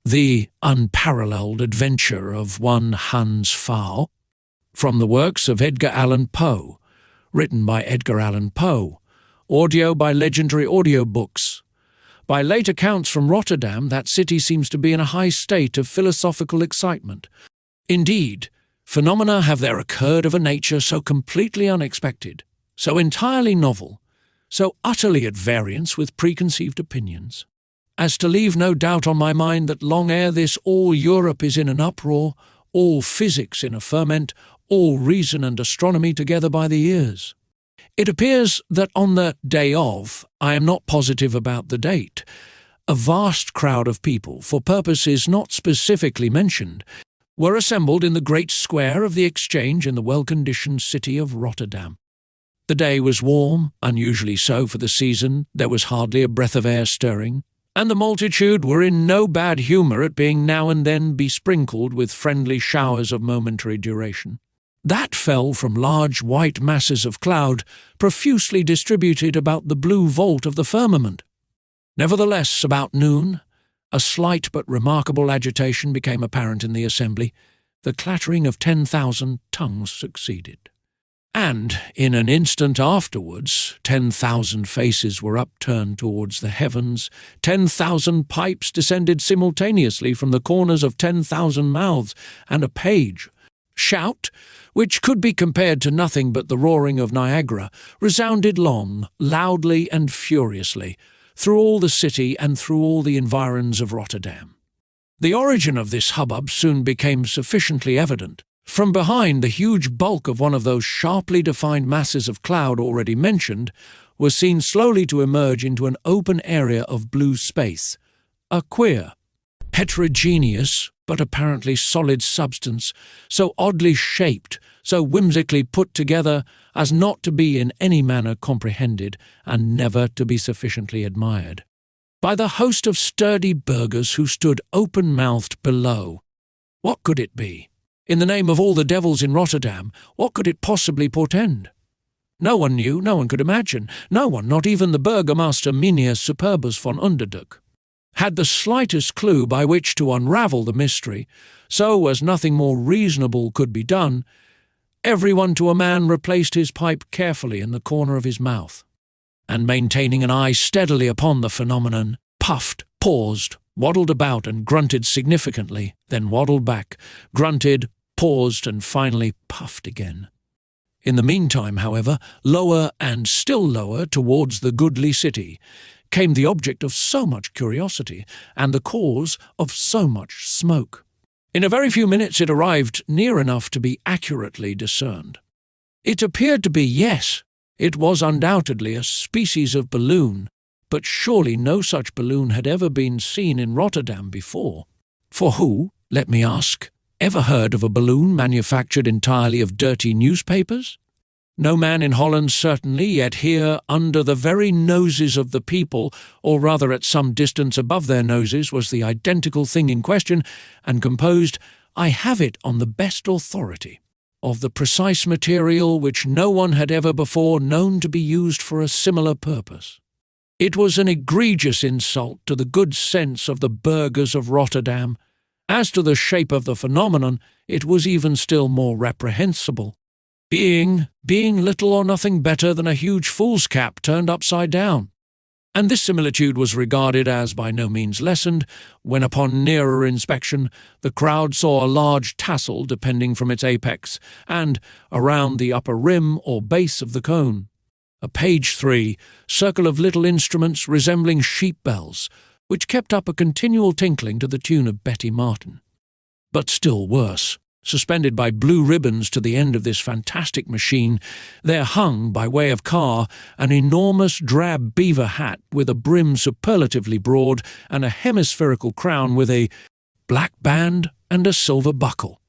The Unparalleled Adventure of one Hans Pfaall, from the works of Edgar Allan Poe, written by Edgar Allan Poe, audio by legendary Audiobooks. By late accounts from Rotterdam, that city seems to be in a high state of philosophical excitement. Indeed, phenomena have there occurred of a nature so completely unexpected, so entirely novel, so utterly at variance with preconceived opinions, as to leave no doubt on my mind that long ere this all Europe is in an uproar, all physics in a ferment, all reason and astronomy together by the ears. It appears that on the day of, I am not positive about the date, a vast crowd of people, for purposes not specifically mentioned, were assembled in the great square of the exchange in the well-conditioned city of Rotterdam. The day was warm, unusually so for the season, there was hardly a breath of air stirring, and the multitude were in no bad humour at being now and then besprinkled with friendly showers of momentary duration. That fell from large white masses of cloud profusely distributed about the blue vault of the firmament. Nevertheless, about noon, a slight but remarkable agitation became apparent in the assembly. The clattering of 10,000 tongues succeeded. And, in an instant afterwards, 10,000 faces were upturned towards the heavens, 10,000 pipes descended simultaneously from the corners of 10,000 mouths, and a page, shout, which could be compared to nothing but the roaring of Niagara, resounded long, loudly and furiously, through all the city and through all the environs of Rotterdam. The origin of this hubbub soon became sufficiently evident. From behind the huge bulk of one of those sharply defined masses of cloud already mentioned was seen slowly to emerge into an open area of blue space, a queer, heterogeneous, but apparently solid substance, so oddly shaped, so whimsically put together as not to be in any manner comprehended and never to be sufficiently admired, by the host of sturdy burghers who stood open-mouthed below. What could it be? In the name of all the devils in Rotterdam, what could it possibly portend? No one knew, no one could imagine, no one, not even the burgomaster Mynheer Superbus von Underduk, had the slightest clue by which to unravel the mystery, so as nothing more reasonable could be done, everyone to a man replaced his pipe carefully in the corner of his mouth, and maintaining an eye steadily upon the phenomenon, puffed, paused, waddled about and grunted significantly, then waddled back, grunted, paused, and finally puffed again. In the meantime, however, lower and still lower towards the goodly city, came the object of so much curiosity and the cause of so much smoke. In a very few minutes it arrived near enough to be accurately discerned. It appeared to be, yes, it was undoubtedly a species of balloon, but surely no such balloon had ever been seen in Rotterdam before. For who, let me ask, ever heard of a balloon manufactured entirely of dirty newspapers? No man in Holland certainly, yet here, under the very noses of the people, or rather at some distance above their noses, was the identical thing in question, and composed, I have it on the best authority, of the precise material which no one had ever before known to be used for a similar purpose. It was an egregious insult to the good sense of the burghers of Rotterdam. As to the shape of the phenomenon, it was even still more reprehensible, being little or nothing better than a huge fool's cap turned upside down. And this similitude was regarded as by no means lessened, when upon nearer inspection the crowd saw a large tassel depending from its apex, and around the upper rim or base of the cone, a page 3 circle of little instruments resembling sheep bells, which kept up a continual tinkling to the tune of Betty Martin. But still worse, suspended by blue ribbons to the end of this fantastic machine, there hung, by way of car, an enormous drab beaver hat with a brim superlatively broad and a hemispherical crown with a black band and a silver buckle.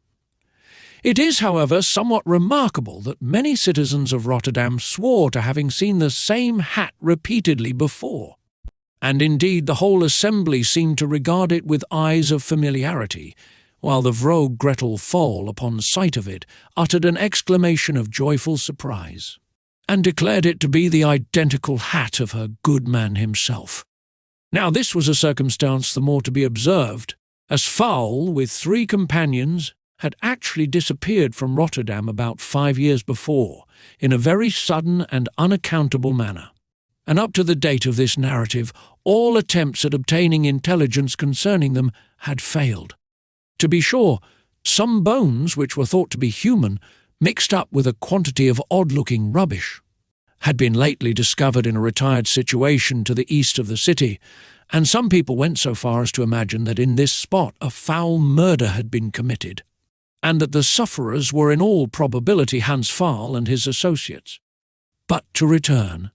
It is, however, somewhat remarkable that many citizens of Rotterdam swore to having seen the same hat repeatedly before, and indeed the whole assembly seemed to regard it with eyes of familiarity, while the Vrouw Gretel Pfaall, upon sight of it, uttered an exclamation of joyful surprise, and declared it to be the identical hat of her good man himself. Now this was a circumstance the more to be observed, as Pfaall, with 3 companions, had actually disappeared from Rotterdam about 5 years before, in a very sudden and unaccountable manner. And up to the date of this narrative, all attempts at obtaining intelligence concerning them had failed. To be sure, some bones, which were thought to be human, mixed up with a quantity of odd-looking rubbish, had been lately discovered in a retired situation to the east of the city, and some people went so far as to imagine that in this spot a foul murder had been committed, and that the sufferers were in all probability Hans Pfaall and his associates. But to return.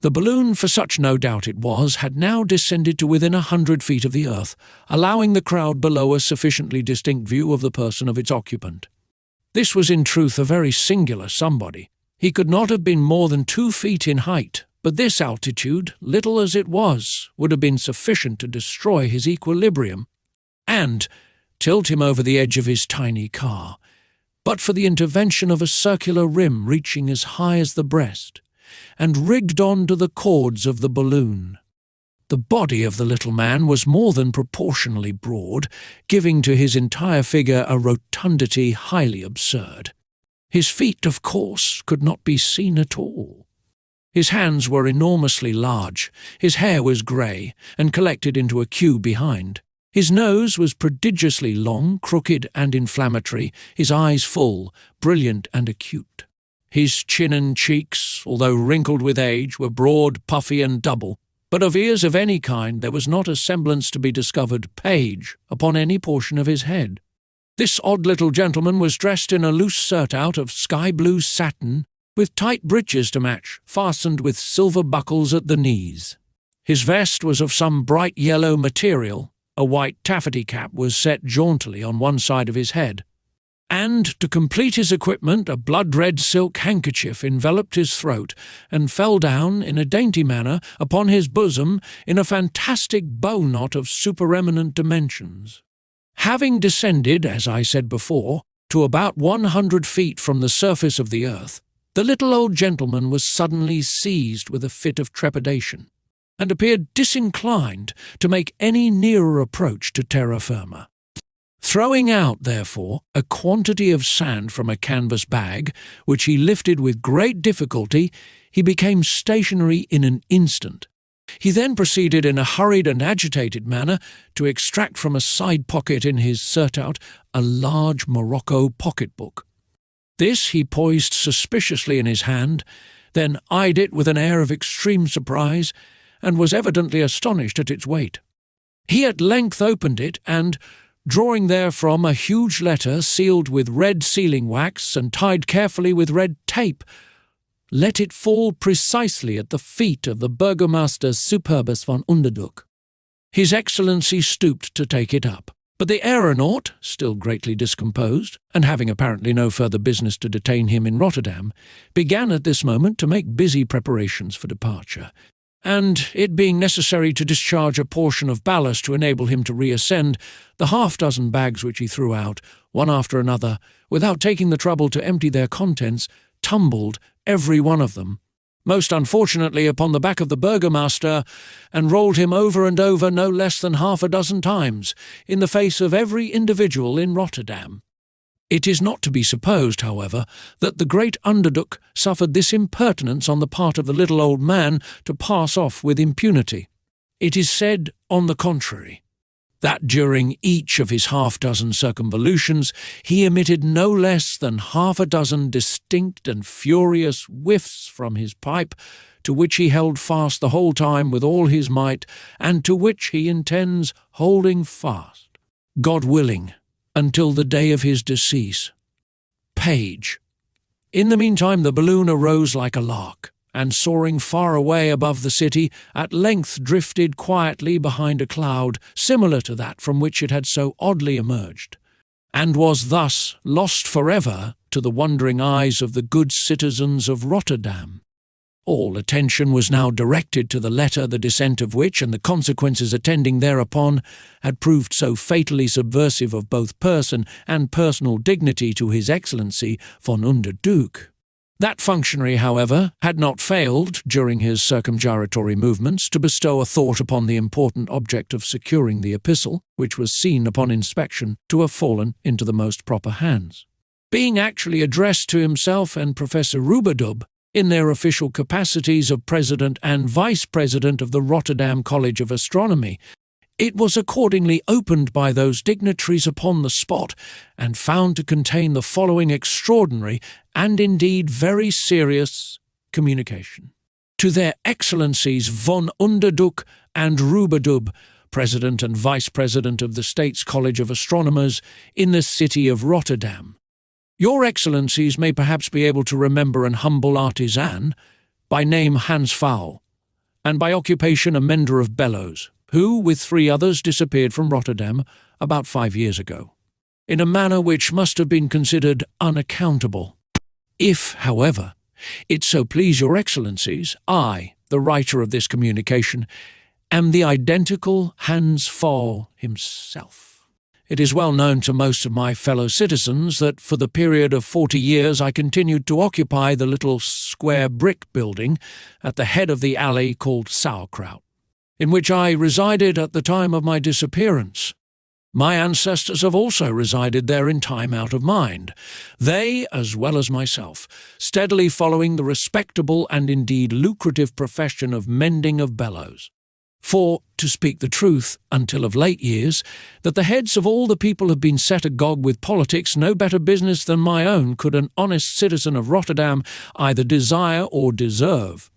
The balloon, for such no doubt it was, had now descended to within 100 feet of the earth, allowing the crowd below a sufficiently distinct view of the person of its occupant. This was in truth a very singular somebody. He could not have been more than 2 feet in height, but this altitude, little as it was, would have been sufficient to destroy his equilibrium and tilt him over the edge of his tiny car, but for the intervention of a circular rim reaching as high as the breast, and rigged on to the cords of the balloon. The body of the little man was more than proportionally broad, giving to his entire figure a rotundity highly absurd. His feet, of course, could not be seen at all. His hands were enormously large, his hair was grey, and collected into a queue behind. His nose was prodigiously long, crooked and inflammatory, his eyes full, brilliant and acute. His chin and cheeks, although wrinkled with age, were broad, puffy and double, but of ears of any kind there was not a semblance to be discovered page upon any portion of his head. This odd little gentleman was dressed in a loose surtout of sky-blue satin, with tight breeches to match, fastened with silver buckles at the knees. His vest was of some bright yellow material, a white taffety cap was set jauntily on one side of his head, and, to complete his equipment, a blood-red silk handkerchief enveloped his throat and fell down, in a dainty manner, upon his bosom in a fantastic bow-knot of supereminent dimensions. Having descended, as I said before, to about 100 feet from the surface of the earth, the little old gentleman was suddenly seized with a fit of trepidation, and appeared disinclined to make any nearer approach to terra firma. Throwing out, therefore, a quantity of sand from a canvas bag, which he lifted with great difficulty, he became stationary in an instant. He then proceeded in a hurried and agitated manner to extract from a side pocket in his surtout a large morocco pocket-book. This he poised suspiciously in his hand, then eyed it with an air of extreme surprise, and was evidently astonished at its weight. He at length opened it, and, drawing therefrom a huge letter sealed with red sealing-wax and tied carefully with red tape, let it fall precisely at the feet of the Burgomaster Superbus von Underduk. His Excellency stooped to take it up, but the aeronaut, still greatly discomposed, and having apparently no further business to detain him in Rotterdam, began at this moment to make busy preparations for departure, and, it being necessary to discharge a portion of ballast to enable him to reascend, the half-dozen bags which he threw out, one after another, without taking the trouble to empty their contents, tumbled, every one of them, most unfortunately upon the back of the burgomaster, and rolled him over and over no less than 6 times, in the face of every individual in Rotterdam. It is not to be supposed, however, that the great Underduk suffered this impertinence on the part of the little old man to pass off with impunity. It is said, on the contrary, that during each of his half-dozen circumvolutions he emitted no less than 6 distinct and furious whiffs from his pipe, to which he held fast the whole time with all his might, and to which he intends holding fast, God willing, until the day of his decease. Page. In the meantime the balloon arose like a lark, and soaring far away above the city, at length drifted quietly behind a cloud similar to that from which it had so oddly emerged, and was thus lost forever to the wondering eyes of the good citizens of Rotterdam. All attention was now directed to the letter, the descent of which, and the consequences attending thereupon, had proved so fatally subversive of both person and personal dignity to His Excellency von Underduk. That functionary, however, had not failed, during his circumgyratory movements, to bestow a thought upon the important object of securing the epistle, which was seen upon inspection to have fallen into the most proper hands. Being actually addressed to himself and Professor Rubadub, in their official capacities of President and Vice President of the Rotterdam College of Astronomy, it was accordingly opened by those dignitaries upon the spot, and found to contain the following extraordinary, and indeed very serious, communication. To their Excellencies von Underduk and Rubadub, President and Vice President of the States College of Astronomers in the city of Rotterdam. Your Excellencies may perhaps be able to remember an humble artisan, by name Hans Pfaall, and by occupation a mender of bellows, who, with 3 others, disappeared from Rotterdam about 5 years ago, in a manner which must have been considered unaccountable. If, however, it so please your Excellencies, I, the writer of this communication, am the identical Hans Pfaall himself. It is well known to most of my fellow citizens that for the period of 40 years I continued to occupy the little square brick building at the head of the alley called Sauerkraut, in which I resided at the time of my disappearance. My ancestors have also resided there in time out of mind, they, as well as myself, steadily following the respectable and indeed lucrative profession of mending of bellows. For, to speak the truth, until of late years, that the heads of all the people have been set agog with politics, no better business than my own could an honest citizen of Rotterdam either desire or deserve.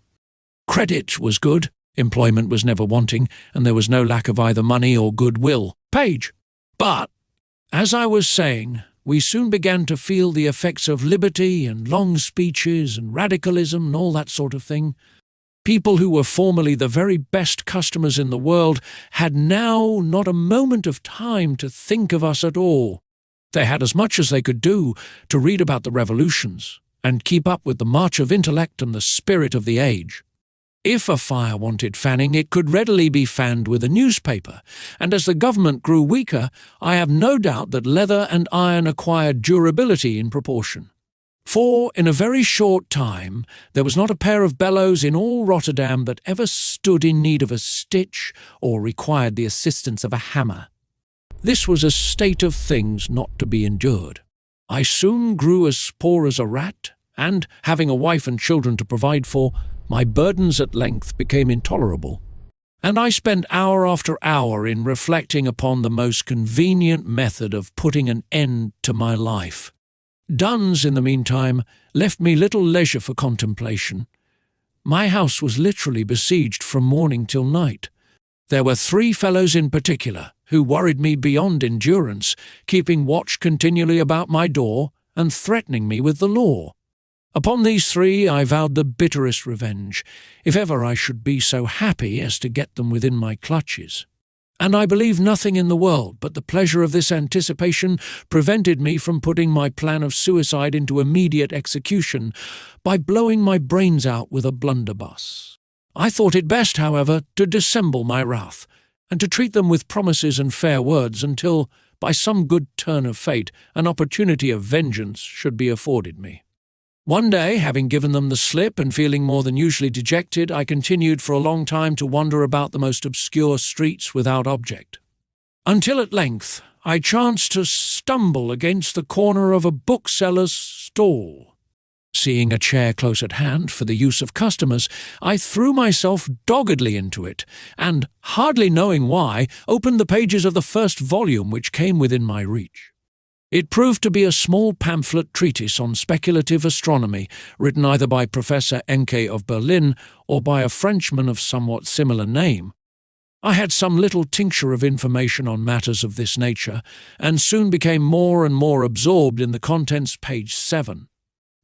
Credit was good, employment was never wanting, and there was no lack of either money or goodwill. Page. But, as I was saying, we soon began to feel the effects of liberty and long speeches and radicalism and all that sort of thing. People who were formerly the very best customers in the world had now not a moment of time to think of us at all. They had as much as they could do to read about the revolutions and keep up with the march of intellect and the spirit of the age. If a fire wanted fanning, it could readily be fanned with a newspaper, and as the government grew weaker, I have no doubt that leather and iron acquired durability in proportion. For, in a very short time, there was not a pair of bellows in all Rotterdam that ever stood in need of a stitch or required the assistance of a hammer. This was a state of things not to be endured. I soon grew as poor as a rat, and, having a wife and children to provide for, my burdens at length became intolerable, and I spent hour after hour in reflecting upon the most convenient method of putting an end to my life. Duns, in the meantime, left me little leisure for contemplation. My house was literally besieged from morning till night. There were 3 fellows in particular who worried me beyond endurance, keeping watch continually about my door and threatening me with the law. Upon these 3 I vowed the bitterest revenge, if ever I should be so happy as to get them within my clutches. And I believe nothing in the world but the pleasure of this anticipation prevented me from putting my plan of suicide into immediate execution by blowing my brains out with a blunderbuss. I thought it best, however, to dissemble my wrath, and to treat them with promises and fair words until, by some good turn of fate, an opportunity of vengeance should be afforded me. One day, having given them the slip and feeling more than usually dejected, I continued for a long time to wander about the most obscure streets without object, until at length I chanced to stumble against the corner of a bookseller's stall. Seeing a chair close at hand for the use of customers, I threw myself doggedly into it, and, hardly knowing why, opened the pages of the first volume which came within my reach. It proved to be a small pamphlet treatise on speculative astronomy, written either by Professor Encke of Berlin or by a Frenchman of somewhat similar name. I had some little tincture of information on matters of this nature, and soon became more and more absorbed in the contents, page 7.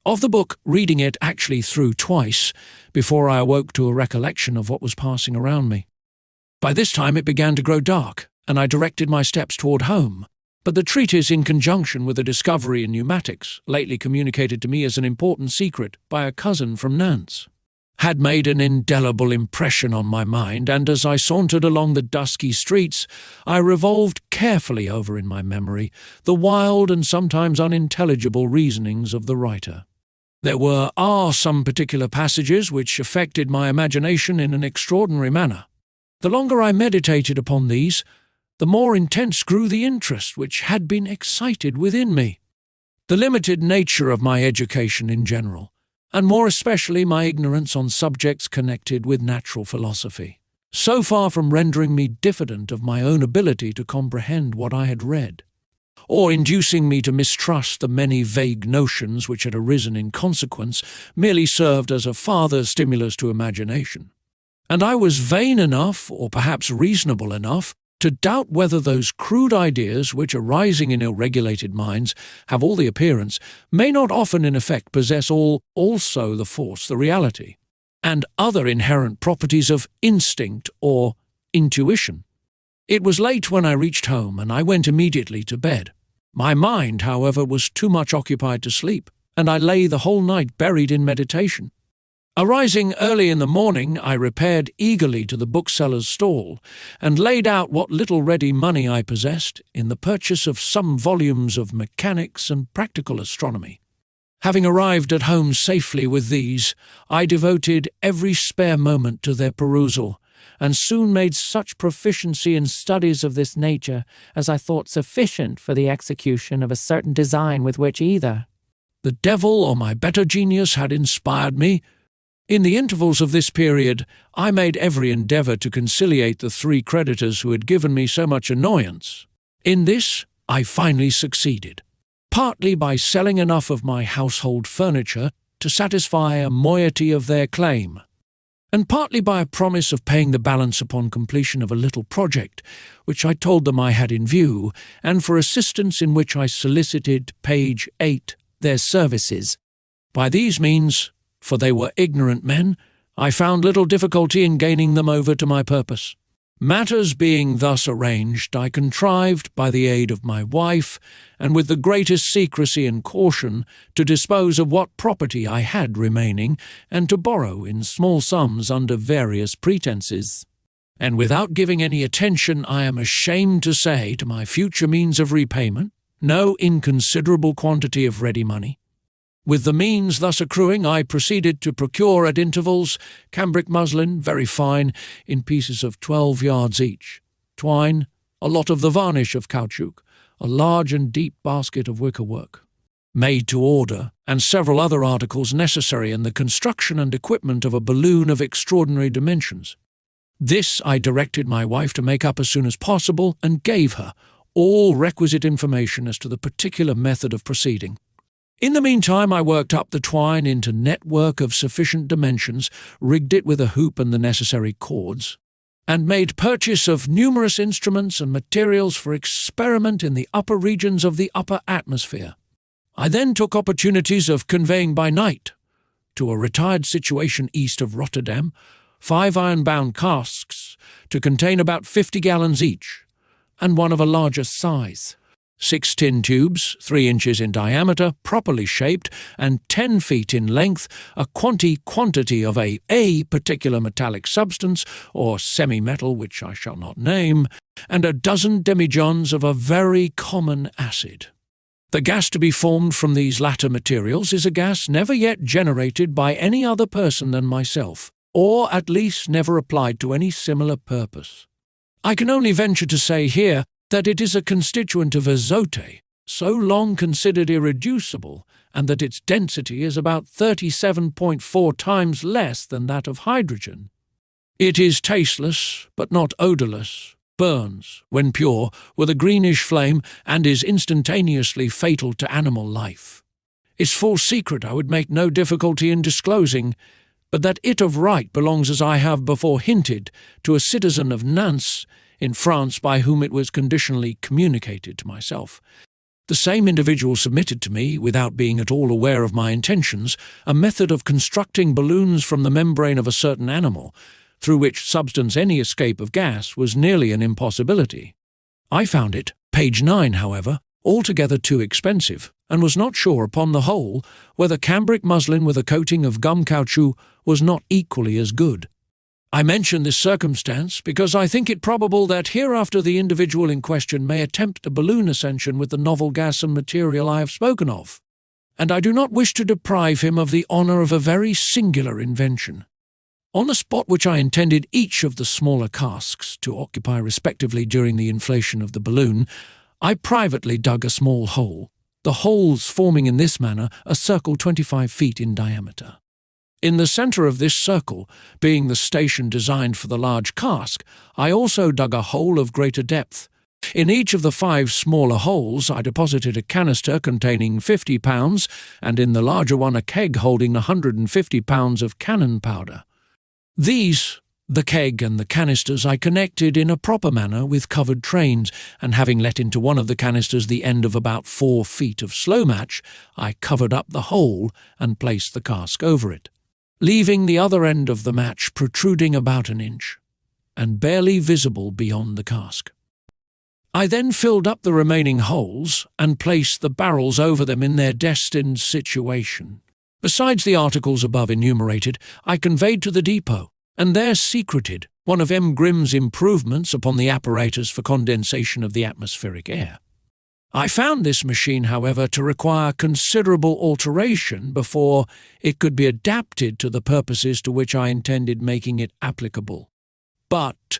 Of the book, reading it actually through twice, before I awoke to a recollection of what was passing around me. By this time it began to grow dark, and I directed my steps toward home. But the treatise, in conjunction with a discovery in pneumatics, lately communicated to me as an important secret by a cousin from Nantes, had made an indelible impression on my mind, and as I sauntered along the dusky streets, I revolved carefully over in my memory the wild and sometimes unintelligible reasonings of the writer. There are some particular passages which affected my imagination in an extraordinary manner. The longer I meditated upon these, the more intense grew the interest which had been excited within me. The limited nature of my education in general, and more especially my ignorance on subjects connected with natural philosophy, so far from rendering me diffident of my own ability to comprehend what I had read, or inducing me to mistrust the many vague notions which had arisen in consequence, merely served as a farther stimulus to imagination. And I was vain enough, or perhaps reasonable enough, to doubt whether those crude ideas which, arising in ill-regulated minds, have all the appearance, may not often in effect possess also the force, the reality, and other inherent properties of instinct or intuition. It was late when I reached home, and I went immediately to bed. My mind, however, was too much occupied to sleep, and I lay the whole night buried in meditation. Arising early in the morning, I repaired eagerly to the bookseller's stall, and laid out what little ready money I possessed in the purchase of some volumes of mechanics and practical astronomy. Having arrived at home safely with these, I devoted every spare moment to their perusal, and soon made such proficiency in studies of this nature as I thought sufficient for the execution of a certain design with which either the devil or my better genius had inspired me. In the intervals of this period, I made every endeavour to conciliate the 3 creditors who had given me so much annoyance. In this I finally succeeded, partly by selling enough of my household furniture to satisfy a moiety of their claim, and partly by a promise of paying the balance upon completion of a little project which I told them I had in view, and for assistance in which I solicited, page 8, their services. By these means, for they were ignorant men, I found little difficulty in gaining them over to my purpose. Matters being thus arranged, I contrived, by the aid of my wife, and with the greatest secrecy and caution, to dispose of what property I had remaining, and to borrow in small sums under various pretences. And without giving any attention, I am ashamed to say, to my future means of repayment, no inconsiderable quantity of ready money. With the means thus accruing, I proceeded to procure at intervals cambric muslin, very fine, in pieces of 12 yards each, twine, a lot of the varnish of caoutchouc, a large and deep basket of wicker-work, made to order, and several other articles necessary in the construction and equipment of a balloon of extraordinary dimensions. This I directed my wife to make up as soon as possible, and gave her all requisite information as to the particular method of proceeding. In the meantime, I worked up the twine into network of sufficient dimensions, rigged it with a hoop and the necessary cords, and made purchase of numerous instruments and materials for experiment in the upper regions of the upper atmosphere. I then took opportunities of conveying by night, to a retired situation east of Rotterdam, 5 iron-bound casks to contain about 50 gallons each, and one of a larger size. 6 tin tubes, 3 inches in diameter, properly shaped, and 10 feet in length, a quantity of a particular metallic substance, or semi-metal which I shall not name, and a dozen demijohns of a very common acid. The gas to be formed from these latter materials is a gas never yet generated by any other person than myself, or at least never applied to any similar purpose. I can only venture to say here that it is a constituent of azote, so long considered irreducible, and that its density is about 37.4 times less than that of hydrogen. It is tasteless, but not odourless, burns, when pure, with a greenish flame, and is instantaneously fatal to animal life. Its full secret I would make no difficulty in disclosing, but that it of right belongs, as I have before hinted, to a citizen of Nantes, in France, by whom it was conditionally communicated to myself. The same individual submitted to me, without being at all aware of my intentions, a method of constructing balloons from the membrane of a certain animal, through which substance any escape of gas was nearly an impossibility. I found it, page 9, however, altogether too expensive, and was not sure, upon the whole, whether cambric muslin with a coating of gum caoutchouc was not equally as good. I mention this circumstance because I think it probable that hereafter the individual in question may attempt a balloon ascension with the novel gas and material I have spoken of, and I do not wish to deprive him of the honour of a very singular invention. On the spot which I intended each of the smaller casks to occupy respectively during the inflation of the balloon, I privately dug a small hole, the holes forming in this manner a circle 25 feet in diameter. In the centre of this circle, being the station designed for the large cask, I also dug a hole of greater depth. In each of the 5 smaller holes I deposited a canister containing 50 pounds, and in the larger one a keg holding 150 pounds of cannon powder. These, the keg and the canisters, I connected in a proper manner with covered trains, and having let into one of the canisters the end of about 4 feet of slow match, I covered up the hole and placed the cask over it, leaving the other end of the match protruding about an inch, and barely visible beyond the cask. I then filled up the remaining holes and placed the barrels over them in their destined situation. Besides the articles above enumerated, I conveyed to the depot, and there secreted, one of M. Grimm's improvements upon the apparatus for condensation of the atmospheric air. I found this machine, however, to require considerable alteration before it could be adapted to the purposes to which I intended making it applicable. But,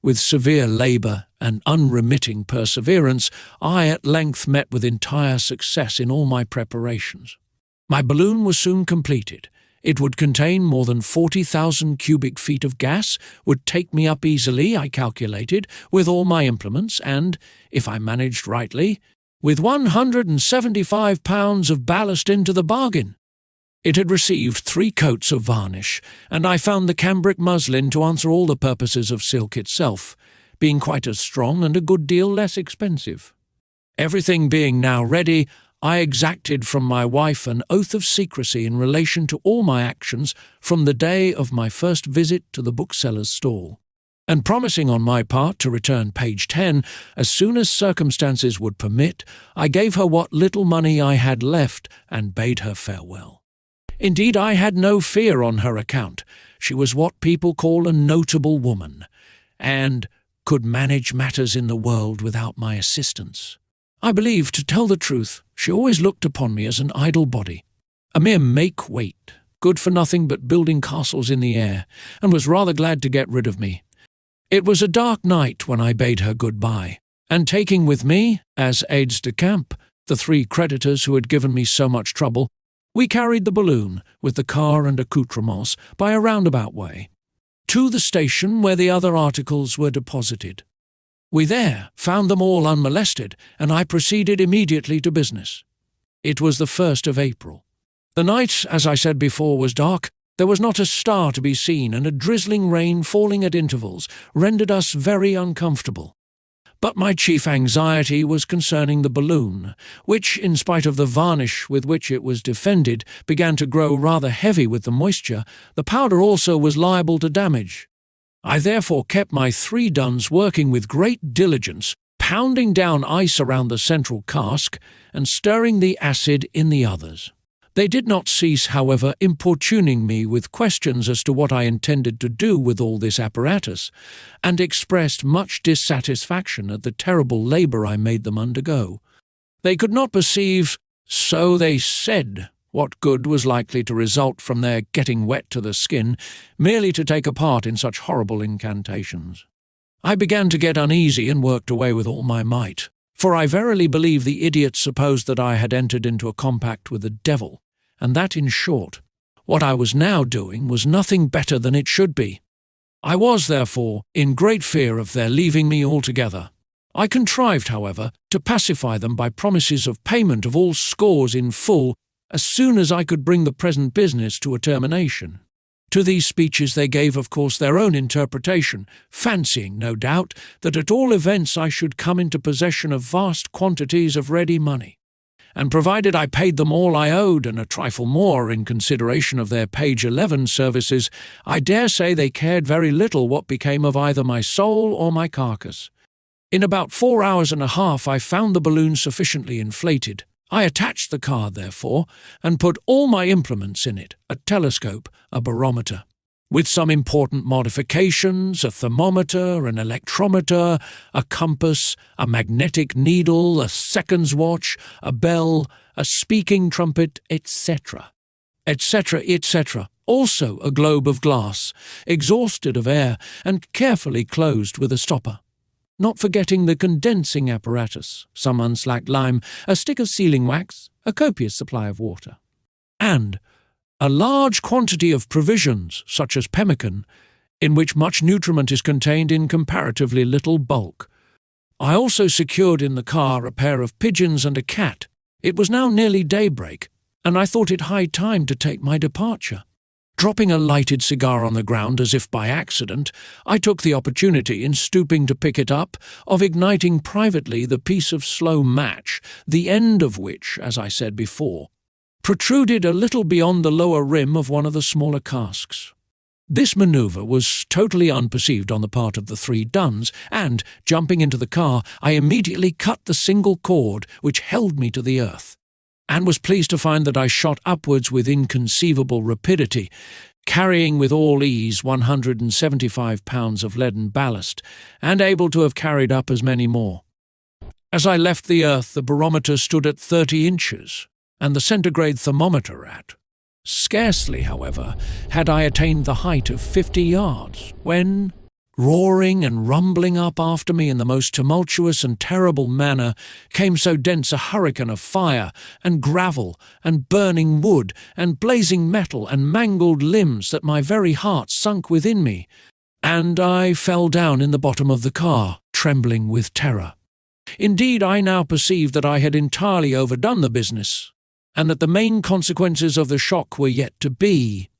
with severe labour and unremitting perseverance, I at length met with entire success in all my preparations. My balloon was soon completed. It would contain more than 40,000 cubic feet of gas, would take me up easily, I calculated, with all my implements, and, if I managed rightly, with 175 pounds of ballast into the bargain. It had received 3 coats of varnish, and I found the cambric muslin to answer all the purposes of silk itself, being quite as strong and a good deal less expensive. Everything being now ready, I exacted from my wife an oath of secrecy in relation to all my actions from the day of my first visit to the bookseller's stall, and promising on my part to return page 10 as soon as circumstances would permit, I gave her what little money I had left and bade her farewell. Indeed, I had no fear on her account. She was what people call a notable woman, and could manage matters in the world without my assistance. I believe, to tell the truth, she always looked upon me as an idle body, a mere make-weight, good for nothing but building castles in the air, and was rather glad to get rid of me. It was a dark night when I bade her good-bye, and taking with me, as aides de camp, the 3 creditors who had given me so much trouble, we carried the balloon, with the car and accoutrements, by a roundabout way, to the station where the other articles were deposited. We there found them all unmolested, and I proceeded immediately to business. It was the 1st of April. The night, as I said before, was dark. There was not a star to be seen, and a drizzling rain falling at intervals rendered us very uncomfortable. But my chief anxiety was concerning the balloon, which, in spite of the varnish with which it was defended, began to grow rather heavy with the moisture. The powder also was liable to damage. I therefore kept my 3 duns working with great diligence, pounding down ice around the central cask and stirring the acid in the others. They did not cease, however, importuning me with questions as to what I intended to do with all this apparatus, and expressed much dissatisfaction at the terrible labour I made them undergo. They could not perceive, so they said, what good was likely to result from their getting wet to the skin, merely to take a part in such horrible incantations. I began to get uneasy and worked away with all my might, for I verily believe the idiots supposed that I had entered into a compact with the devil, and that, in short, what I was now doing was nothing better than it should be. I was, therefore, in great fear of their leaving me altogether. I contrived, however, to pacify them by promises of payment of all scores in full as soon as I could bring the present business to a termination. To these speeches they gave, of course, their own interpretation, fancying, no doubt, that at all events I should come into possession of vast quantities of ready money, and provided I paid them all I owed and a trifle more in consideration of their page 11 services, I dare say they cared very little what became of either my soul or my carcass. In about 4 hours and a half I found the balloon sufficiently inflated. I attached the car, therefore, and put all my implements in it, a telescope, a barometer, with some important modifications, a thermometer, an electrometer, a compass, a magnetic needle, a seconds watch, a bell, a speaking trumpet, etc., etc., etc., also a globe of glass, exhausted of air and carefully closed with a stopper. Not forgetting the condensing apparatus, some unslacked lime, a stick of sealing wax, a copious supply of water, and a large quantity of provisions, such as pemmican, in which much nutriment is contained in comparatively little bulk. I also secured in the car a pair of pigeons and a cat. It was now nearly daybreak, and I thought it high time to take my departure. Dropping a lighted cigar on the ground as if by accident, I took the opportunity, in stooping to pick it up, of igniting privately the piece of slow match, the end of which, as I said before, protruded a little beyond the lower rim of one of the smaller casks. This manoeuvre was totally unperceived on the part of the three duns, and, jumping into the car, I immediately cut the single cord which held me to the earth, and was pleased to find that I shot upwards with inconceivable rapidity, carrying with all ease 175 pounds of leaden ballast, and able to have carried up as many more. As I left the earth, the barometer stood at 30 inches, and the centigrade thermometer at. Scarcely, however, had I attained the height of 50 yards, when, roaring and rumbling up after me in the most tumultuous and terrible manner, came so dense a hurricane of fire and gravel and burning wood and blazing metal and mangled limbs that my very heart sunk within me, and I fell down in the bottom of the car, trembling with terror. Indeed, I now perceived that I had entirely overdone the business, and that the main consequences of the shock were yet to be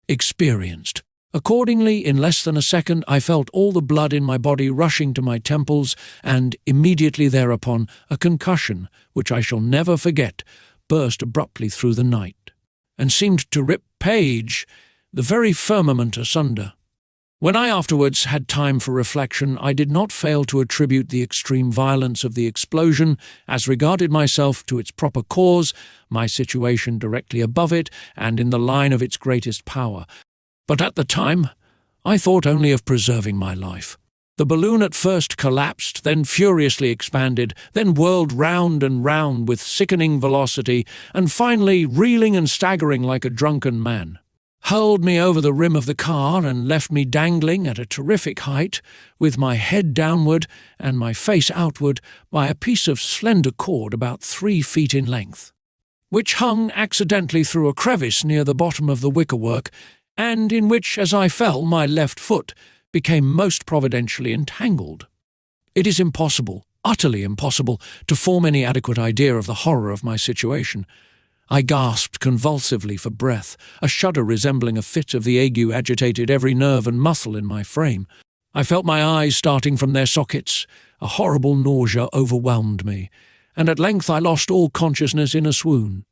experienced. Accordingly, in less than a second, I felt all the blood in my body rushing to my temples, and immediately thereupon a concussion, which I shall never forget, burst abruptly through the night, and seemed to rip page the very firmament asunder. When I afterwards had time for reflection, I did not fail to attribute the extreme violence of the explosion, as regarded myself, to its proper cause, my situation directly above it, and in the line of its greatest power. But at the time, I thought only of preserving my life. The balloon at first collapsed, then furiously expanded, then whirled round and round with sickening velocity, and finally, reeling and staggering like a drunken man, hurled me over the rim of the car and left me dangling at a terrific height, with my head downward and my face outward, by a piece of slender cord about 3 feet in length, which hung accidentally through a crevice near the bottom of the wickerwork, and in which, as I fell, my left foot became most providentially entangled. It is impossible, utterly impossible, to form any adequate idea of the horror of my situation. I gasped convulsively for breath. A shudder resembling a fit of the ague agitated every nerve and muscle in my frame. I felt my eyes starting from their sockets. A horrible nausea overwhelmed me, and at length I lost all consciousness in a swoon.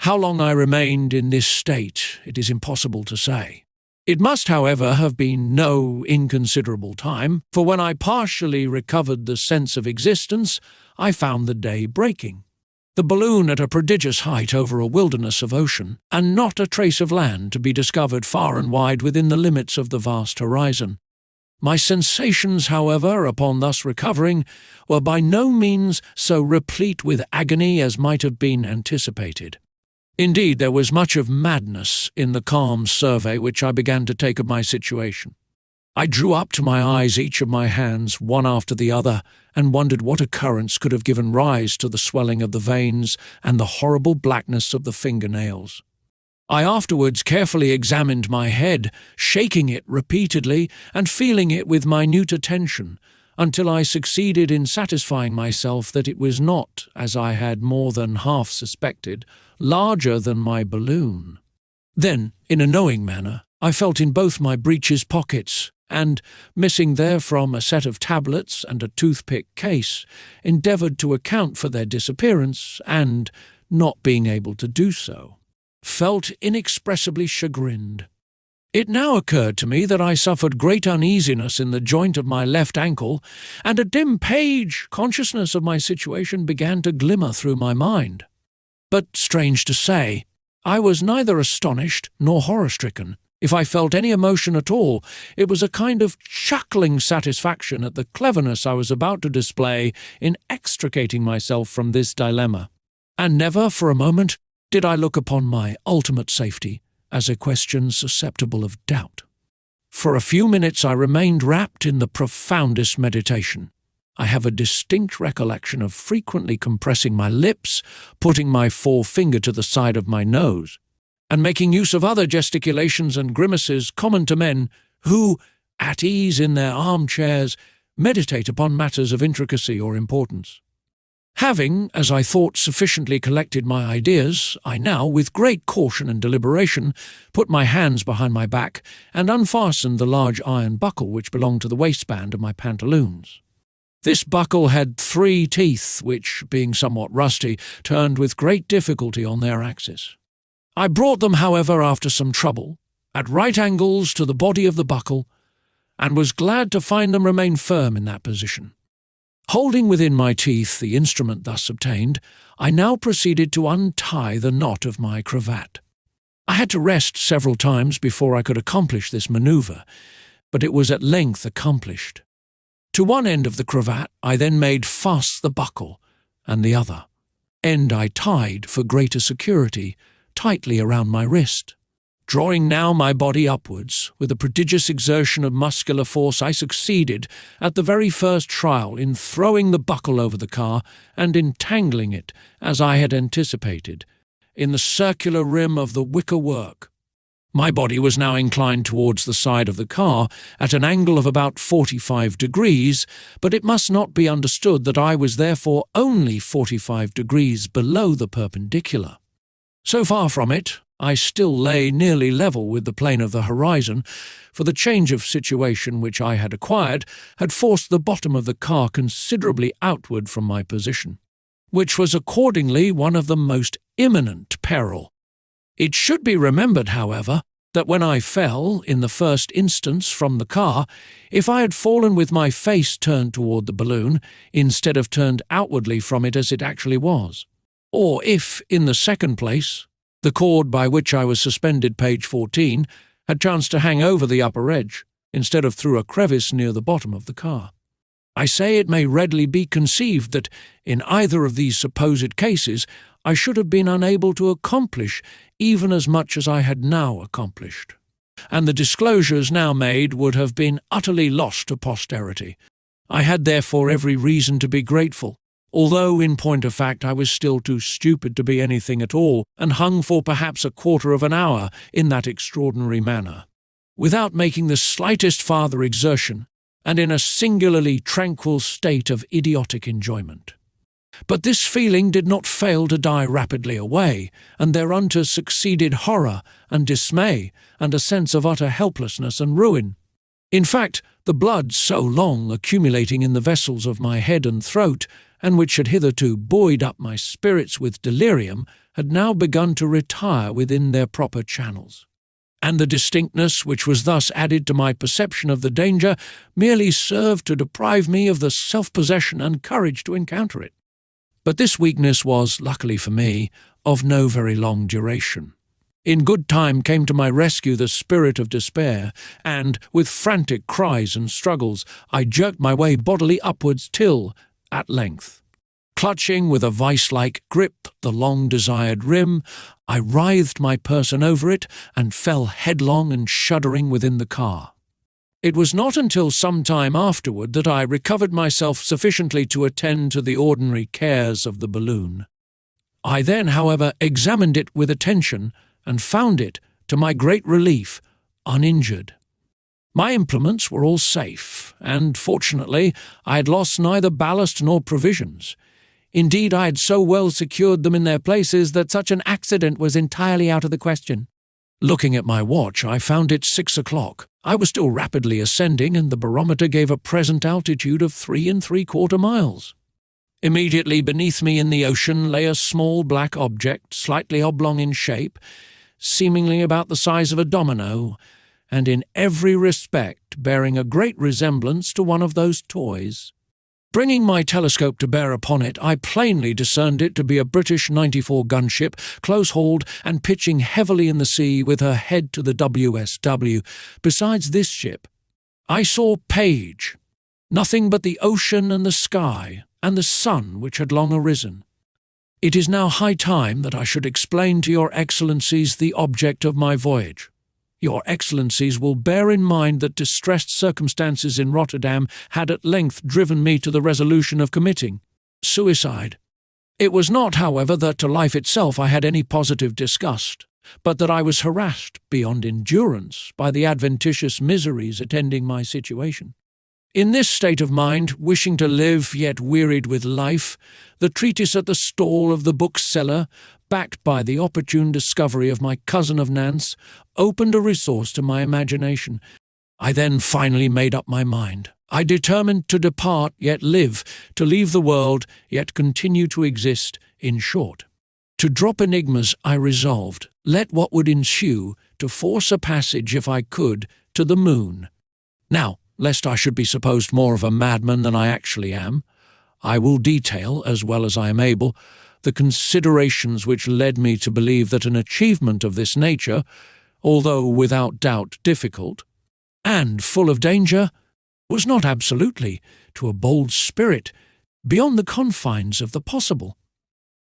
How long I remained in this state, it is impossible to say. It must, however, have been no inconsiderable time, for when I partially recovered the sense of existence, I found the day breaking. The balloon at a prodigious height over a wilderness of ocean, and not a trace of land to be discovered far and wide within the limits of the vast horizon. My sensations, however, upon thus recovering, were by no means so replete with agony as might have been anticipated. Indeed, there was much of madness in the calm survey which I began to take of my situation. I drew up to my eyes each of my hands, one after the other, and wondered what occurrence could have given rise to the swelling of the veins and the horrible blackness of the fingernails. I afterwards carefully examined my head, shaking it repeatedly and feeling it with minute attention, until I succeeded in satisfying myself that it was not, as I had more than half suspected, larger than my balloon. Then, in a knowing manner, I felt in both my breeches pockets, and, missing therefrom a set of tablets and a toothpick case, endeavoured to account for their disappearance, and, not being able to do so, felt inexpressibly chagrined. It now occurred to me that I suffered great uneasiness in the joint of my left ankle, and a dim consciousness of my situation began to glimmer through my mind. But, strange to say, I was neither astonished nor horror-stricken. If I felt any emotion at all, it was a kind of chuckling satisfaction at the cleverness I was about to display in extricating myself from this dilemma. and never for a moment did I look upon my ultimate safety as a question susceptible of doubt. For a few minutes I remained wrapped in the profoundest meditation. I have a distinct recollection of frequently compressing my lips, putting my forefinger to the side of my nose, and making use of other gesticulations and grimaces common to men who, at ease in their armchairs, meditate upon matters of intricacy or importance. Having, as I thought, sufficiently collected my ideas, I now, with great caution and deliberation, put my hands behind my back and unfastened the large iron buckle which belonged to the waistband of my pantaloons. This buckle had 3 teeth, which, being somewhat rusty, turned with great difficulty on their axis. I brought them, however, after some trouble, at right angles to the body of the buckle, and was glad to find them remain firm in that position. Holding within my teeth the instrument thus obtained, I now proceeded to untie the knot of my cravat. I had to rest several times before I could accomplish this manoeuvre, but it was at length accomplished. To one end of the cravat I then made fast the buckle, and the other end I tied, for greater security, tightly around my wrist. Drawing now my body upwards, with a prodigious exertion of muscular force, I succeeded, at the very first trial, in throwing the buckle over the car and entangling it, as I had anticipated, in the circular rim of the wicker work. My body was now inclined towards the side of the car at an angle of about 45 degrees, but it must not be understood that I was therefore only 45 degrees below the perpendicular. So far from it, I still lay nearly level with the plane of the horizon, for the change of situation which I had acquired had forced the bottom of the car considerably outward from my position, which was accordingly one of the most imminent peril. It should be remembered, however, that when I fell, in the first instance, from the car, if I had fallen with my face turned toward the balloon, instead of turned outwardly from it as it actually was, or if, in the second place, the cord by which I was suspended, page 14, had chanced to hang over the upper edge, instead of through a crevice near the bottom of the car. I say it may readily be conceived that, in either of these supposed cases, I should have been unable to accomplish even as much as I had now accomplished, and the disclosures now made would have been utterly lost to posterity. I had therefore every reason to be grateful, although in point of fact I was still too stupid to be anything at all, and hung for perhaps a quarter of an hour in that extraordinary manner, without making the slightest farther exertion, and in a singularly tranquil state of idiotic enjoyment. But this feeling did not fail to die rapidly away, and thereunto succeeded horror and dismay, and a sense of utter helplessness and ruin. In fact, the blood so long accumulating in the vessels of my head and throat, and which had hitherto buoyed up my spirits with delirium, had now begun to retire within their proper channels, and the distinctness which was thus added to my perception of the danger merely served to deprive me of the self-possession and courage to encounter it. But this weakness was, luckily for me, of no very long duration. In good time came to my rescue the spirit of despair, and, with frantic cries and struggles, I jerked my way bodily upwards till, at length, clutching with a vice-like grip the long-desired rim, I writhed my person over it and fell headlong and shuddering within the car. It was not until some time afterward that I recovered myself sufficiently to attend to the ordinary cares of the balloon. I then, however, examined it with attention, and found it, to my great relief, uninjured. My implements were all safe, and, fortunately, I had lost neither ballast nor provisions. Indeed, I had so well secured them in their places that such an accident was entirely out of the question. Looking at my watch, I found it 6 o'clock. I was still rapidly ascending, and the barometer gave a present altitude of 3 3/4 miles. Immediately beneath me in the ocean lay a small black object, slightly oblong in shape, seemingly about the size of a domino, and in every respect bearing a great resemblance to one of those toys. Bringing my telescope to bear upon it, I plainly discerned it to be a British 94 gunship, close-hauled and pitching heavily in the sea with her head to the WSW. Besides this ship, I saw Page, nothing but the ocean and the sky, and the sun which had long arisen. It is now high time that I should explain to your Excellencies the object of my voyage. Your Excellencies will bear in mind that distressed circumstances in Rotterdam had at length driven me to the resolution of committing suicide. It was not, however, that to life itself I had any positive disgust, but that I was harassed beyond endurance by the adventitious miseries attending my situation. In this state of mind, wishing to live, yet wearied with life, the treatise at the stall of the bookseller, backed by the opportune discovery of my cousin of Nantes, opened a resource to my imagination. I then finally made up my mind. I determined to depart, yet live, to leave the world, yet continue to exist, in short. To drop enigmas I resolved, let what would ensue, to force a passage, if I could, to the moon. Now, lest I should be supposed more of a madman than I actually am, I will detail, as well as I am able, the considerations which led me to believe that an achievement of this nature, although without doubt difficult, and full of danger, was not absolutely, to a bold spirit, beyond the confines of the possible.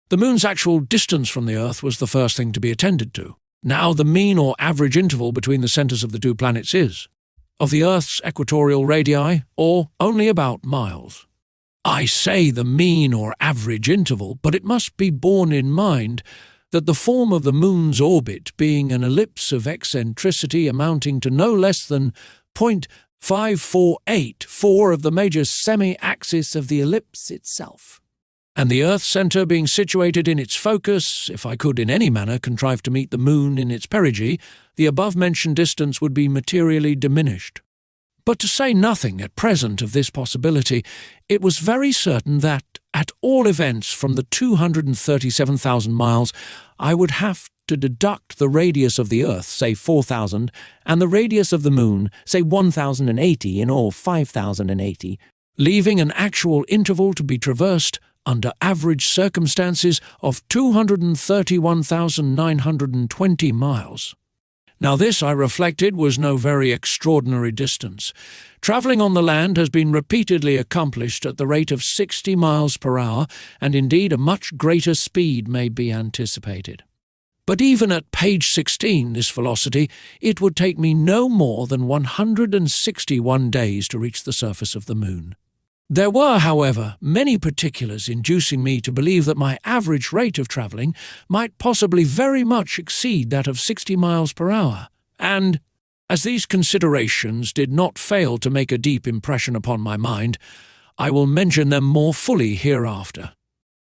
The moon's actual distance from the earth was the first thing to be attended to. Now the mean or average interval between the centres of the two planets is of the Earth's equatorial radii, or only about miles. I say the mean or average interval, but it must be borne in mind that the form of the moon's orbit being an ellipse of eccentricity amounting to no less than 0.5484 of the major semi-axis of the ellipse itself, and the Earth's centre being situated in its focus, if I could in any manner contrive to meet the moon in its perigee, the above-mentioned distance would be materially diminished. But to say nothing at present of this possibility, it was very certain that, at all events from the 237,000 miles, I would have to deduct the radius of the Earth, say 4,000, and the radius of the moon, say 1,080, in all 5,080, leaving an actual interval to be traversed under average circumstances of 231,920 miles. Now this, I reflected, was no very extraordinary distance. Travelling on the land has been repeatedly accomplished at the rate of 60 miles per hour, and indeed a much greater speed may be anticipated. But even at page 16, this velocity, it would take me no more than 161 days to reach the surface of the moon. There were, however, many particulars inducing me to believe that my average rate of travelling might possibly very much exceed that of 60 miles per hour, and, as these considerations did not fail to make a deep impression upon my mind, I will mention them more fully hereafter.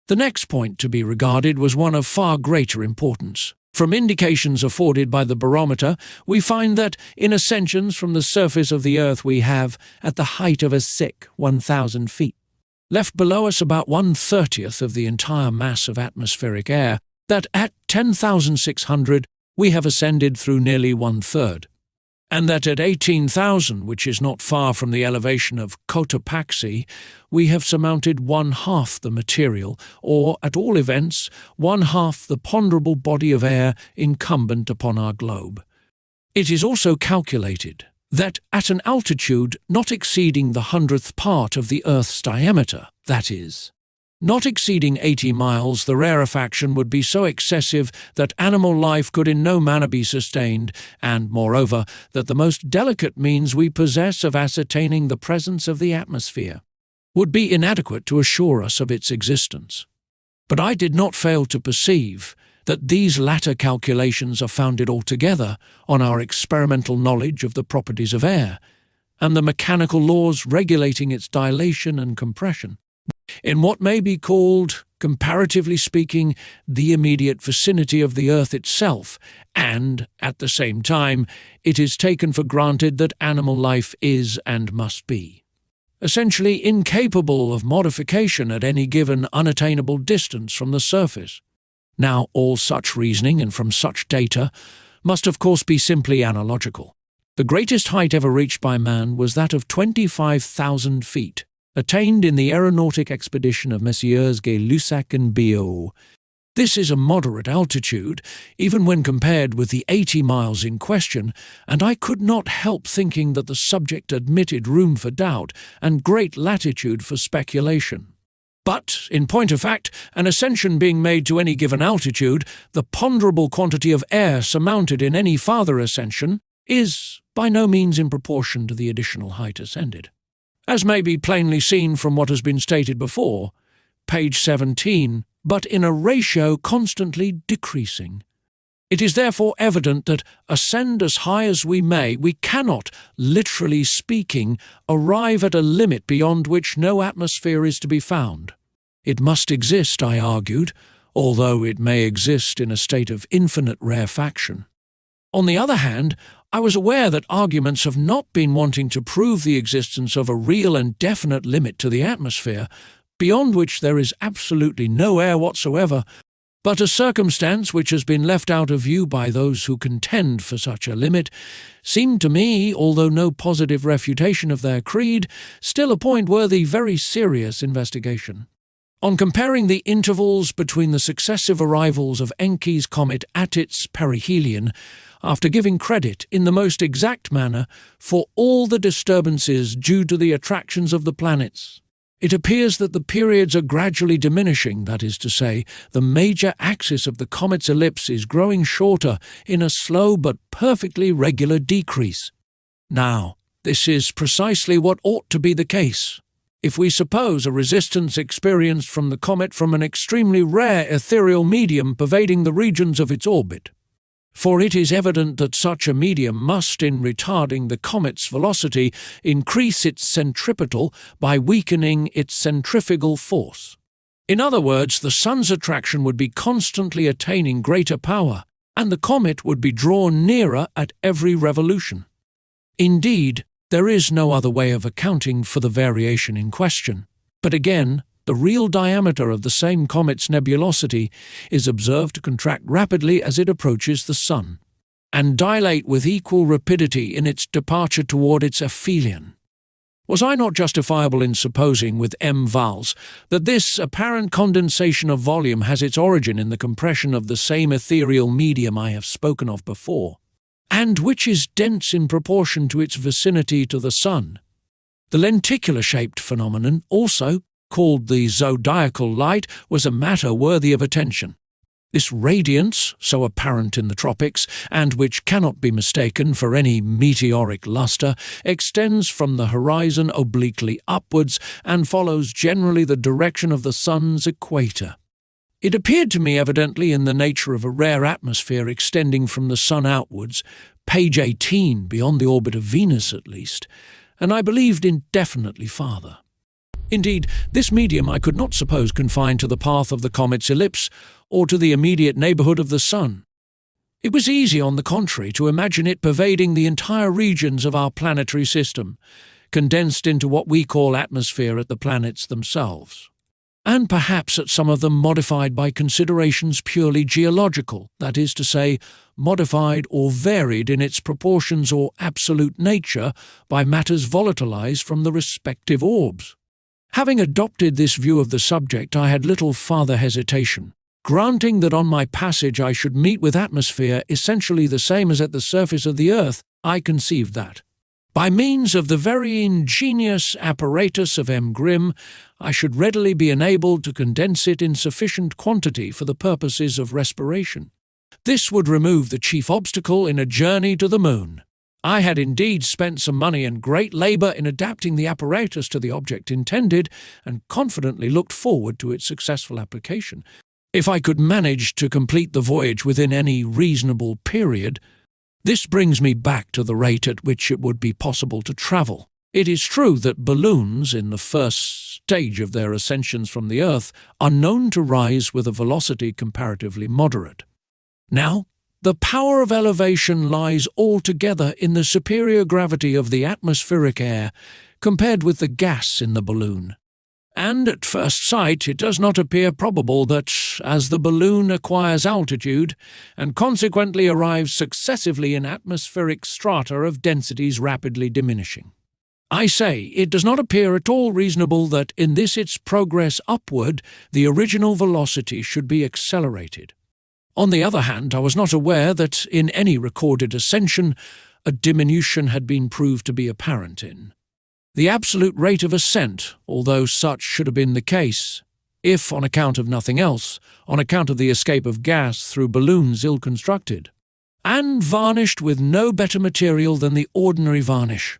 The next point to be regarded was one of far greater importance. From indications afforded by the barometer, we find that, in ascensions from the surface of the earth, we have, at the height of a 1,000 feet, left below us about 1/30th of the entire mass of atmospheric air, that at 10,600 we have ascended through nearly 1/3, and that at 18,000, which is not far from the elevation of Cotopaxi, we have surmounted 1/2 the material, or, at all events, 1/2 the ponderable body of air incumbent upon our globe. It is also calculated that at an altitude not exceeding the 100th part of the Earth's diameter, that is, not exceeding 80 miles, the rarefaction would be so excessive that animal life could in no manner be sustained, and, moreover, that the most delicate means we possess of ascertaining the presence of the atmosphere would be inadequate to assure us of its existence. But I did not fail to perceive that these latter calculations are founded altogether on our experimental knowledge of the properties of air, and the mechanical laws regulating its dilation and compression, in what may be called, comparatively speaking, the immediate vicinity of the earth itself, and, at the same time, it is taken for granted that animal life is and must be essentially incapable of modification at any given unattainable distance from the surface. Now, all such reasoning, and from such data, must of course be simply analogical. The greatest height ever reached by man was that of 25,000 feet, attained in the aeronautic expedition of Messieurs Gay-Lussac and Biot. This is a moderate altitude, even when compared with the 80 miles in question, and I could not help thinking that the subject admitted room for doubt and great latitude for speculation. But, in point of fact, an ascension being made to any given altitude, the ponderable quantity of air surmounted in any farther ascension is by no means in proportion to the additional height ascended. As may be plainly seen from what has been stated before, page 17, but in a ratio constantly decreasing. It is therefore evident that, ascend as high as we may, we cannot, literally speaking, arrive at a limit beyond which no atmosphere is to be found. It must exist, I argued, although it may exist in a state of infinite rarefaction. On the other hand, I was aware that arguments have not been wanting to prove the existence of a real and definite limit to the atmosphere, beyond which there is absolutely no air whatsoever, but a circumstance which has been left out of view by those who contend for such a limit seemed to me, although no positive refutation of their creed, still a point worthy very serious investigation. On comparing the intervals between the successive arrivals of Encke's comet at its perihelion, after giving credit, in the most exact manner, for all the disturbances due to the attractions of the planets, it appears that the periods are gradually diminishing, that is to say, the major axis of the comet's ellipse is growing shorter in a slow but perfectly regular decrease. Now, this is precisely what ought to be the case. If we suppose a resistance experienced from the comet from an extremely rare ethereal medium pervading the regions of its orbit. For it is evident that such a medium must, in retarding the comet's velocity, increase its centripetal by weakening its centrifugal force. In other words, the Sun's attraction would be constantly attaining greater power, and the comet would be drawn nearer at every revolution. Indeed, there is no other way of accounting for the variation in question, but again, the real diameter of the same comet's nebulosity is observed to contract rapidly as it approaches the Sun, and dilate with equal rapidity in its departure toward its aphelion. Was I not justifiable in supposing, with M. Valls, that this apparent condensation of volume has its origin in the compression of the same ethereal medium I have spoken of before, and which is dense in proportion to its vicinity to the Sun? The lenticular-shaped phenomenon, also called the zodiacal light, was a matter worthy of attention. This radiance, so apparent in the tropics, and which cannot be mistaken for any meteoric lustre, extends from the horizon obliquely upwards and follows generally the direction of the Sun's equator. It appeared to me evidently in the nature of a rare atmosphere extending from the Sun outwards, page 18, beyond the orbit of Venus at least, and I believed indefinitely farther. Indeed, this medium I could not suppose confined to the path of the comet's ellipse or to the immediate neighbourhood of the Sun. It was easy, on the contrary, to imagine it pervading the entire regions of our planetary system, condensed into what we call atmosphere at the planets themselves, and perhaps at some of them modified by considerations purely geological, that is to say, modified or varied in its proportions or absolute nature by matters volatilized from the respective orbs. Having adopted this view of the subject, I had little farther hesitation. Granting that on my passage I should meet with atmosphere essentially the same as at the surface of the earth, I conceived that, by means of the very ingenious apparatus of M. Grimm, I should readily be enabled to condense it in sufficient quantity for the purposes of respiration. This would remove the chief obstacle in a journey to the moon. I had indeed spent some money and great labour in adapting the apparatus to the object intended, and confidently looked forward to its successful application. If I could manage to complete the voyage within any reasonable period, this brings me back to the rate at which it would be possible to travel. It is true that balloons, in the first stage of their ascensions from the earth, are known to rise with a velocity comparatively moderate. Now, the power of elevation lies altogether in the superior gravity of the atmospheric air compared with the gas in the balloon. And at first sight it does not appear probable that, as the balloon acquires altitude, and consequently arrives successively in atmospheric strata of densities rapidly diminishing, I say, it does not appear at all reasonable that in this its progress upward the original velocity should be accelerated. On the other hand, I was not aware that in any recorded ascension a diminution had been proved to be apparent in the absolute rate of ascent, although such should have been the case, if, on account of nothing else, on account of the escape of gas through balloons ill-constructed, and varnished with no better material than the ordinary varnish.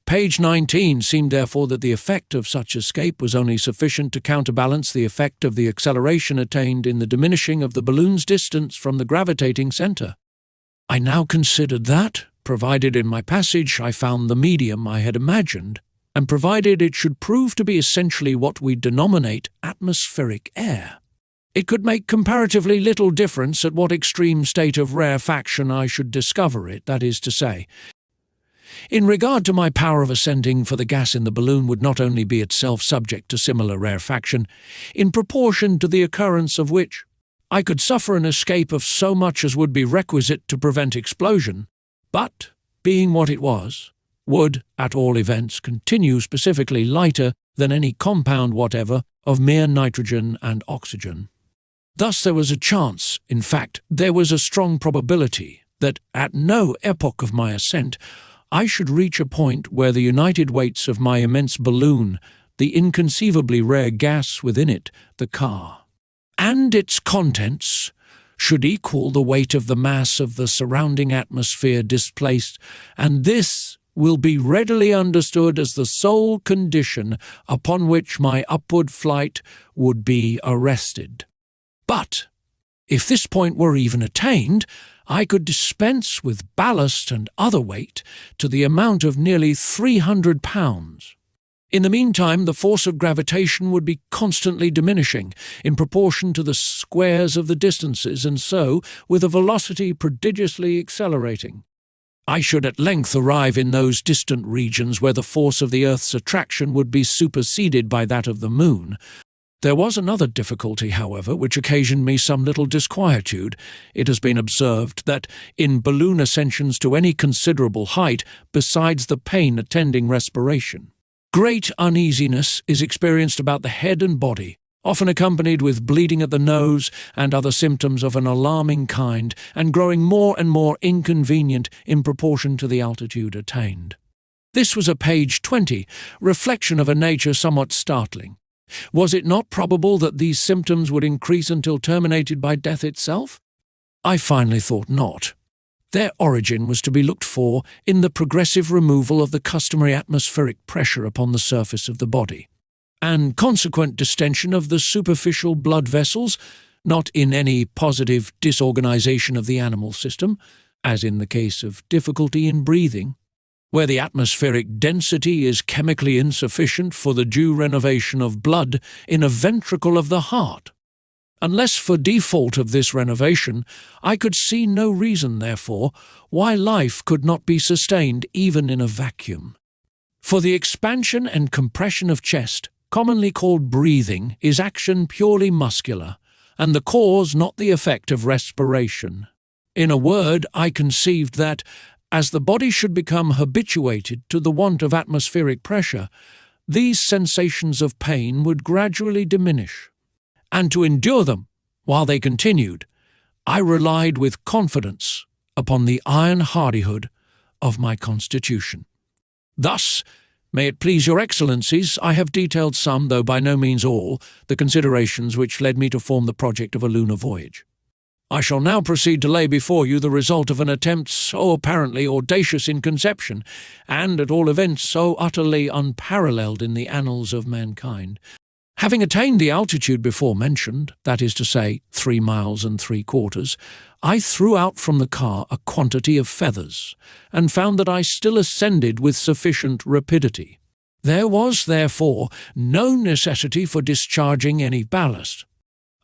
Page 19, seemed therefore that the effect of such escape was only sufficient to counterbalance the effect of the acceleration attained in the diminishing of the balloon's distance from the gravitating centre. I now considered that, provided in my passage I found the medium I had imagined, and provided it should prove to be essentially what we denominate atmospheric air, it could make comparatively little difference at what extreme state of rarefaction I should discover it, that is to say. In regard to my power of ascending, for the gas in the balloon would not only be itself subject to similar rarefaction, in proportion to the occurrence of which I could suffer an escape of so much as would be requisite to prevent explosion, but, being what it was, would, at all events, continue specifically lighter than any compound whatever of mere nitrogen and oxygen. Thus there was a chance, in fact, there was a strong probability, that at no epoch of my ascent I should reach a point where the united weights of my immense balloon, the inconceivably rare gas within it, the car, and its contents, should equal the weight of the mass of the surrounding atmosphere displaced, and this will be readily understood as the sole condition upon which my upward flight would be arrested. But, if this point were even attained, I could dispense with ballast and other weight to the amount of nearly 300 pounds. In the meantime, the force of gravitation would be constantly diminishing in proportion to the squares of the distances, and so, with a velocity prodigiously accelerating, I should at length arrive in those distant regions where the force of the Earth's attraction would be superseded by that of the Moon. There was another difficulty, however, which occasioned me some little disquietude. It has been observed that, in balloon ascensions to any considerable height, besides the pain attending respiration, great uneasiness is experienced about the head and body, often accompanied with bleeding at the nose and other symptoms of an alarming kind, and growing more and more inconvenient in proportion to the altitude attained. This was a page 20, reflection of a nature somewhat startling. Was it not probable that these symptoms would increase until terminated by death itself? I finally thought not. Their origin was to be looked for in the progressive removal of the customary atmospheric pressure upon the surface of the body, and consequent distension of the superficial blood vessels, not in any positive disorganization of the animal system, as in the case of difficulty in breathing, where the atmospheric density is chemically insufficient for the due renovation of blood in a ventricle of the heart. Unless for default of this renovation, I could see no reason, therefore, why life could not be sustained even in a vacuum. For the expansion and compression of chest, commonly called breathing, is action purely muscular, and the cause not the effect of respiration. In a word, I conceived that, as the body should become habituated to the want of atmospheric pressure, these sensations of pain would gradually diminish, and to endure them while they continued, I relied with confidence upon the iron hardihood of my constitution. Thus, may it please your Excellencies, I have detailed some, though by no means all, the considerations which led me to form the project of a lunar voyage. I shall now proceed to lay before you the result of an attempt so apparently audacious in conception, and at all events so utterly unparalleled in the annals of mankind. Having attained the altitude before mentioned, that is to say 3 miles and 3/4, I threw out from the car a quantity of feathers, and found that I still ascended with sufficient rapidity. There was, therefore, no necessity for discharging any ballast.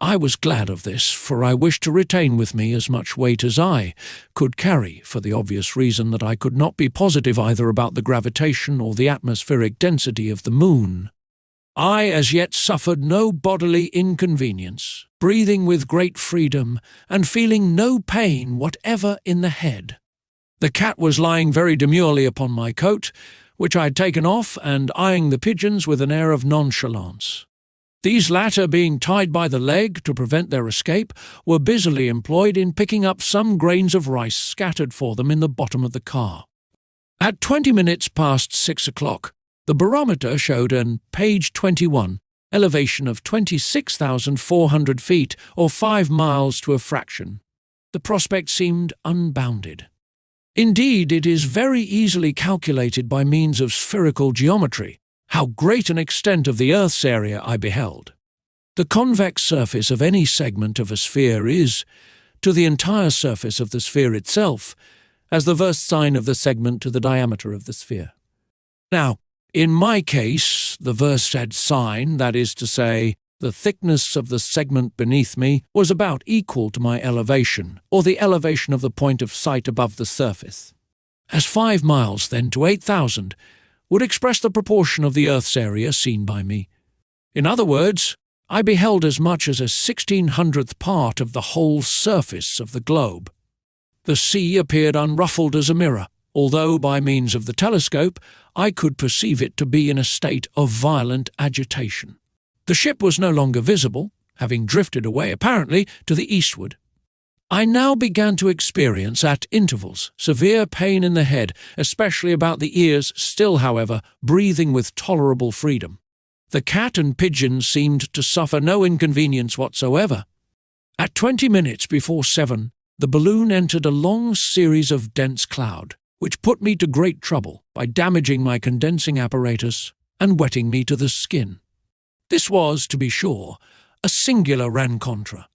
I was glad of this, for I wished to retain with me as much weight as I could carry, for the obvious reason that I could not be positive either about the gravitation or the atmospheric density of the Moon. I as yet suffered no bodily inconvenience, breathing with great freedom, and feeling no pain whatever in the head. The cat was lying very demurely upon my coat, which I had taken off, and eyeing the pigeons with an air of nonchalance. These latter, being tied by the leg to prevent their escape, were busily employed in picking up some grains of rice scattered for them in the bottom of the car. At 20 minutes past 6 o'clock, the barometer showed on page 21 elevation of 26,400 feet, or 5 miles to a fraction. The prospect seemed unbounded. Indeed, it is very easily calculated by means of spherical geometry how great an extent of the Earth's area I beheld. The convex surface of any segment of a sphere is, to the entire surface of the sphere itself, as the versed sine of the segment to the diameter of the sphere. Now, in my case, the versed sine, that is to say, the thickness of the segment beneath me, was about equal to my elevation, or the elevation of the point of sight above the surface. As 5 miles, then, to 8,000 would express the proportion of the Earth's area seen by me. In other words, I beheld as much as a 1/1600th part of the whole surface of the globe. The sea appeared unruffled as a mirror, although by means of the telescope I could perceive it to be in a state of violent agitation. The ship was no longer visible, having drifted away apparently to the eastward. I now began to experience at intervals severe pain in the head, especially about the ears, still, however, breathing with tolerable freedom. The cat and pigeons seemed to suffer no inconvenience whatsoever. At 20 minutes before 7, the balloon entered a long series of dense cloud, which put me to great trouble by damaging my condensing apparatus and wetting me to the skin. This was, to be sure, a singular rencontre,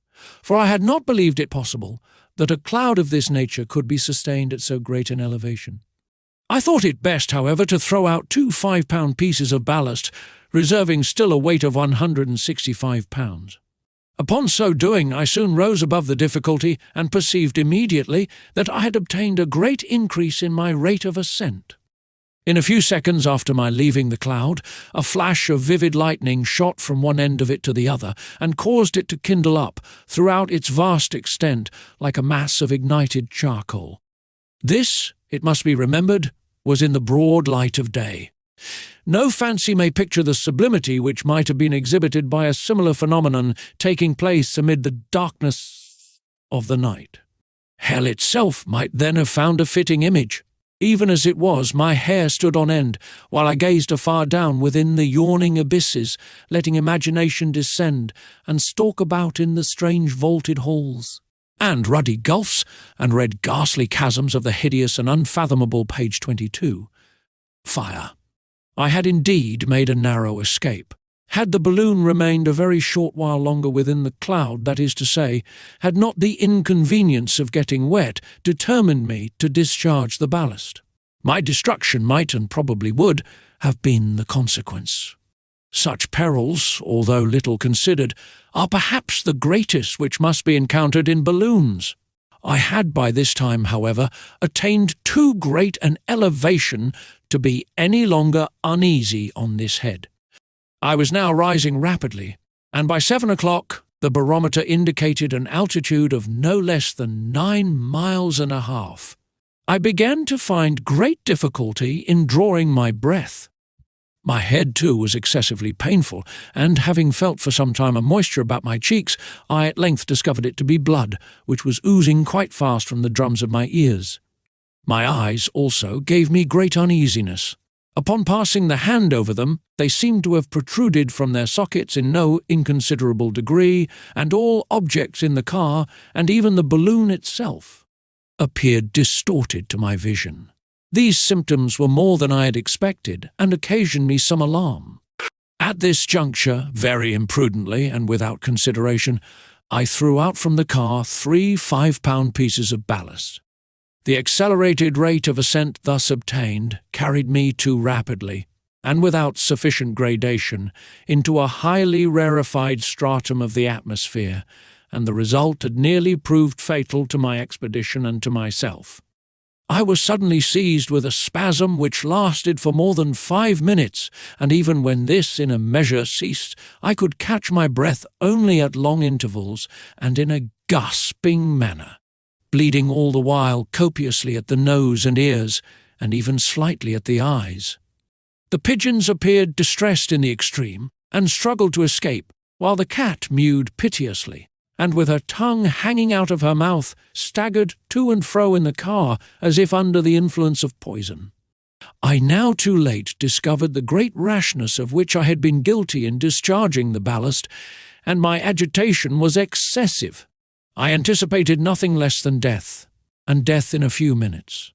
for I had not believed it possible that a cloud of this nature could be sustained at so great an elevation. I thought it best, however, to throw out 2 5-pound pieces of ballast, reserving still a weight of 165 pounds. Upon so doing, I soon rose above the difficulty and perceived immediately that I had obtained a great increase in my rate of ascent. In a few seconds after my leaving the cloud, a flash of vivid lightning shot from one end of it to the other, and caused it to kindle up throughout its vast extent like a mass of ignited charcoal. This, it must be remembered, was in the broad light of day. No fancy may picture the sublimity which might have been exhibited by a similar phenomenon taking place amid the darkness of the night. Hell itself might then have found a fitting image. Even as it was, my hair stood on end, while I gazed afar down within the yawning abysses, letting imagination descend and stalk about in the strange vaulted halls, and ruddy gulfs, and read ghastly chasms of the hideous and unfathomable page 22. Fire. I had indeed made a narrow escape. Had the balloon remained a very short while longer within the cloud, that is to say, had not the inconvenience of getting wet determined me to discharge the ballast, my destruction might, and probably would, have been the consequence. Such perils, although little considered, are perhaps the greatest which must be encountered in balloons. I had by this time, however, attained too great an elevation to be any longer uneasy on this head. I was now rising rapidly, and by 7 o'clock the barometer indicated an altitude of no less than 9.5 miles. I began to find great difficulty in drawing my breath. My head, too, was excessively painful, and having felt for some time a moisture about my cheeks, I at length discovered it to be blood, which was oozing quite fast from the drums of my ears. My eyes, also, gave me great uneasiness. Upon passing the hand over them, they seemed to have protruded from their sockets in no inconsiderable degree, and all objects in the car, and even the balloon itself, appeared distorted to my vision. These symptoms were more than I had expected, and occasioned me some alarm. At this juncture, very imprudently and without consideration, I threw out from the car 3 5-pound pieces of ballast. The accelerated rate of ascent thus obtained carried me too rapidly, and without sufficient gradation, into a highly rarefied stratum of the atmosphere, and the result had nearly proved fatal to my expedition and to myself. I was suddenly seized with a spasm which lasted for more than 5 minutes, and even when this in a measure ceased, I could catch my breath only at long intervals and in a gasping manner, bleeding all the while copiously at the nose and ears, and even slightly at the eyes. The pigeons appeared distressed in the extreme, and struggled to escape, while the cat mewed piteously, and with her tongue hanging out of her mouth, staggered to and fro in the car as if under the influence of poison. I now too late discovered the great rashness of which I had been guilty in discharging the ballast, and my agitation was excessive. I anticipated nothing less than death, and death in a few minutes.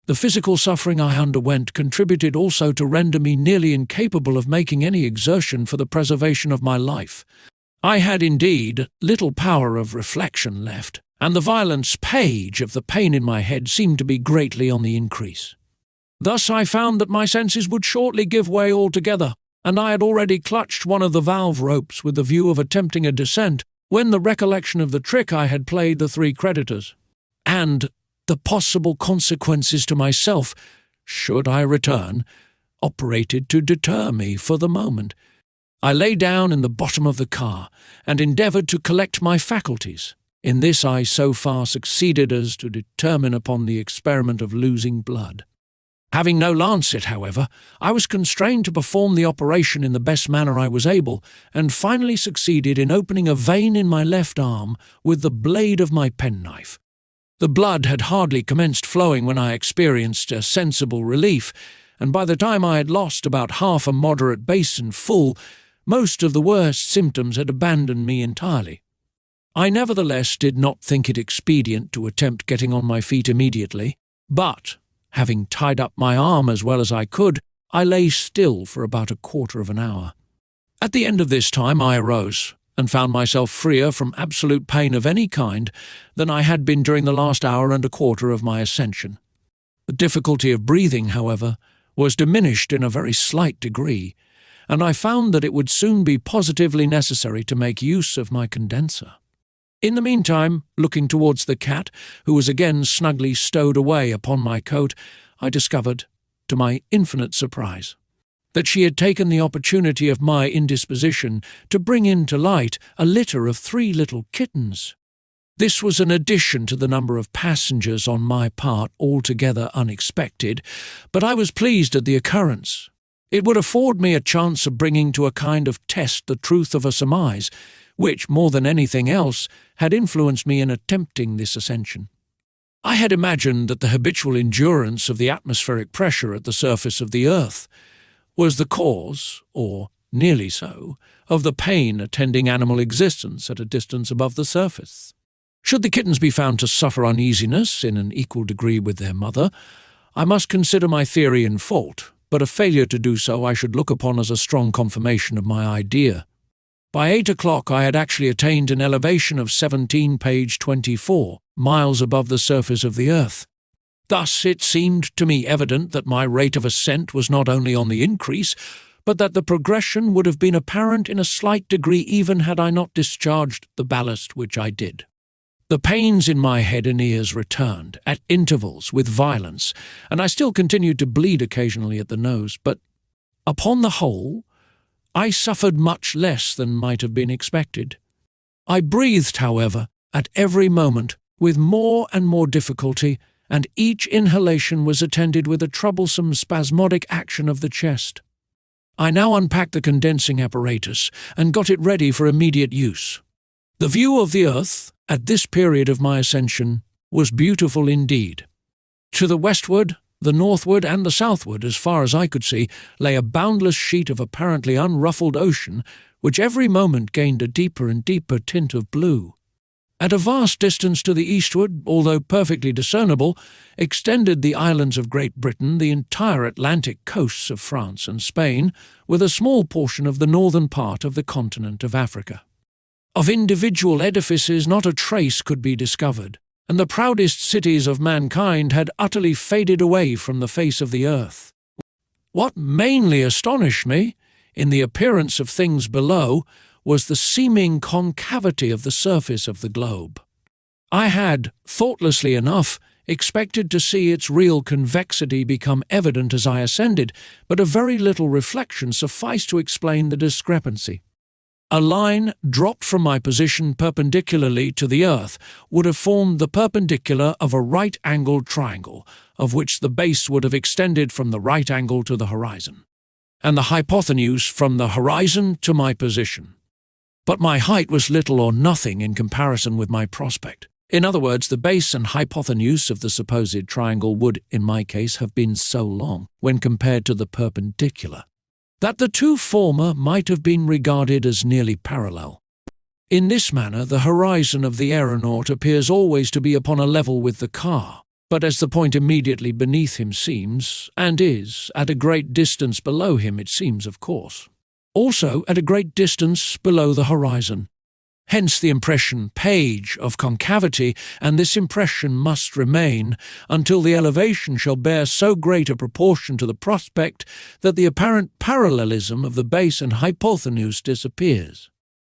The physical suffering I underwent contributed also to render me nearly incapable of making any exertion for the preservation of my life. I had indeed little power of reflection left, and the violent page of the pain in my head seemed to be greatly on the increase. Thus I found that my senses would shortly give way altogether, and I had already clutched one of the valve ropes with the view of attempting a descent, when the recollection of the trick I had played the 3 creditors, and the possible consequences to myself, should I return, operated to deter me for the moment. I lay down in the bottom of the car, and endeavoured to collect my faculties. In this I so far succeeded as to determine upon the experiment of losing blood. Having no lancet, however, I was constrained to perform the operation in the best manner I was able, and finally succeeded in opening a vein in my left arm with the blade of my penknife. The blood had hardly commenced flowing when I experienced a sensible relief, and by the time I had lost about half a moderate basin full, most of the worst symptoms had abandoned me entirely. I nevertheless did not think it expedient to attempt getting on my feet immediately, but, having tied up my arm as well as I could, I lay still for about a quarter of an hour. At the end of this time I arose, and found myself freer from absolute pain of any kind than I had been during the last hour and a quarter of my ascension. The difficulty of breathing, however, was diminished in a very slight degree, and I found that it would soon be positively necessary to make use of my condenser. In the meantime, looking towards the cat, who was again snugly stowed away upon my coat, I discovered, to my infinite surprise, that she had taken the opportunity of my indisposition to bring into light a litter of 3 little kittens. This was an addition to the number of passengers on my part altogether unexpected, but I was pleased at the occurrence. It would afford me a chance of bringing to a kind of test the truth of a surmise, which, more than anything else, had influenced me in attempting this ascension. I had imagined that the habitual endurance of the atmospheric pressure at the surface of the earth was the cause, or nearly so, of the pain attending animal existence at a distance above the surface. Should the kittens be found to suffer uneasiness in an equal degree with their mother, I must consider my theory in fault, but a failure to do so I should look upon as a strong confirmation of my idea. By 8 o'clock I had actually attained an elevation of 17 page 24 miles above the surface of the earth. Thus it seemed to me evident that my rate of ascent was not only on the increase, but that the progression would have been apparent in a slight degree even had I not discharged the ballast which I did. The pains in my head and ears returned, at intervals, with violence, and I still continued to bleed occasionally at the nose, but, upon the whole, I suffered much less than might have been expected. I breathed, however, at every moment, with more and more difficulty, and each inhalation was attended with a troublesome spasmodic action of the chest. I now unpacked the condensing apparatus and got it ready for immediate use. The view of the earth, at this period of my ascension, was beautiful indeed. To the westward, the northward, and the southward, as far as I could see, lay a boundless sheet of apparently unruffled ocean, which every moment gained a deeper and deeper tint of blue. At a vast distance to the eastward, although perfectly discernible, extended the islands of Great Britain, the entire Atlantic coasts of France and Spain, with a small portion of the northern part of the continent of Africa. Of individual edifices not a trace could be discovered, and the proudest cities of mankind had utterly faded away from the face of the earth. What mainly astonished me, in the appearance of things below, was the seeming concavity of the surface of the globe. I had, thoughtlessly enough, expected to see its real convexity become evident as I ascended, but a very little reflection sufficed to explain the discrepancy. A line dropped from my position perpendicularly to the earth would have formed the perpendicular of a right-angled triangle, of which the base would have extended from the right angle to the horizon, and the hypotenuse from the horizon to my position. But my height was little or nothing in comparison with my prospect. In other words, the base and hypotenuse of the supposed triangle would, in my case, have been so long, when compared to the perpendicular, that the two former might have been regarded as nearly parallel. In this manner, the horizon of the aeronaut appears always to be upon a level with the car, but as the point immediately beneath him seems, and is, at a great distance below him, it seems, of course, also at a great distance below the horizon. Hence the impression page of concavity, and this impression must remain until the elevation shall bear so great a proportion to the prospect that the apparent parallelism of the base and hypotenuse disappears.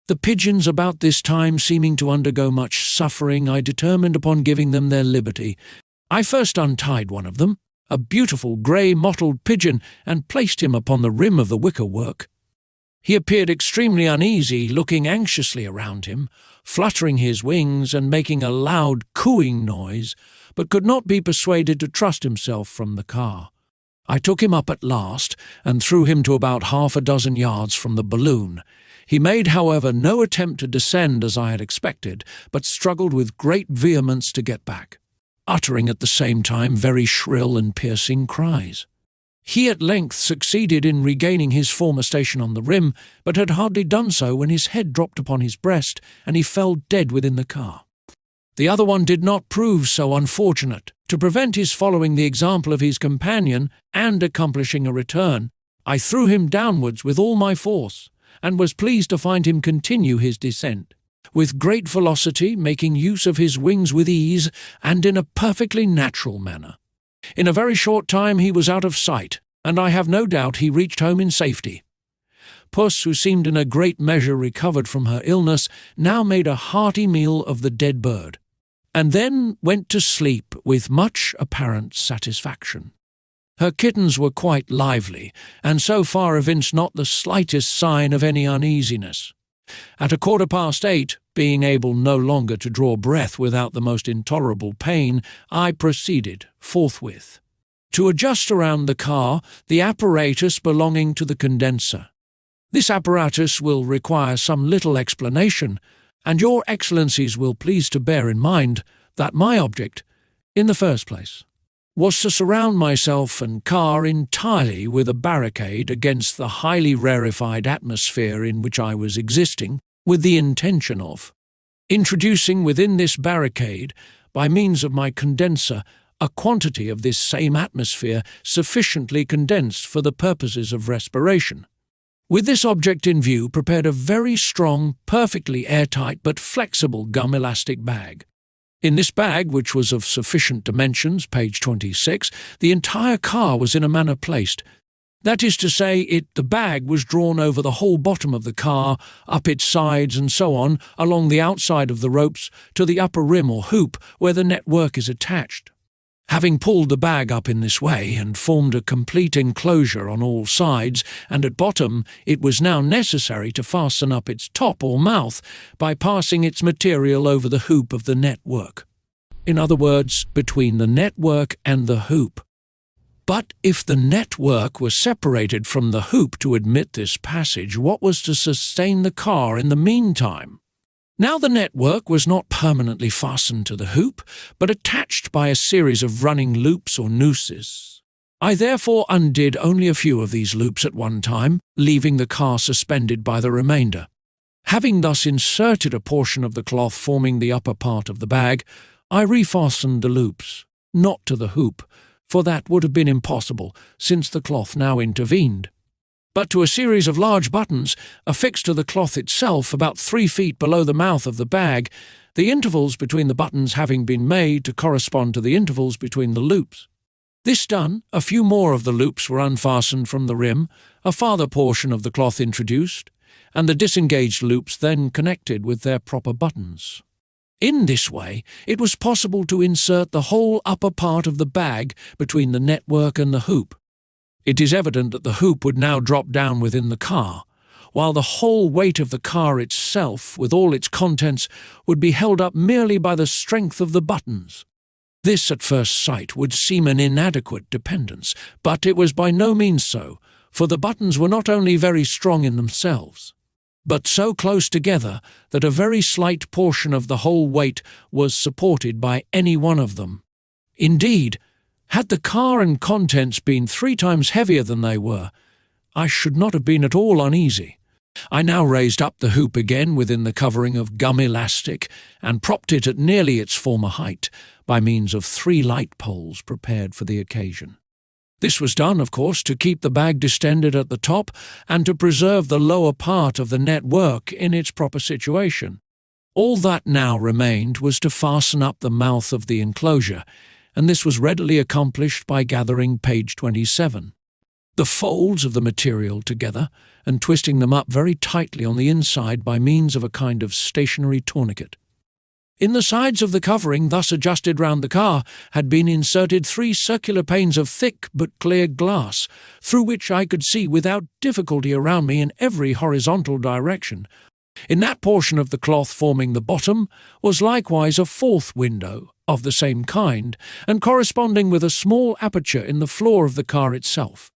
The pigeons about this time seeming to undergo much suffering, I determined upon giving them their liberty. I first untied one of them, a beautiful grey mottled pigeon, and placed him upon the rim of the wicker-work. He appeared extremely uneasy, looking anxiously around him, fluttering his wings and making a loud cooing noise, but could not be persuaded to trust himself from the car. I took him up at last and threw him to about 6 yards from the balloon. He made, however, no attempt to descend as I had expected, but struggled with great vehemence to get back, uttering at the same time very shrill and piercing cries. He at length succeeded in regaining his former station on the rim, but had hardly done so when his head dropped upon his breast, and he fell dead within the car. The other one did not prove so unfortunate. To prevent his following the example of his companion and accomplishing a return, I threw him downwards with all my force, and was pleased to find him continue his descent, with great velocity, making use of his wings with ease, and in a perfectly natural manner. In a very short time he was out of sight, and I have no doubt he reached home in safety. Puss, who seemed in a great measure recovered from her illness, now made a hearty meal of the dead bird, and then went to sleep with much apparent satisfaction. Her kittens were quite lively, and so far evinced not the slightest sign of any uneasiness. At 8:15, being able no longer to draw breath without the most intolerable pain, I proceeded, forthwith, to adjust around the car the apparatus belonging to the condenser. This apparatus will require some little explanation, and your excellencies will please to bear in mind that my object, in the first place, was to surround myself and car entirely with a barricade against the highly rarefied atmosphere in which I was existing, with the intention of introducing within this barricade, by means of my condenser, a quantity of this same atmosphere sufficiently condensed for the purposes of respiration. With this object in view, prepared a very strong, perfectly airtight but flexible gum elastic bag. In this bag, which was of sufficient dimensions, page 26, the entire car was in a manner placed. That is to say, the bag was drawn over the whole bottom of the car, up its sides and so on, along the outside of the ropes, to the upper rim or hoop where the network is attached. Having pulled the bag up in this way and formed a complete enclosure on all sides, and at bottom it was now necessary to fasten up its top or mouth by passing its material over the hoop of the network. In other words, between the network and the hoop. But if the network was separated from the hoop to admit this passage, what was to sustain the car in the meantime? Now the network was not permanently fastened to the hoop, but attached by a series of running loops or nooses. I therefore undid only a few of these loops at one time, leaving the car suspended by the remainder. Having thus inserted a portion of the cloth forming the upper part of the bag, I refastened the loops, not to the hoop, for that would have been impossible, since the cloth now intervened, but to a series of large buttons affixed to the cloth itself about 3 feet below the mouth of the bag, the intervals between the buttons having been made to correspond to the intervals between the loops. This done, a few more of the loops were unfastened from the rim, a farther portion of the cloth introduced, and the disengaged loops then connected with their proper buttons. In this way, it was possible to insert the whole upper part of the bag between the network and the hoop. It is evident that the hoop would now drop down within the car, while the whole weight of the car itself, with all its contents, would be held up merely by the strength of the buttons. This, at first sight, would seem an inadequate dependence, but it was by no means so, for the buttons were not only very strong in themselves, but so close together that a very slight portion of the whole weight was supported by any one of them. Indeed, had the car and contents been 3 times heavier than they were, I should not have been at all uneasy. I now raised up the hoop again within the covering of gum elastic and propped it at nearly its former height by means of 3 light poles prepared for the occasion. This was done, of course, to keep the bag distended at the top and to preserve the lower part of the network in its proper situation. All that now remained was to fasten up the mouth of the enclosure, and this was readily accomplished by gathering page 27. The folds of the material together and twisting them up very tightly on the inside by means of a kind of stationary tourniquet. In the sides of the covering, thus adjusted round the car, had been inserted 3 circular panes of thick but clear glass, through which I could see without difficulty around me in every horizontal direction. In that portion of the cloth forming the bottom was likewise a 4th window of the same kind, and corresponding with a small aperture in the floor of the car itself.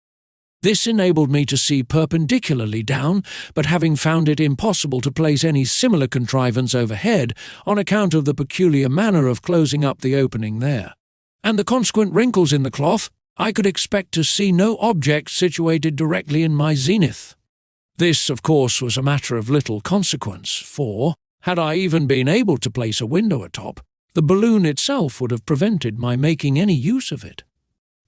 This enabled me to see perpendicularly down, but having found it impossible to place any similar contrivance overhead on account of the peculiar manner of closing up the opening there, and the consequent wrinkles in the cloth, I could expect to see no object situated directly in my zenith. This, of course, was a matter of little consequence, for, had I even been able to place a window atop, the balloon itself would have prevented my making any use of it.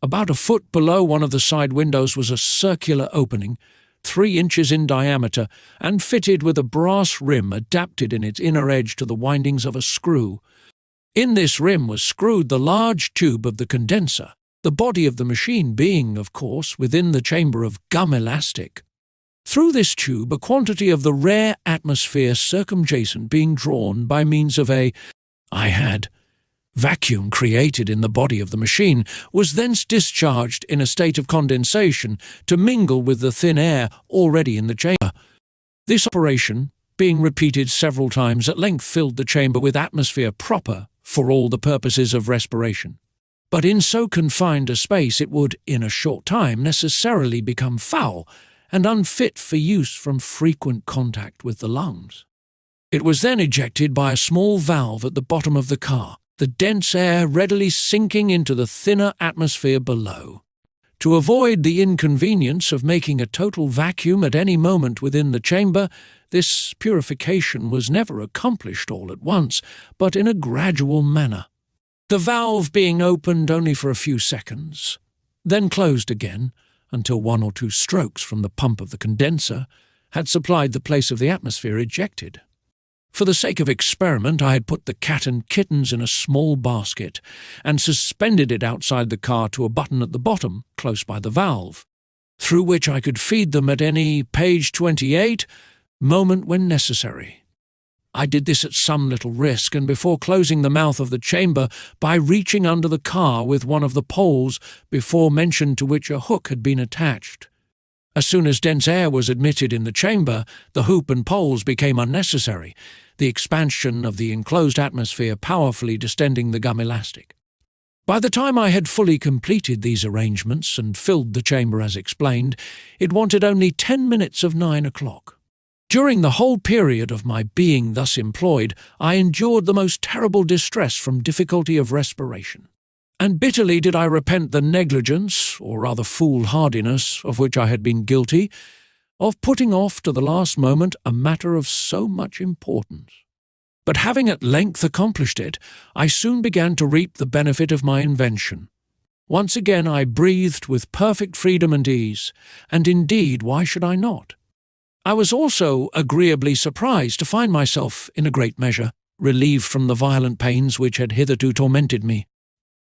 About a foot below one of the side windows was a circular opening, 3 inches in diameter, and fitted with a brass rim adapted in its inner edge to the windings of a screw. In this rim was screwed the large tube of the condenser, the body of the machine being, of course, within the chamber of gum elastic. Through this tube a quantity of the rare atmosphere circumjacent being drawn by means of vacuum created in the body of the machine was thence discharged in a state of condensation to mingle with the thin air already in the chamber. This operation, being repeated several times, at length filled the chamber with atmosphere proper for all the purposes of respiration. But in so confined a space it would, in a short time, necessarily become foul and unfit for use from frequent contact with the lungs. It was then ejected by a small valve at the bottom of the car, the dense air readily sinking into the thinner atmosphere below. To avoid the inconvenience of making a total vacuum at any moment within the chamber, this purification was never accomplished all at once, but in a gradual manner, the valve being opened only for a few seconds, then closed again until 1 or 2 strokes from the pump of the condenser had supplied the place of the atmosphere ejected. For the sake of experiment, I had put the cat and kittens in a small basket and suspended it outside the car to a button at the bottom, close by the valve, through which I could feed them at any page 28 moment when necessary. I did this at some little risk, and before closing the mouth of the chamber by reaching under the car with one of the poles before mentioned to which a hook had been attached. As soon as dense air was admitted in the chamber, the hoop and poles became unnecessary, the expansion of the enclosed atmosphere powerfully distending the gum elastic. By the time I had fully completed these arrangements and filled the chamber as explained, it wanted only 10 minutes of 9 o'clock. During the whole period of my being thus employed, I endured the most terrible distress from difficulty of respiration. And bitterly did I repent the negligence, or rather foolhardiness, of which I had been guilty, of putting off to the last moment a matter of so much importance. But having at length accomplished it, I soon began to reap the benefit of my invention. Once again I breathed with perfect freedom and ease, and indeed, why should I not? I was also agreeably surprised to find myself, in a great measure, relieved from the violent pains which had hitherto tormented me.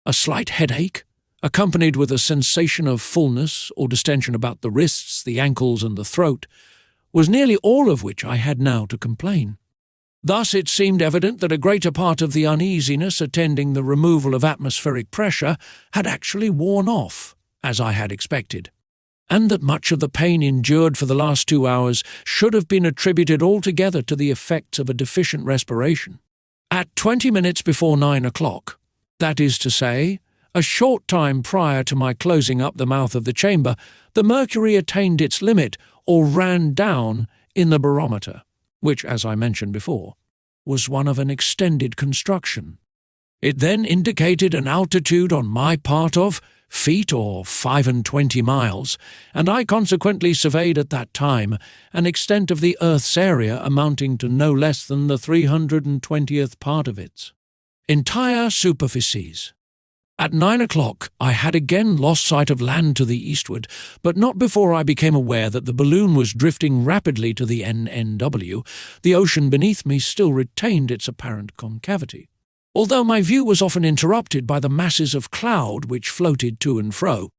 A slight headache, accompanied with a sensation of fullness or distension about the wrists, the ankles, and the throat, was nearly all of which I had now to complain. Thus it seemed evident that a greater part of the uneasiness attending the removal of atmospheric pressure had actually worn off, as I had expected, and that much of the pain endured for the last 2 hours should have been attributed altogether to the effects of a deficient respiration. At 20 minutes before 9 o'clock, that is to say, a short time prior to my closing up the mouth of the chamber, the mercury attained its limit, or ran down, in the barometer, which, as I mentioned before, was one of an extended construction. It then indicated an altitude on my part of feet or 25 miles, and I consequently surveyed at that time an extent of the Earth's area amounting to no less than the 320th part of its entire superficies. At 9 o'clock I had again lost sight of land to the eastward, but not before I became aware that the balloon was drifting rapidly to the NNW. The ocean beneath me still retained its apparent concavity, although my view was often interrupted by the masses of cloud which floated to and fro.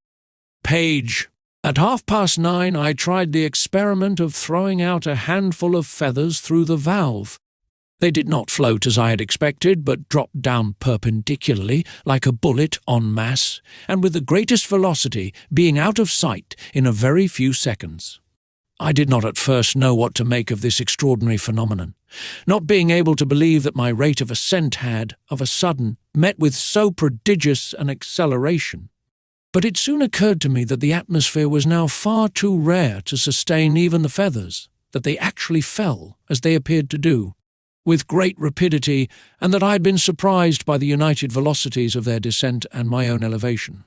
Page. At 9:30 I tried the experiment of throwing out a handful of feathers through the valve. They did not float as I had expected, but dropped down perpendicularly, like a bullet en masse, and with the greatest velocity, being out of sight in a very few seconds. I did not at first know what to make of this extraordinary phenomenon, not being able to believe that my rate of ascent had, of a sudden, met with so prodigious an acceleration. But it soon occurred to me that the atmosphere was now far too rare to sustain even the feathers, that they actually fell, as they appeared to do, with great rapidity, and that I had been surprised by the united velocities of their descent and my own elevation.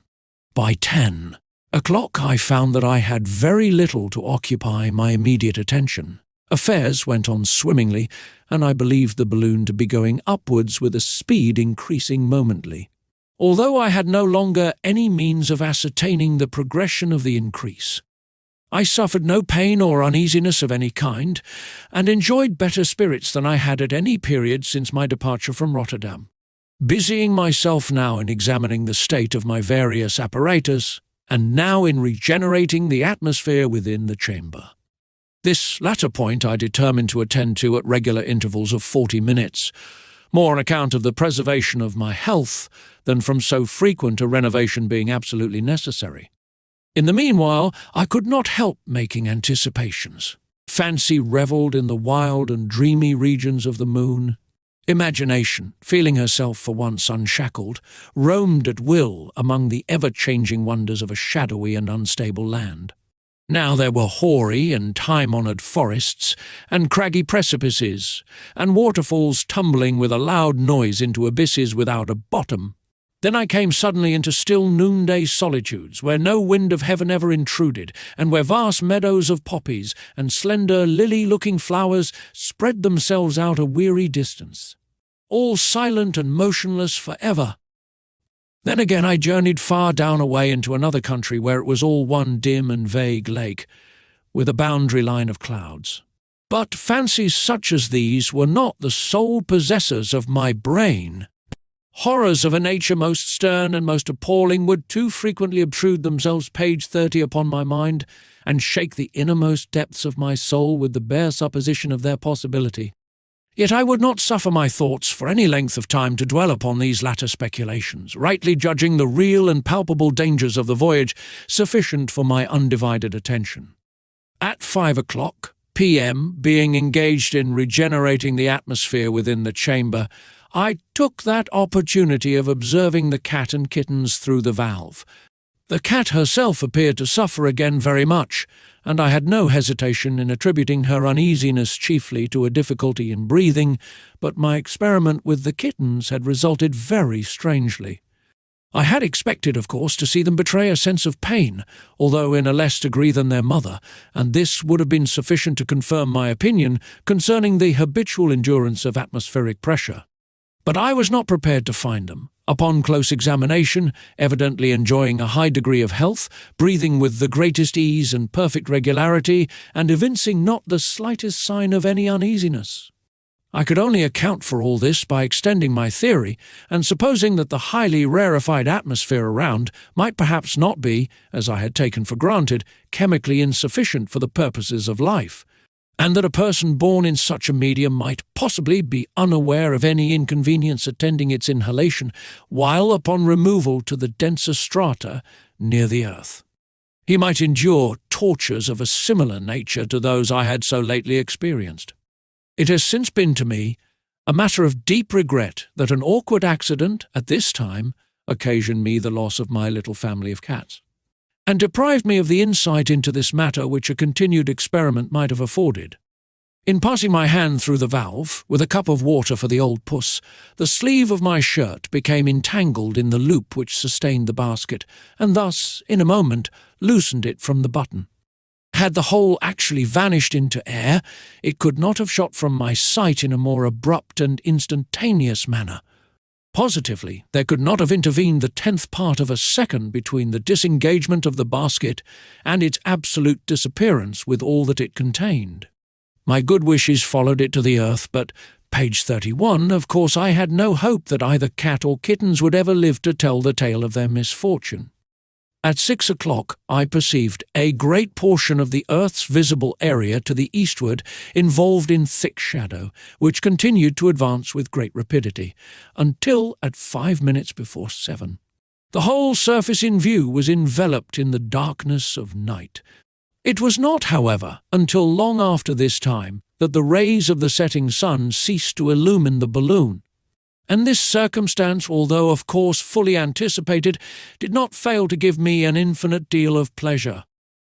By 10 o'clock I found that I had very little to occupy my immediate attention. Affairs went on swimmingly, and I believed the balloon to be going upwards with a speed increasing momently, although I had no longer any means of ascertaining the progression of the increase. I suffered no pain or uneasiness of any kind, and enjoyed better spirits than I had at any period since my departure from Rotterdam, busying myself now in examining the state of my various apparatus, and now in regenerating the atmosphere within the chamber. This latter point I determined to attend to at regular intervals of 40 minutes, more on account of the preservation of my health than from so frequent a renovation being absolutely necessary. In the meanwhile, I could not help making anticipations. Fancy revelled in the wild and dreamy regions of the moon. Imagination, feeling herself for once unshackled, roamed at will among the ever-changing wonders of a shadowy and unstable land. Now there were hoary and time-honoured forests, and craggy precipices, and waterfalls tumbling with a loud noise into abysses without a bottom. Then I came suddenly into still noonday solitudes, where no wind of heaven ever intruded, and where vast meadows of poppies and slender lily-looking flowers spread themselves out a weary distance, all silent and motionless for ever. Then again I journeyed far down away into another country where it was all one dim and vague lake, with a boundary line of clouds. But fancies such as these were not the sole possessors of my brain. Horrors of a nature most stern and most appalling would too frequently obtrude themselves, page 30, upon my mind, and shake the innermost depths of my soul with the bare supposition of their possibility. Yet I would not suffer my thoughts for any length of time to dwell upon these latter speculations, rightly judging the real and palpable dangers of the voyage sufficient for my undivided attention. At 5 o'clock p.m., being engaged in regenerating the atmosphere within the chamber, I took that opportunity of observing the cat and kittens through the valve. The cat herself appeared to suffer again very much, and I had no hesitation in attributing her uneasiness chiefly to a difficulty in breathing, but my experiment with the kittens had resulted very strangely. I had expected, of course, to see them betray a sense of pain, although in a less degree than their mother, and this would have been sufficient to confirm my opinion concerning the habitual endurance of atmospheric pressure. But I was not prepared to find them. Upon close examination, evidently enjoying a high degree of health, breathing with the greatest ease and perfect regularity, and evincing not the slightest sign of any uneasiness. I could only account for all this by extending my theory, and supposing that the highly rarefied atmosphere around might perhaps not be, as I had taken for granted, chemically insufficient for the purposes of life, and that a person born in such a medium might possibly be unaware of any inconvenience attending its inhalation, while upon removal to the denser strata near the earth, he might endure tortures of a similar nature to those I had so lately experienced. It has since been to me a matter of deep regret that an awkward accident at this time occasioned me the loss of my little family of cats, and deprived me of the insight into this matter which a continued experiment might have afforded. In passing my hand through the valve, with a cup of water for the old puss, the sleeve of my shirt became entangled in the loop which sustained the basket, and thus, in a moment, loosened it from the button. Had the whole actually vanished into air, it could not have shot from my sight in a more abrupt and instantaneous manner. Positively, there could not have intervened the 10th part of a second between the disengagement of the basket and its absolute disappearance with all that it contained. My good wishes followed it to the earth, but, page 31, of course I had no hope that either cat or kittens would ever live to tell the tale of their misfortune. At 6 o'clock I perceived a great portion of the earth's visible area to the eastward involved in thick shadow, which continued to advance with great rapidity, until at 5 minutes before 7. The whole surface in view was enveloped in the darkness of night. It was not, however, until long after this time that the rays of the setting sun ceased to illumine the balloon, and this circumstance, although of course fully anticipated, did not fail to give me an infinite deal of pleasure.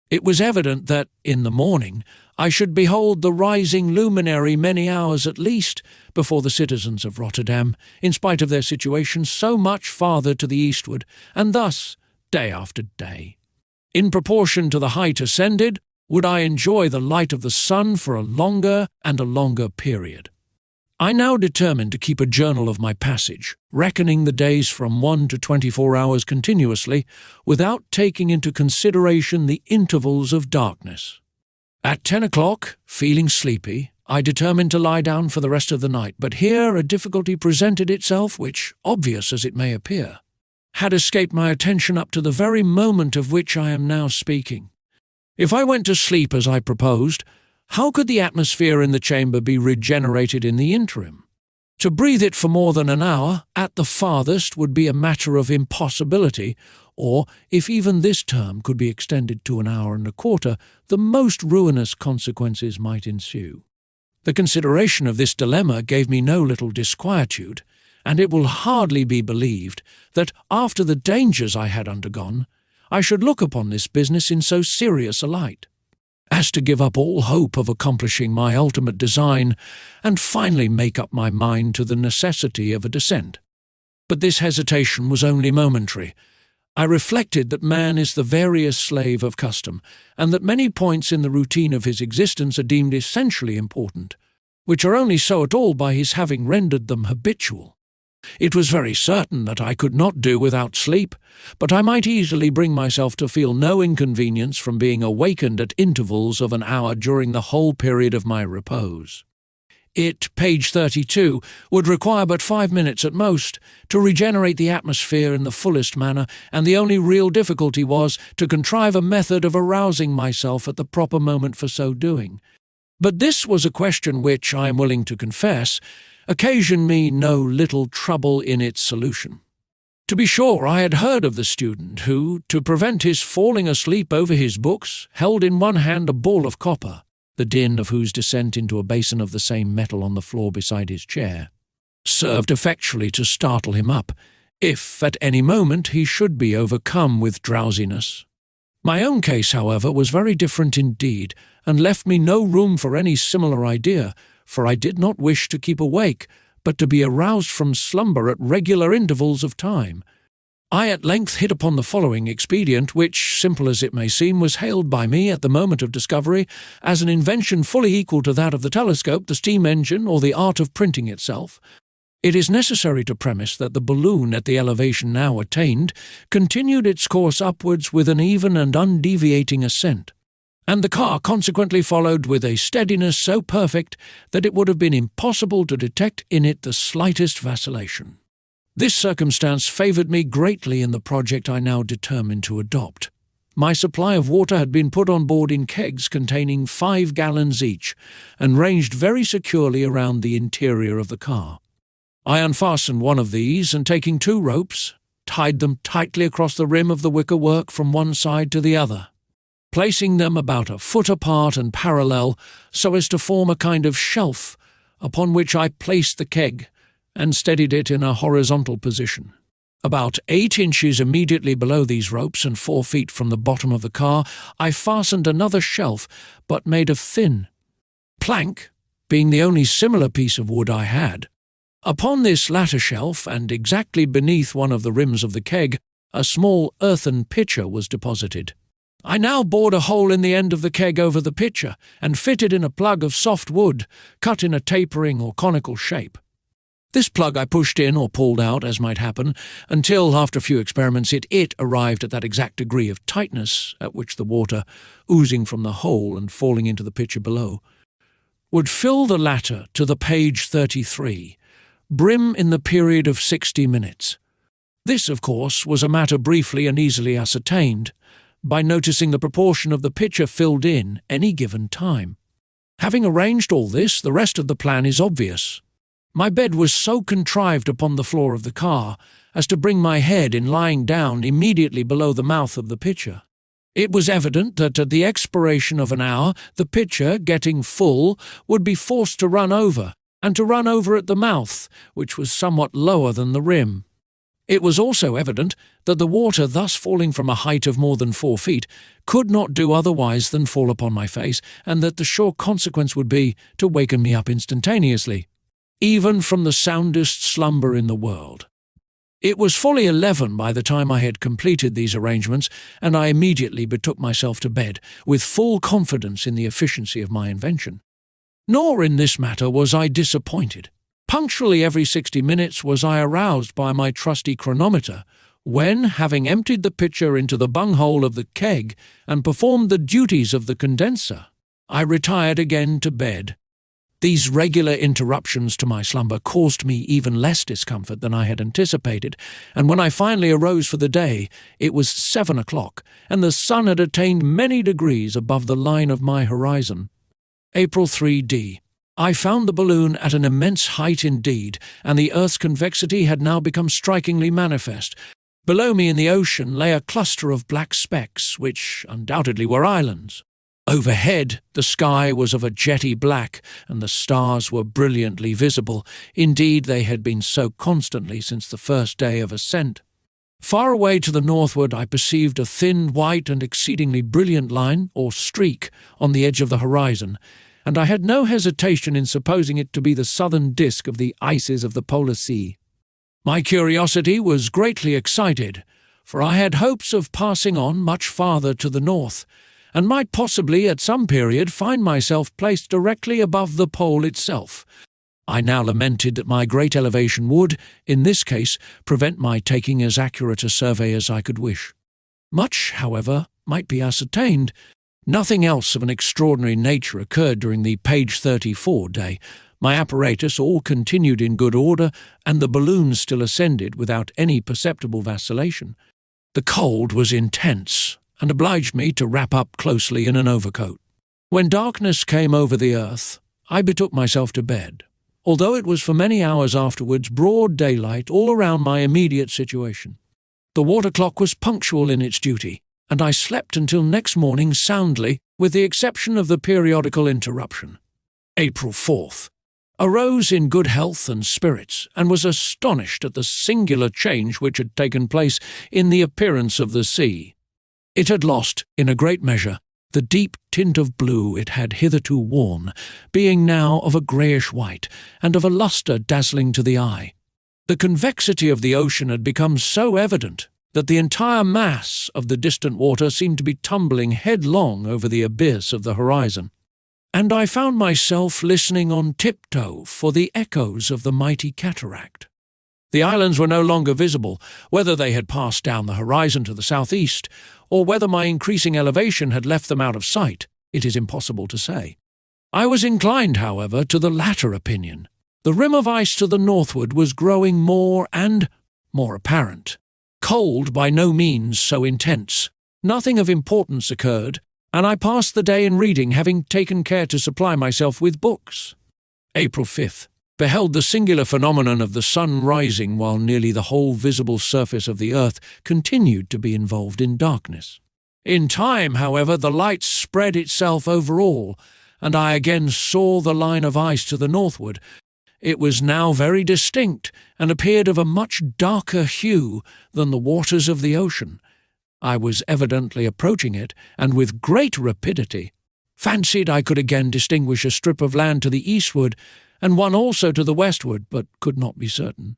It was evident that, in the morning, I should behold the rising luminary many hours at least before the citizens of Rotterdam, in spite of their situation so much farther to the eastward, and thus, day after day. In proportion to the height ascended, would I enjoy the light of the sun for a longer and a longer period. I now determined to keep a journal of my passage, reckoning the days from 1 to 24 hours continuously, without taking into consideration the intervals of darkness. At 10 o'clock, feeling sleepy, I determined to lie down for the rest of the night, but here a difficulty presented itself which, obvious as it may appear, had escaped my attention up to the very moment of which I am now speaking. If I went to sleep as I proposed, how could the atmosphere in the chamber be regenerated in the interim? To breathe it for more than an hour, at the farthest, would be a matter of impossibility, or, if even this term could be extended to an hour and a quarter, the most ruinous consequences might ensue. The consideration of this dilemma gave me no little disquietude, and it will hardly be believed that, after the dangers I had undergone, I should look upon this business in so serious a light, as to give up all hope of accomplishing my ultimate design, and finally make up my mind to the necessity of a descent. But this hesitation was only momentary. I reflected that man is the veriest slave of custom, and that many points in the routine of his existence are deemed essentially important, which are only so at all by his having rendered them habitual. It was very certain that I could not do without sleep, but I might easily bring myself to feel no inconvenience from being awakened at intervals of an hour during the whole period of my repose. It, page 32, would require but 5 minutes at most to regenerate the atmosphere in the fullest manner, and the only real difficulty was to contrive a method of arousing myself at the proper moment for so doing. But this was a question which, I am willing to confess, occasioned me no little trouble in its solution. To be sure, I had heard of the student who, to prevent his falling asleep over his books, held in one hand a ball of copper, the din of whose descent into a basin of the same metal on the floor beside his chair served effectually to startle him up, if at any moment he should be overcome with drowsiness. My own case, however, was very different indeed, and left me no room for any similar idea, for I did not wish to keep awake, but to be aroused from slumber at regular intervals of time. I at length hit upon the following expedient, which, simple as it may seem, was hailed by me at the moment of discovery as an invention fully equal to that of the telescope, the steam engine, or the art of printing itself. It is necessary to premise that the balloon, at the elevation now attained, continued its course upwards with an even and undeviating ascent, and the car consequently followed with a steadiness so perfect that it would have been impossible to detect in it the slightest vacillation. This circumstance favoured me greatly in the project I now determined to adopt. My supply of water had been put on board in kegs containing 5 gallons each, and ranged very securely around the interior of the car. I unfastened one of these, and taking 2 ropes, tied them tightly across the rim of the wicker-work from one side to the other, placing them about a foot apart and parallel so as to form a kind of shelf, upon which I placed the keg and steadied it in a horizontal position. About 8 inches immediately below these ropes and 4 feet from the bottom of the car, I fastened another shelf, but made of thin plank, being the only similar piece of wood I had. Upon this latter shelf, and exactly beneath one of the rims of the keg, a small earthen pitcher was deposited. I now bored a hole in the end of the keg over the pitcher, and fitted in a plug of soft wood, cut in a tapering or conical shape. This plug I pushed in or pulled out, as might happen, until, after a few experiments, it arrived at that exact degree of tightness at which the water, oozing from the hole and falling into the pitcher below, would fill the latter to the page 33, brim in the period of 60 minutes. This, of course, was a matter briefly and easily ascertained, by noticing the proportion of the pitcher filled in any given time. Having arranged all this, the rest of the plan is obvious. My bed was so contrived upon the floor of the car as to bring my head in lying down immediately below the mouth of the pitcher. It was evident that at the expiration of an hour the pitcher, getting full, would be forced to run over, and to run over at the mouth, which was somewhat lower than the rim. It was also evident that the water, thus falling from a height of more than 4 feet, could not do otherwise than fall upon my face, and that the sure consequence would be to waken me up instantaneously, even from the soundest slumber in the world. It was fully 11 by the time I had completed these arrangements, and I immediately betook myself to bed, with full confidence in the efficiency of my invention. Nor in this matter was I disappointed. Punctually every 60 minutes was I aroused by my trusty chronometer, when, having emptied the pitcher into the bunghole of the keg and performed the duties of the condenser, I retired again to bed. These regular interruptions to my slumber caused me even less discomfort than I had anticipated, and when I finally arose for the day, it was 7 o'clock, and the sun had attained many degrees above the line of my horizon. April 3d. I found the balloon at an immense height indeed, and the Earth's convexity had now become strikingly manifest. Below me in the ocean lay a cluster of black specks, which undoubtedly were islands. Overhead, the sky was of a jetty black, and the stars were brilliantly visible. Indeed, they had been so constantly since the first day of ascent. Far away to the northward I perceived a thin, white, and exceedingly brilliant line, or streak, on the edge of the horizon, and I had no hesitation in supposing it to be the southern disk of the ices of the polar sea. My curiosity was greatly excited, for I had hopes of passing on much farther to the north, and might possibly at some period find myself placed directly above the pole itself. I now lamented that my great elevation would, in this case, prevent my taking as accurate a survey as I could wish. Much, however, might be ascertained. Nothing else of an extraordinary nature occurred during the page 34 day. My apparatus all continued in good order, and the balloon still ascended without any perceptible vacillation. The cold was intense, and obliged me to wrap up closely in an overcoat. When darkness came over the earth, I betook myself to bed, although it was for many hours afterwards broad daylight all around my immediate situation. The water clock was punctual in its duty, and I slept until next morning soundly, with the exception of the periodical interruption. April 4th. Arose in good health and spirits, and was astonished at the singular change which had taken place in the appearance of the sea. It had lost, in a great measure, the deep tint of blue it had hitherto worn, being now of a greyish-white, and of a lustre dazzling to the eye. The convexity of the ocean had become so evident that the entire mass of the distant water seemed to be tumbling headlong over the abyss of the horizon, and I found myself listening on tiptoe for the echoes of the mighty cataract. The islands were no longer visible. Whether they had passed down the horizon to the southeast, or whether my increasing elevation had left them out of sight, it is impossible to say. I was inclined, however, to the latter opinion. The rim of ice to the northward was growing more and more apparent. Cold by no means so intense. Nothing of importance occurred, and I passed the day in reading, having taken care to supply myself with books. April 5th. Beheld the singular phenomenon of the sun rising while nearly the whole visible surface of the earth continued to be involved in darkness. In time, however, the light spread itself over all, and I again saw the line of ice to the northward. It was now very distinct, and appeared of a much darker hue than the waters of the ocean. I was evidently approaching it, and with great rapidity, Fancied I could again distinguish a strip of land to the eastward, and one also to the westward, but could not be certain.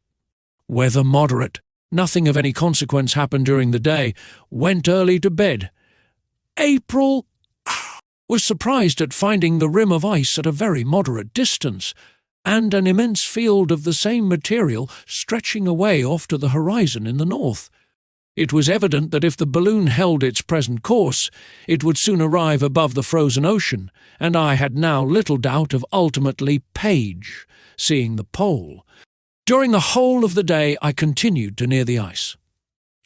Weather moderate. Nothing of any consequence happened during the day. Went early to bed. April was surprised at finding the rim of ice at a very moderate distance, and an immense field of the same material stretching away off to the horizon in the north. It was evident that if the balloon held its present course, it would soon arrive above the frozen ocean, and I had now little doubt of ultimately seeing the pole. During the whole of the day I continued to near the ice.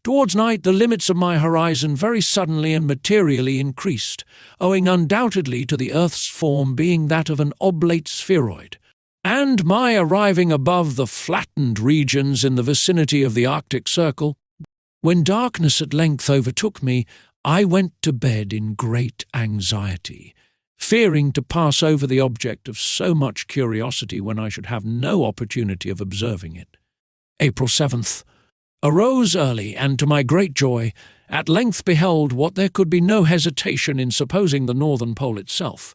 Towards night the limits of my horizon very suddenly and materially increased, owing undoubtedly to the Earth's form being that of an oblate spheroid, and my arriving above the flattened regions in the vicinity of the Arctic Circle. When darkness at length overtook me, I went to bed in great anxiety, fearing to pass over the object of so much curiosity when I should have no opportunity of observing it. April 7th. Arose early, and to my great joy, at length beheld what there could be no hesitation in supposing the northern pole itself.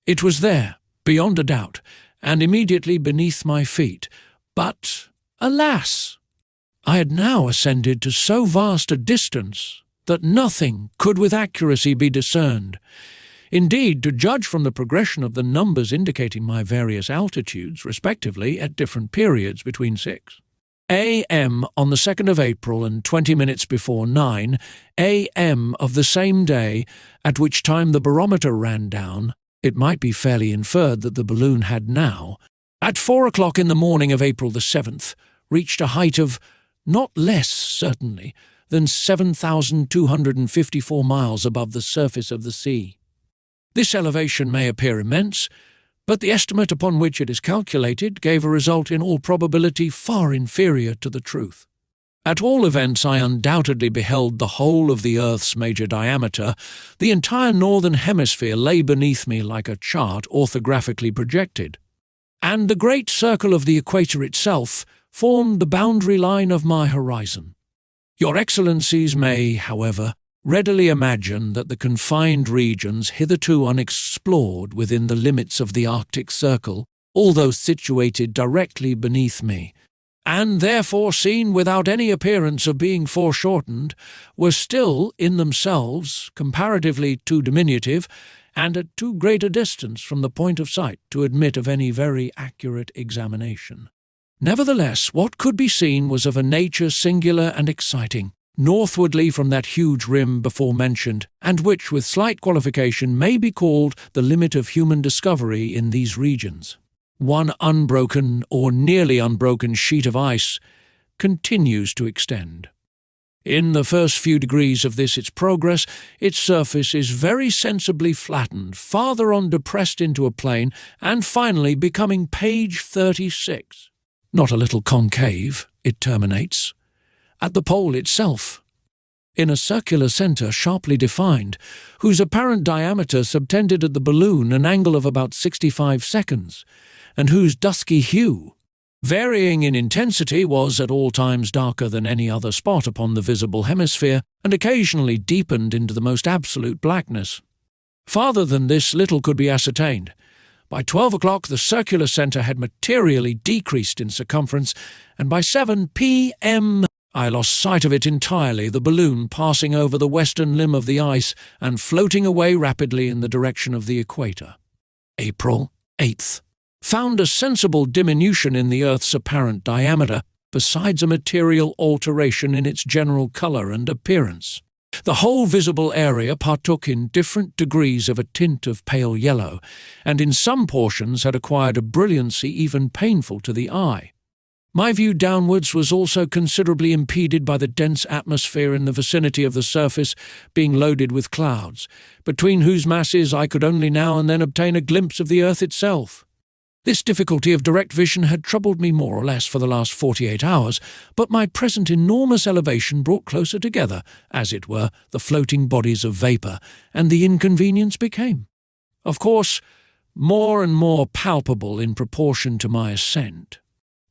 It was there, beyond a doubt, and immediately beneath my feet. But, alas! I had now ascended to so vast a distance that nothing could with accuracy be discerned. Indeed, to judge from the progression of the numbers indicating my various altitudes, respectively, at different periods between 6 a.m. on the 2nd of April and 20 minutes before 9 a.m. of the same day, at which time the barometer ran down, it might be fairly inferred that the balloon had now, at 4 o'clock in the morning of April the 7th, reached a height of not less, certainly, than 7,254 miles above the surface of the sea. This elevation may appear immense, but the estimate upon which it is calculated gave a result in all probability far inferior to the truth. At all events, I undoubtedly beheld the whole of the Earth's major diameter. The entire northern hemisphere lay beneath me like a chart orthographically projected, and the great circle of the equator itself formed the boundary line of my horizon. Your Excellencies may, however, readily imagine that the confined regions hitherto unexplored within the limits of the Arctic Circle, although situated directly beneath me, and therefore seen without any appearance of being foreshortened, were still, in themselves, comparatively too diminutive, and at too great a distance from the point of sight to admit of any very accurate examination. Nevertheless, what could be seen was of a nature singular and exciting, northwardly from that huge rim before mentioned, and which, with slight qualification, may be called the limit of human discovery in these regions. One unbroken or nearly unbroken sheet of ice continues to extend. In the first few degrees of its progress, its surface is very sensibly flattened, farther on depressed into a plane, and finally becoming page 36. Not a little concave, it terminates, at the pole itself, in a circular centre sharply defined, whose apparent diameter subtended at the balloon an angle of about 65 seconds, and whose dusky hue, varying in intensity, was at all times darker than any other spot upon the visible hemisphere, and occasionally deepened into the most absolute blackness. Farther than this little could be ascertained. By 12 o'clock the circular centre had materially decreased in circumference, and by 7 p.m. I lost sight of it entirely, the balloon passing over the western limb of the ice and floating away rapidly in the direction of the equator. April 8th. Found a sensible diminution in the Earth's apparent diameter, besides a material alteration in its general colour and appearance. The whole visible area partook in different degrees of a tint of pale yellow, and in some portions had acquired a brilliancy even painful to the eye. My view downwards was also considerably impeded by the dense atmosphere in the vicinity of the surface being loaded with clouds, between whose masses I could only now and then obtain a glimpse of the earth itself. This difficulty of direct vision had troubled me more or less for the last 48 hours, but my present enormous elevation brought closer together, as it were, the floating bodies of vapour, and the inconvenience became, of course, more and more palpable in proportion to my ascent.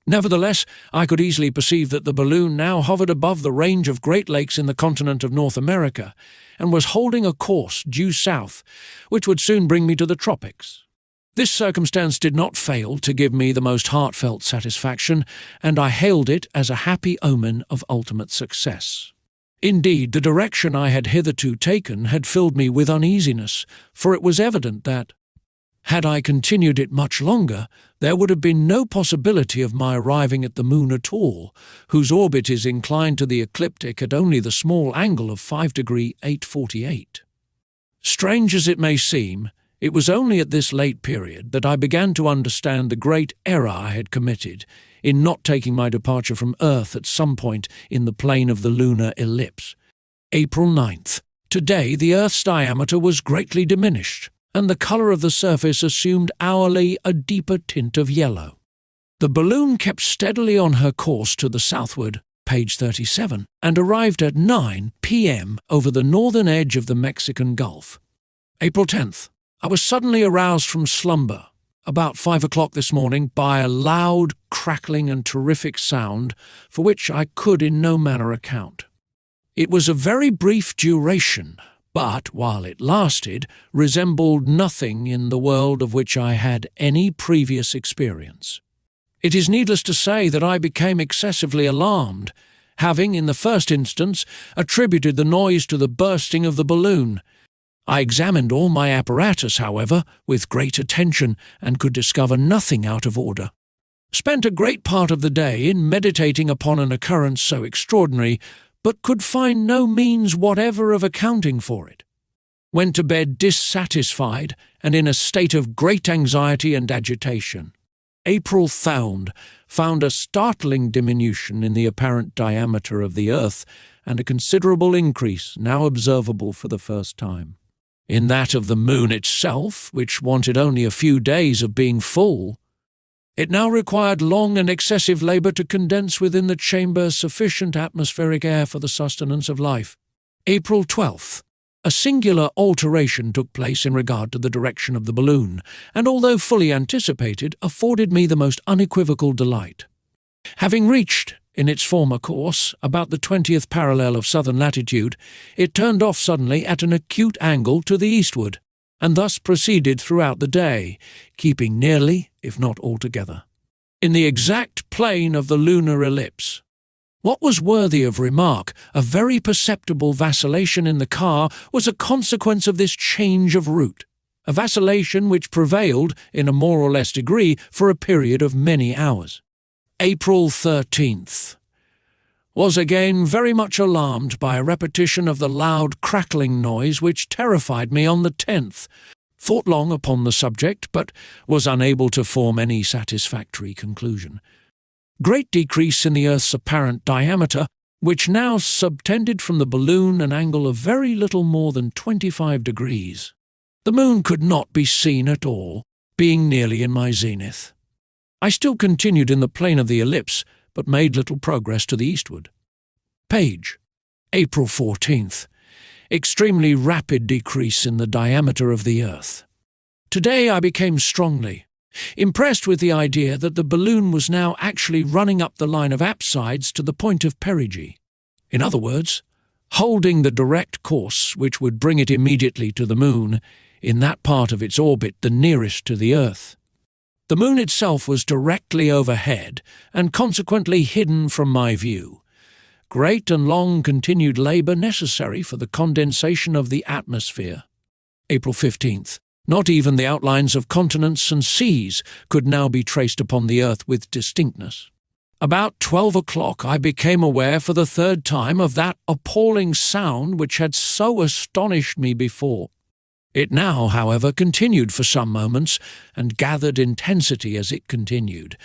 Nevertheless, I could easily perceive that the balloon now hovered above the range of Great Lakes in the continent of North America, and was holding a course due south, which would soon bring me to the tropics. This circumstance did not fail to give me the most heartfelt satisfaction, and I hailed it as a happy omen of ultimate success. Indeed, the direction I had hitherto taken had filled me with uneasiness, for it was evident that, had I continued it much longer, there would have been no possibility of my arriving at the moon at all, whose orbit is inclined to the ecliptic at only the small angle of 5° 848. Strange as it may seem, it was only at this late period that I began to understand the great error I had committed in not taking my departure from Earth at some point in the plane of the lunar ellipse. April 9th. Today the Earth's diameter was greatly diminished, and the colour of the surface assumed hourly a deeper tint of yellow. The balloon kept steadily on her course to the southward, page 37, and arrived at 9 p.m. over the northern edge of the Mexican Gulf. April 10th. I was suddenly aroused from slumber, about 5 o'clock this morning, by a loud, crackling and terrific sound for which I could in no manner account. It was of very brief duration, but, while it lasted, resembled nothing in the world of which I had any previous experience. It is needless to say that I became excessively alarmed, having, in the first instance, attributed the noise to the bursting of the balloon. I examined all my apparatus, however, with great attention, and could discover nothing out of order. Spent a great part of the day in meditating upon an occurrence so extraordinary, but could find no means whatever of accounting for it. Went to bed dissatisfied and in a state of great anxiety and agitation. April 3rd found a startling diminution in the apparent diameter of the Earth, and a considerable increase, now observable for the first time, in that of the moon itself, which wanted only a few days of being full. It now required long and excessive labour to condense within the chamber sufficient atmospheric air for the sustenance of life. April 12th. A singular alteration took place in regard to the direction of the balloon, and although fully anticipated, afforded me the most unequivocal delight. Having reached, in its former course, about the 20th parallel of southern latitude, it turned off suddenly at an acute angle to the eastward, and thus proceeded throughout the day, keeping nearly, if not altogether, in the exact plane of the lunar ellipse. What was worthy of remark, a very perceptible vacillation in the car was a consequence of this change of route, a vacillation which prevailed, in a more or less degree, for a period of many hours. April 13th. Was again very much alarmed by a repetition of the loud crackling noise which terrified me on the 10th. Thought long upon the subject, but was unable to form any satisfactory conclusion. Great decrease in the Earth's apparent diameter, which now subtended from the balloon an angle of very little more than 25 degrees. The moon could not be seen at all, being nearly in my zenith. I still continued in the plane of the ellipse, but made little progress to the eastward. Page. April 14th. Extremely rapid decrease in the diameter of the Earth. Today I became strongly impressed with the idea that the balloon was now actually running up the line of apsides to the point of perigee. In other words, holding the direct course which would bring it immediately to the moon, in that part of its orbit the nearest to the Earth. The moon itself was directly overhead, and consequently hidden from my view. Great and long-continued labour necessary for the condensation of the atmosphere. April 15th. Not even the outlines of continents and seas could now be traced upon the Earth with distinctness. About 12 o'clock I became aware for the third time of that appalling sound which had so astonished me before. It now, however, continued for some moments, and gathered intensity as it continued.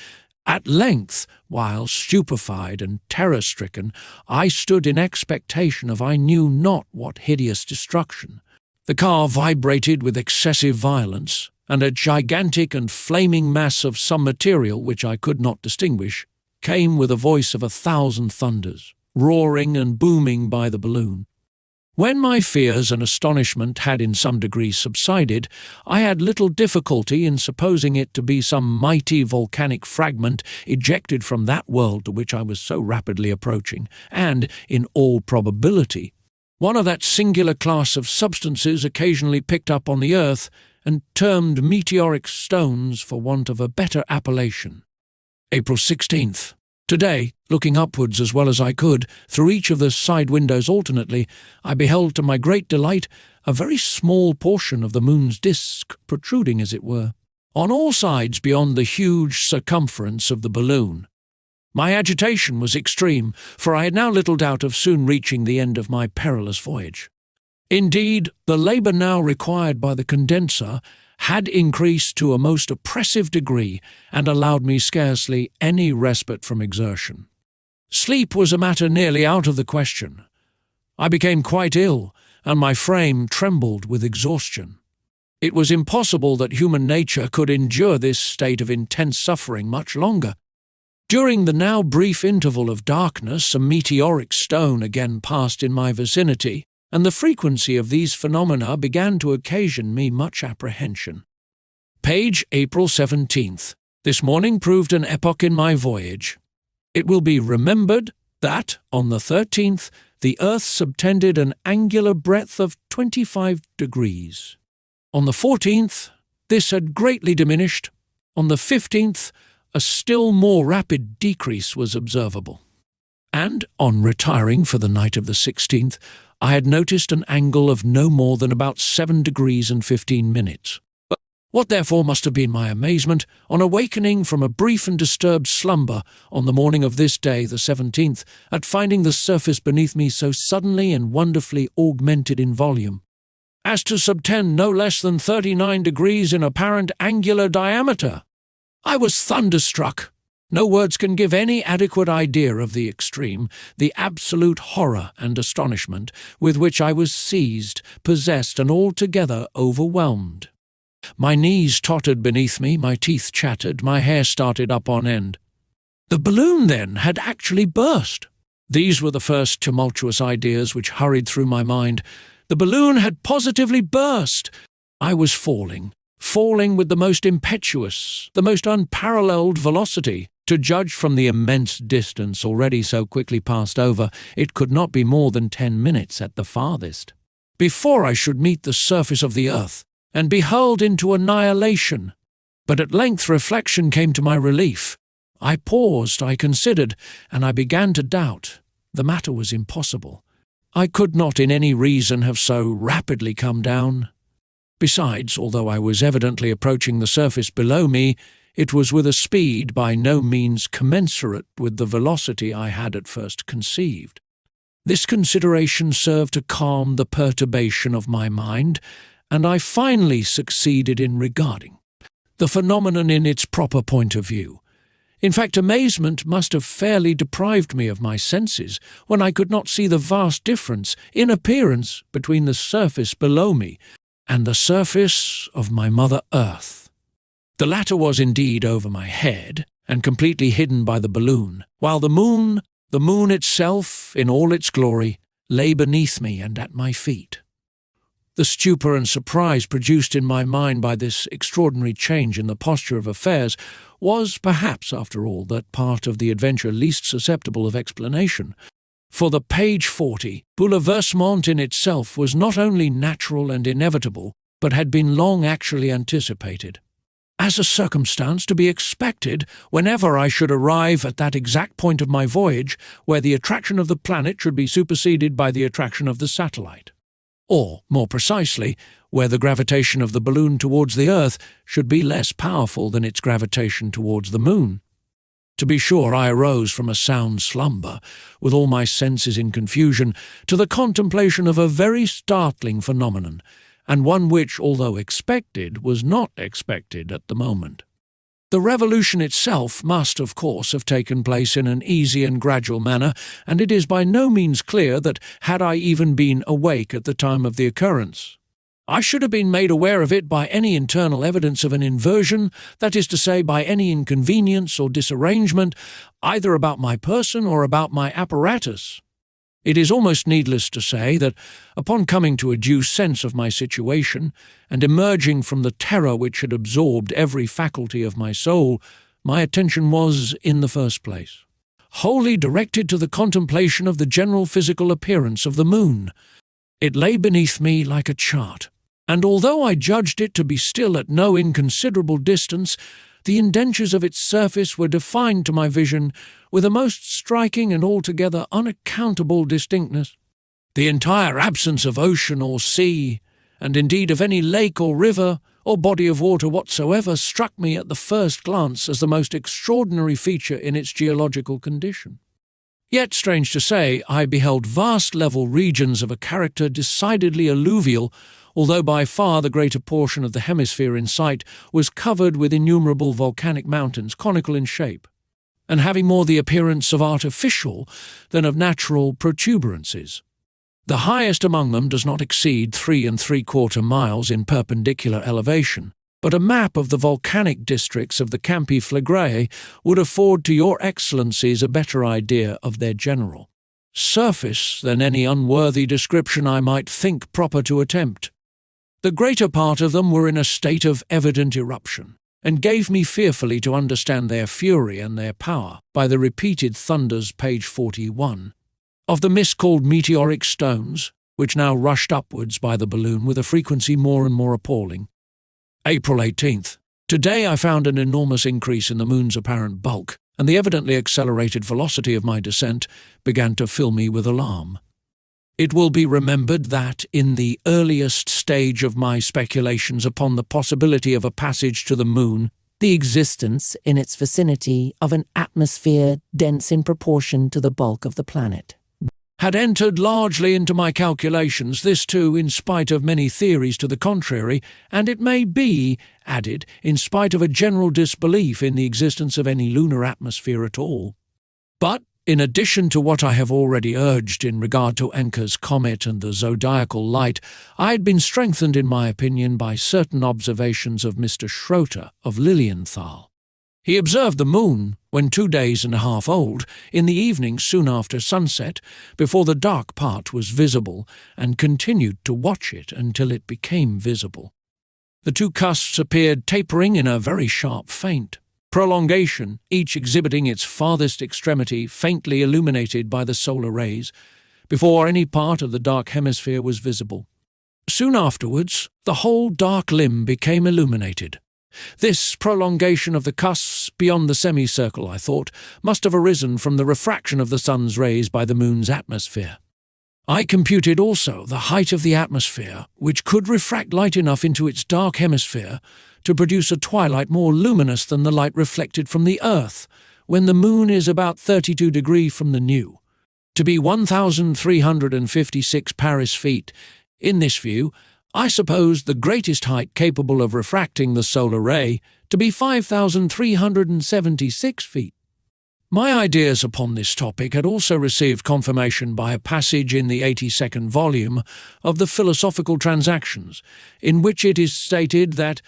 At length, while stupefied and terror-stricken, I stood in expectation of I knew not what hideous destruction. The car vibrated with excessive violence, and a gigantic and flaming mass of some material which I could not distinguish came with a voice of 1,000 thunders, roaring and booming by the balloon. When my fears and astonishment had in some degree subsided, I had little difficulty in supposing it to be some mighty volcanic fragment ejected from that world to which I was so rapidly approaching, and, in all probability, one of that singular class of substances occasionally picked up on the earth and termed meteoric stones for want of a better appellation. April 16th. Today, looking upwards as well as I could, through each of the side windows alternately, I beheld to my great delight a very small portion of the moon's disk protruding, as it were, on all sides beyond the huge circumference of the balloon. My agitation was extreme, for I had now little doubt of soon reaching the end of my perilous voyage. Indeed, the labour now required by the condenser had increased to a most oppressive degree and allowed me scarcely any respite from exertion. Sleep was a matter nearly out of the question. I became quite ill, and my frame trembled with exhaustion. It was impossible that human nature could endure this state of intense suffering much longer. During the now brief interval of darkness, a meteoric stone again passed in my vicinity, and the frequency of these phenomena began to occasion me much apprehension. Page April 17th. This morning proved an epoch in my voyage. It will be remembered that, on the 13th, the earth subtended an angular breadth of 25 degrees. On the 14th, this had greatly diminished. On the 15th, a still more rapid decrease was observable. And, on retiring for the night of the 16th, I had noticed an angle of no more than about 7 degrees and 15 minutes. What therefore must have been my amazement, on awakening from a brief and disturbed slumber on the morning of this day, the 17th, at finding the surface beneath me so suddenly and wonderfully augmented in volume, as to subtend no less than 39 degrees in apparent angular diameter. I was thunderstruck. No words can give any adequate idea of the extreme, the absolute horror and astonishment with which I was seized, possessed, and altogether overwhelmed. My knees tottered beneath me, my teeth chattered, my hair started up on end. The balloon, then, had actually burst. These were the first tumultuous ideas which hurried through my mind. The balloon had positively burst. I was falling with the most impetuous, the most unparalleled velocity. To judge from the immense distance already so quickly passed over, it could not be more than 10 minutes at the farthest, before I should meet the surface of the earth, and be hurled into annihilation. But at length reflection came to my relief. I paused, I considered, and I began to doubt. The matter was impossible. I could not in any reason have so rapidly come down. Besides, although I was evidently approaching the surface below me, it was with a speed by no means commensurate with the velocity I had at first conceived. This consideration served to calm the perturbation of my mind, and I finally succeeded in regarding the phenomenon in its proper point of view. In fact, amazement must have fairly deprived me of my senses when I could not see the vast difference in appearance between the surface below me and the surface of my Mother Earth. The latter was indeed over my head and completely hidden by the balloon, while the moon itself, in all its glory, lay beneath me and at my feet. The stupor and surprise produced in my mind by this extraordinary change in the posture of affairs was, perhaps, after all, that part of the adventure least susceptible of explanation. For the page 40, bouleversement in itself was not only natural and inevitable, but had been long actually anticipated, as a circumstance to be expected whenever I should arrive at that exact point of my voyage where the attraction of the planet should be superseded by the attraction of the satellite. Or, more precisely, where the gravitation of the balloon towards the earth should be less powerful than its gravitation towards the moon. To be sure, I arose from a sound slumber, with all my senses in confusion, to the contemplation of a very startling phenomenon, and one which, although expected, was not expected at the moment. The revolution itself must, of course, have taken place in an easy and gradual manner, and it is by no means clear that, had I even been awake at the time of the occurrence, I should have been made aware of it by any internal evidence of an inversion, that is to say, by any inconvenience or disarrangement, either about my person or about my apparatus. It is almost needless to say that, upon coming to a due sense of my situation, and emerging from the terror which had absorbed every faculty of my soul, my attention was, in the first place, wholly directed to the contemplation of the general physical appearance of the moon. It lay beneath me like a chart, and although I judged it to be still at no inconsiderable distance, the indentures of its surface were defined to my vision with a most striking and altogether unaccountable distinctness. The entire absence of ocean or sea, and indeed of any lake or river or body of water whatsoever, struck me at the first glance as the most extraordinary feature in its geological condition. Yet, strange to say, I beheld vast level regions of a character decidedly alluvial, although by far the greater portion of the hemisphere in sight was covered with innumerable volcanic mountains, conical in shape, and having more the appearance of artificial than of natural protuberances. The highest among them does not exceed 3 3/4 miles in perpendicular elevation, but a map of the volcanic districts of the Campi Flegraei would afford to your excellencies a better idea of their general surface than any unworthy description I might think proper to attempt. The greater part of them were in a state of evident eruption, and gave me fearfully to understand their fury and their power by the repeated thunders, page 41, of the miscalled meteoric stones, which now rushed upwards by the balloon with a frequency more and more appalling. April 18th. Today I found an enormous increase in the moon's apparent bulk, and the evidently accelerated velocity of my descent began to fill me with alarm. It will be remembered that, in the earliest stage of my speculations upon the possibility of a passage to the moon, the existence in its vicinity of an atmosphere dense in proportion to the bulk of the planet had entered largely into my calculations, this too in spite of many theories to the contrary, and it may be added in spite of a general disbelief in the existence of any lunar atmosphere at all. But, in addition to what I have already urged in regard to Encke's comet and the zodiacal light, I had been strengthened in my opinion by certain observations of Mr. Schroeter of Lilienthal. He observed the moon, when 2 days and a half old, in the evening soon after sunset, before the dark part was visible, and continued to watch it until it became visible. The two cusps appeared tapering in a very sharp feint prolongation, each exhibiting its farthest extremity faintly illuminated by the solar rays, before any part of the dark hemisphere was visible. Soon afterwards, the whole dark limb became illuminated. This prolongation of the cusps beyond the semicircle, I thought, must have arisen from the refraction of the sun's rays by the moon's atmosphere. I computed also the height of the atmosphere, which could refract light enough into its dark hemisphere to produce a twilight more luminous than the light reflected from the earth, when the moon is about 32 degrees from the new, to be 1,356 Paris feet. In this view, I supposed the greatest height capable of refracting the solar ray to be 5,376 feet. My ideas upon this topic had also received confirmation by a passage in the 82nd volume of the Philosophical Transactions, in which it is stated that,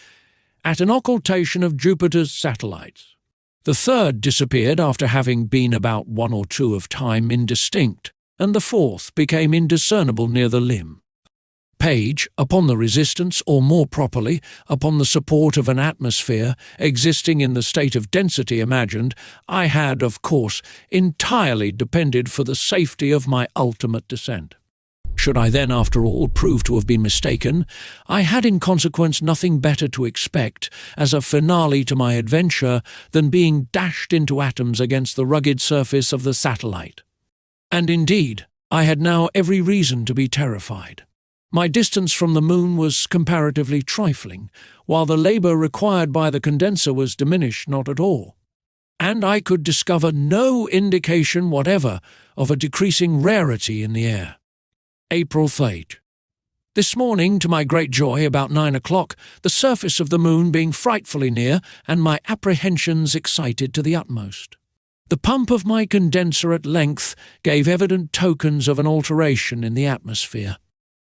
at an occultation of Jupiter's satellites, the third disappeared after having been about 1 or 2 of time indistinct, and the fourth became indiscernible near the limb. Page, upon the resistance, or more properly, upon the support of an atmosphere existing in the state of density imagined, I had, of course, entirely depended for the safety of my ultimate descent. Should I then, after all, prove to have been mistaken, I had in consequence nothing better to expect as a finale to my adventure than being dashed into atoms against the rugged surface of the satellite. And indeed, I had now every reason to be terrified. My distance from the moon was comparatively trifling, while the labour required by the condenser was diminished not at all, and I could discover no indication whatever of a decreasing rarity in the air. April 3rd. This morning, to my great joy, about 9 o'clock, the surface of the moon being frightfully near, and my apprehensions excited to the utmost, the pump of my condenser at length gave evident tokens of an alteration in the atmosphere.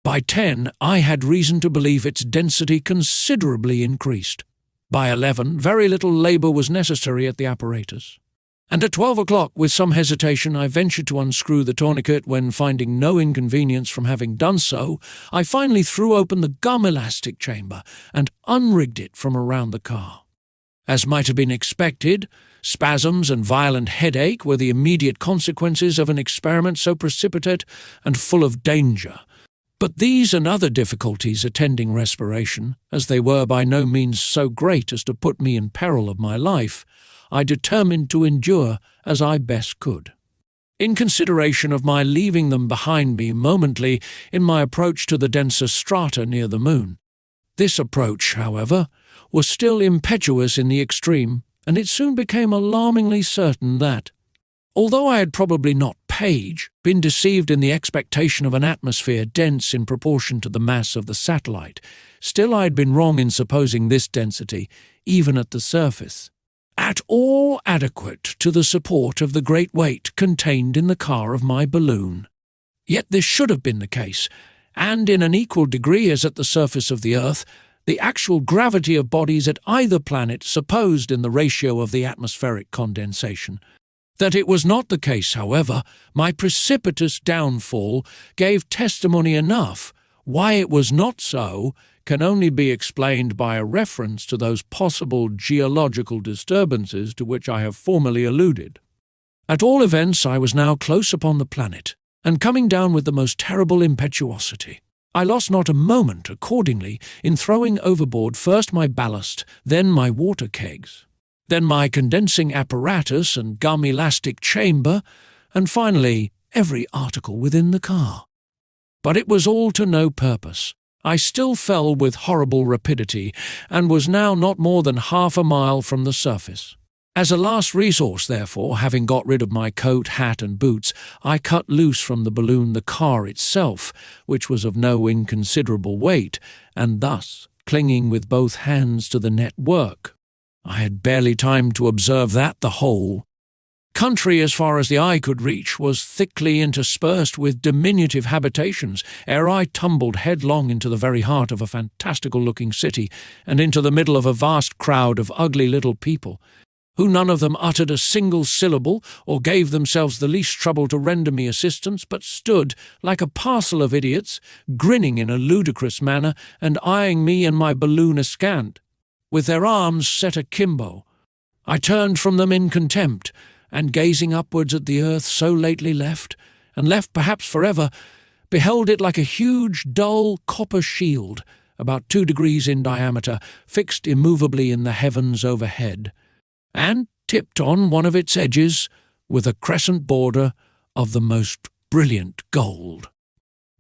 By 10, I had reason to believe its density considerably increased. By 11, very little labour was necessary at the apparatus. And at 12 o'clock, with some hesitation, I ventured to unscrew the tourniquet when, finding no inconvenience from having done so, I finally threw open the gum elastic chamber and unrigged it from around the car. As might have been expected, spasms and violent headache were the immediate consequences of an experiment so precipitate and full of danger. But these and other difficulties attending respiration, as they were by no means so great as to put me in peril of my life, I determined to endure as I best could. In consideration of my leaving them behind me momently in my approach to the denser strata near the moon. This approach, however, was still impetuous in the extreme, and it soon became alarmingly certain that, although I had probably not been deceived in the expectation of an atmosphere dense in proportion to the mass of the satellite, still I had been wrong in supposing this density, even at the surface, at all adequate to the support of the great weight contained in the car of my balloon. Yet this should have been the case, and in an equal degree as at the surface of the earth, the actual gravity of bodies at either planet supposed in the ratio of the atmospheric condensation. That it was not the case, however, my precipitous downfall gave testimony enough. Why it was not so can only be explained by a reference to those possible geological disturbances to which I have formerly alluded. At all events, I was now close upon the planet, and coming down with the most terrible impetuosity. I lost not a moment, accordingly, in throwing overboard first my ballast, then my water kegs, then my condensing apparatus and gum elastic chamber, and finally every article within the car. But it was all to no purpose. I still fell with horrible rapidity, and was now not more than half a mile from the surface. As a last resource, therefore, having got rid of my coat, hat, and boots, I cut loose from the balloon the car itself, which was of no inconsiderable weight, and thus, clinging with both hands to the network, I had barely time to observe that the whole country, as far as the eye could reach, was thickly interspersed with diminutive habitations, ere I tumbled headlong into the very heart of a fantastical-looking city, and into the middle of a vast crowd of ugly little people, who none of them uttered a single syllable or gave themselves the least trouble to render me assistance, but stood, like a parcel of idiots, grinning in a ludicrous manner and eyeing me and my balloon askant, with their arms set akimbo. I turned from them in contempt, and gazing upwards at the earth so lately left, and left perhaps forever, beheld it like a huge, dull copper shield, about 2 degrees in diameter, fixed immovably in the heavens overhead, and tipped on one of its edges with a crescent border of the most brilliant gold.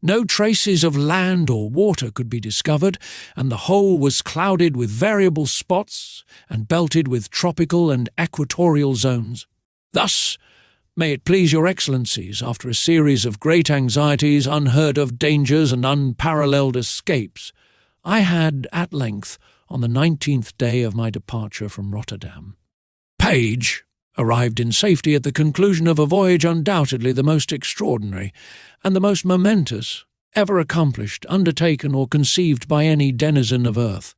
No traces of land or water could be discovered, and the whole was clouded with variable spots and belted with tropical and equatorial zones. Thus, may it please your Excellencies, after a series of great anxieties, unheard-of dangers, and unparalleled escapes, I had, at length, on the 19th day of my departure from Rotterdam, Page arrived in safety at the conclusion of a voyage undoubtedly the most extraordinary and the most momentous ever accomplished, undertaken, or conceived by any denizen of earth.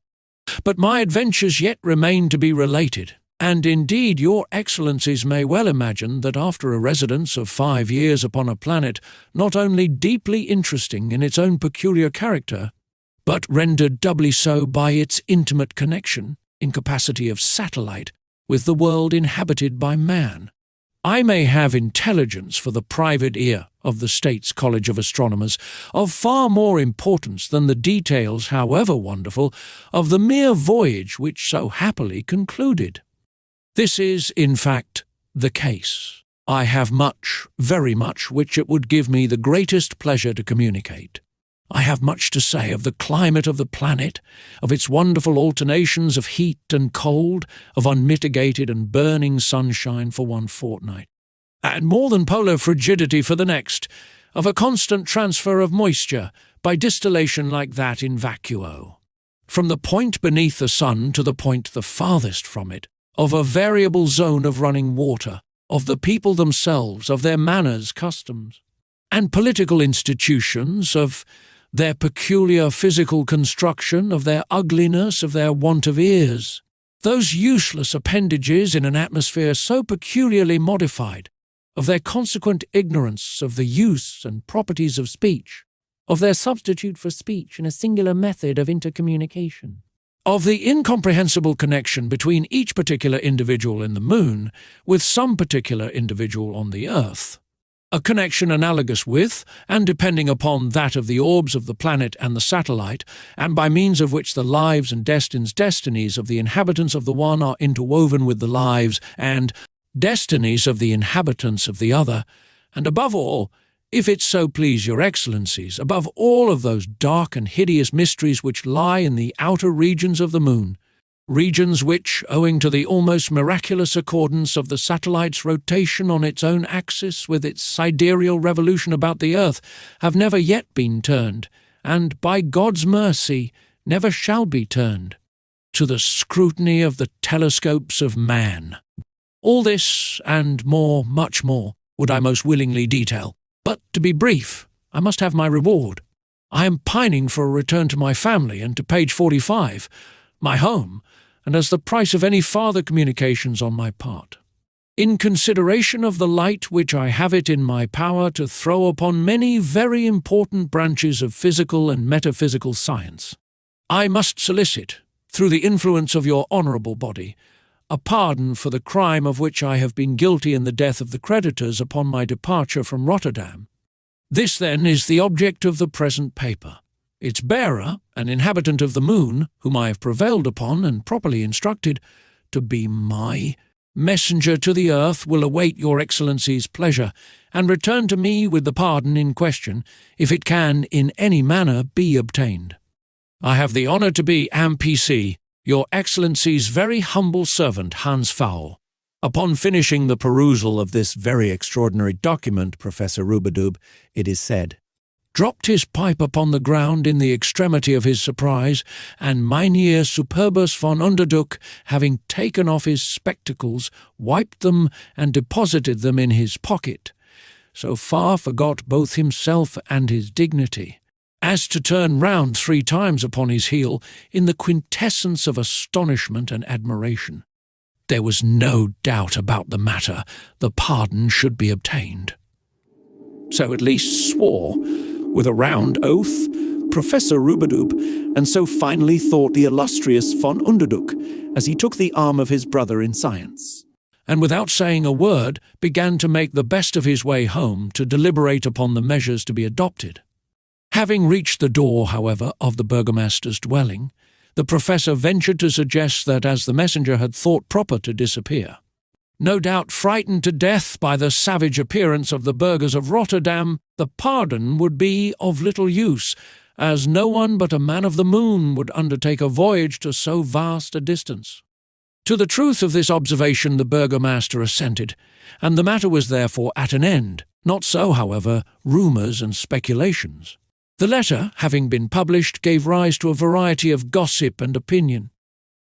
But my adventures yet remain to be related, and indeed your Excellencies may well imagine that after a residence of 5 years upon a planet not only deeply interesting in its own peculiar character, but rendered doubly so by its intimate connection, in capacity of satellite, with the world inhabited by man, I may have intelligence for the private ear of the States College of Astronomers of far more importance than the details, however wonderful, of the mere voyage which so happily concluded. This is, in fact, the case. I have much, very much, which it would give me the greatest pleasure to communicate. I have much to say of the climate of the planet, of its wonderful alternations of heat and cold, of unmitigated and burning sunshine for one fortnight, and more than polar frigidity for the next, of a constant transfer of moisture by distillation like that in vacuo, from the point beneath the sun to the point the farthest from it, of a variable zone of running water, of the people themselves, of their manners, customs, and political institutions, of their peculiar physical construction, of their ugliness, of their want of ears, Those useless appendages in an atmosphere so peculiarly modified, of their consequent ignorance of the use and properties of speech, of their substitute for speech in a singular method of intercommunication, of the incomprehensible connection between each particular individual in the moon with some particular individual on the earth, a connection analogous with, and depending upon that of the orbs of the planet and the satellite, and by means of which the lives and destinies of the inhabitants of the one are interwoven with the lives and destinies of the inhabitants of the other, and above all, if it so please your excellencies, above all of those dark and hideous mysteries which lie in the outer regions of the moon, regions which, owing to the almost miraculous accordance of the satellite's rotation on its own axis with its sidereal revolution about the earth, have never yet been turned, and, by God's mercy, never shall be turned, to the scrutiny of the telescopes of man. All this, and more, much more, would I most willingly detail. But, to be brief, I must have my reward. I am pining for a return to my family and to page 45, my home, and as the price of any farther communications on my part. In consideration of the light which I have it in my power to throw upon many very important branches of physical and metaphysical science, I must solicit, through the influence of your honourable body, a pardon for the crime of which I have been guilty in the death of the creditors upon my departure from Rotterdam. This, then, is the object of the present paper. Its bearer, an inhabitant of the moon, whom I have prevailed upon and properly instructed to be my messenger to the earth, will await your excellency's pleasure, and return to me with the pardon in question, if it can in any manner be obtained. I have the honour to be, M.P.C., Your Excellency's very humble servant, Hans Pfaall. Upon finishing the perusal of this very extraordinary document, Professor Rubadub, it is said, dropped his pipe upon the ground in the extremity of his surprise, and Mynheer Superbus von Underduk, having taken off his spectacles, wiped them and deposited them in his pocket, so far forgot both himself and his dignity, as to turn round 3 times upon his heel in the quintessence of astonishment and admiration. There was no doubt about the matter. The pardon should be obtained. So at least swore, with a round oath, Professor Rubadub, and so finally thought the illustrious von Underduk, as he took the arm of his brother in science, and without saying a word began to make the best of his way home to deliberate upon the measures to be adopted. Having reached the door, however, of the burgomaster's dwelling, the professor ventured to suggest that as the messenger had thought proper to disappear, no doubt frightened to death by the savage appearance of the burghers of Rotterdam, the pardon would be of little use, as no one but a man of the moon would undertake a voyage to so vast a distance. To the truth of this observation the burgomaster assented, and the matter was therefore at an end. Not so, however, rumours and speculations. The letter, having been published, gave rise to a variety of gossip and opinion.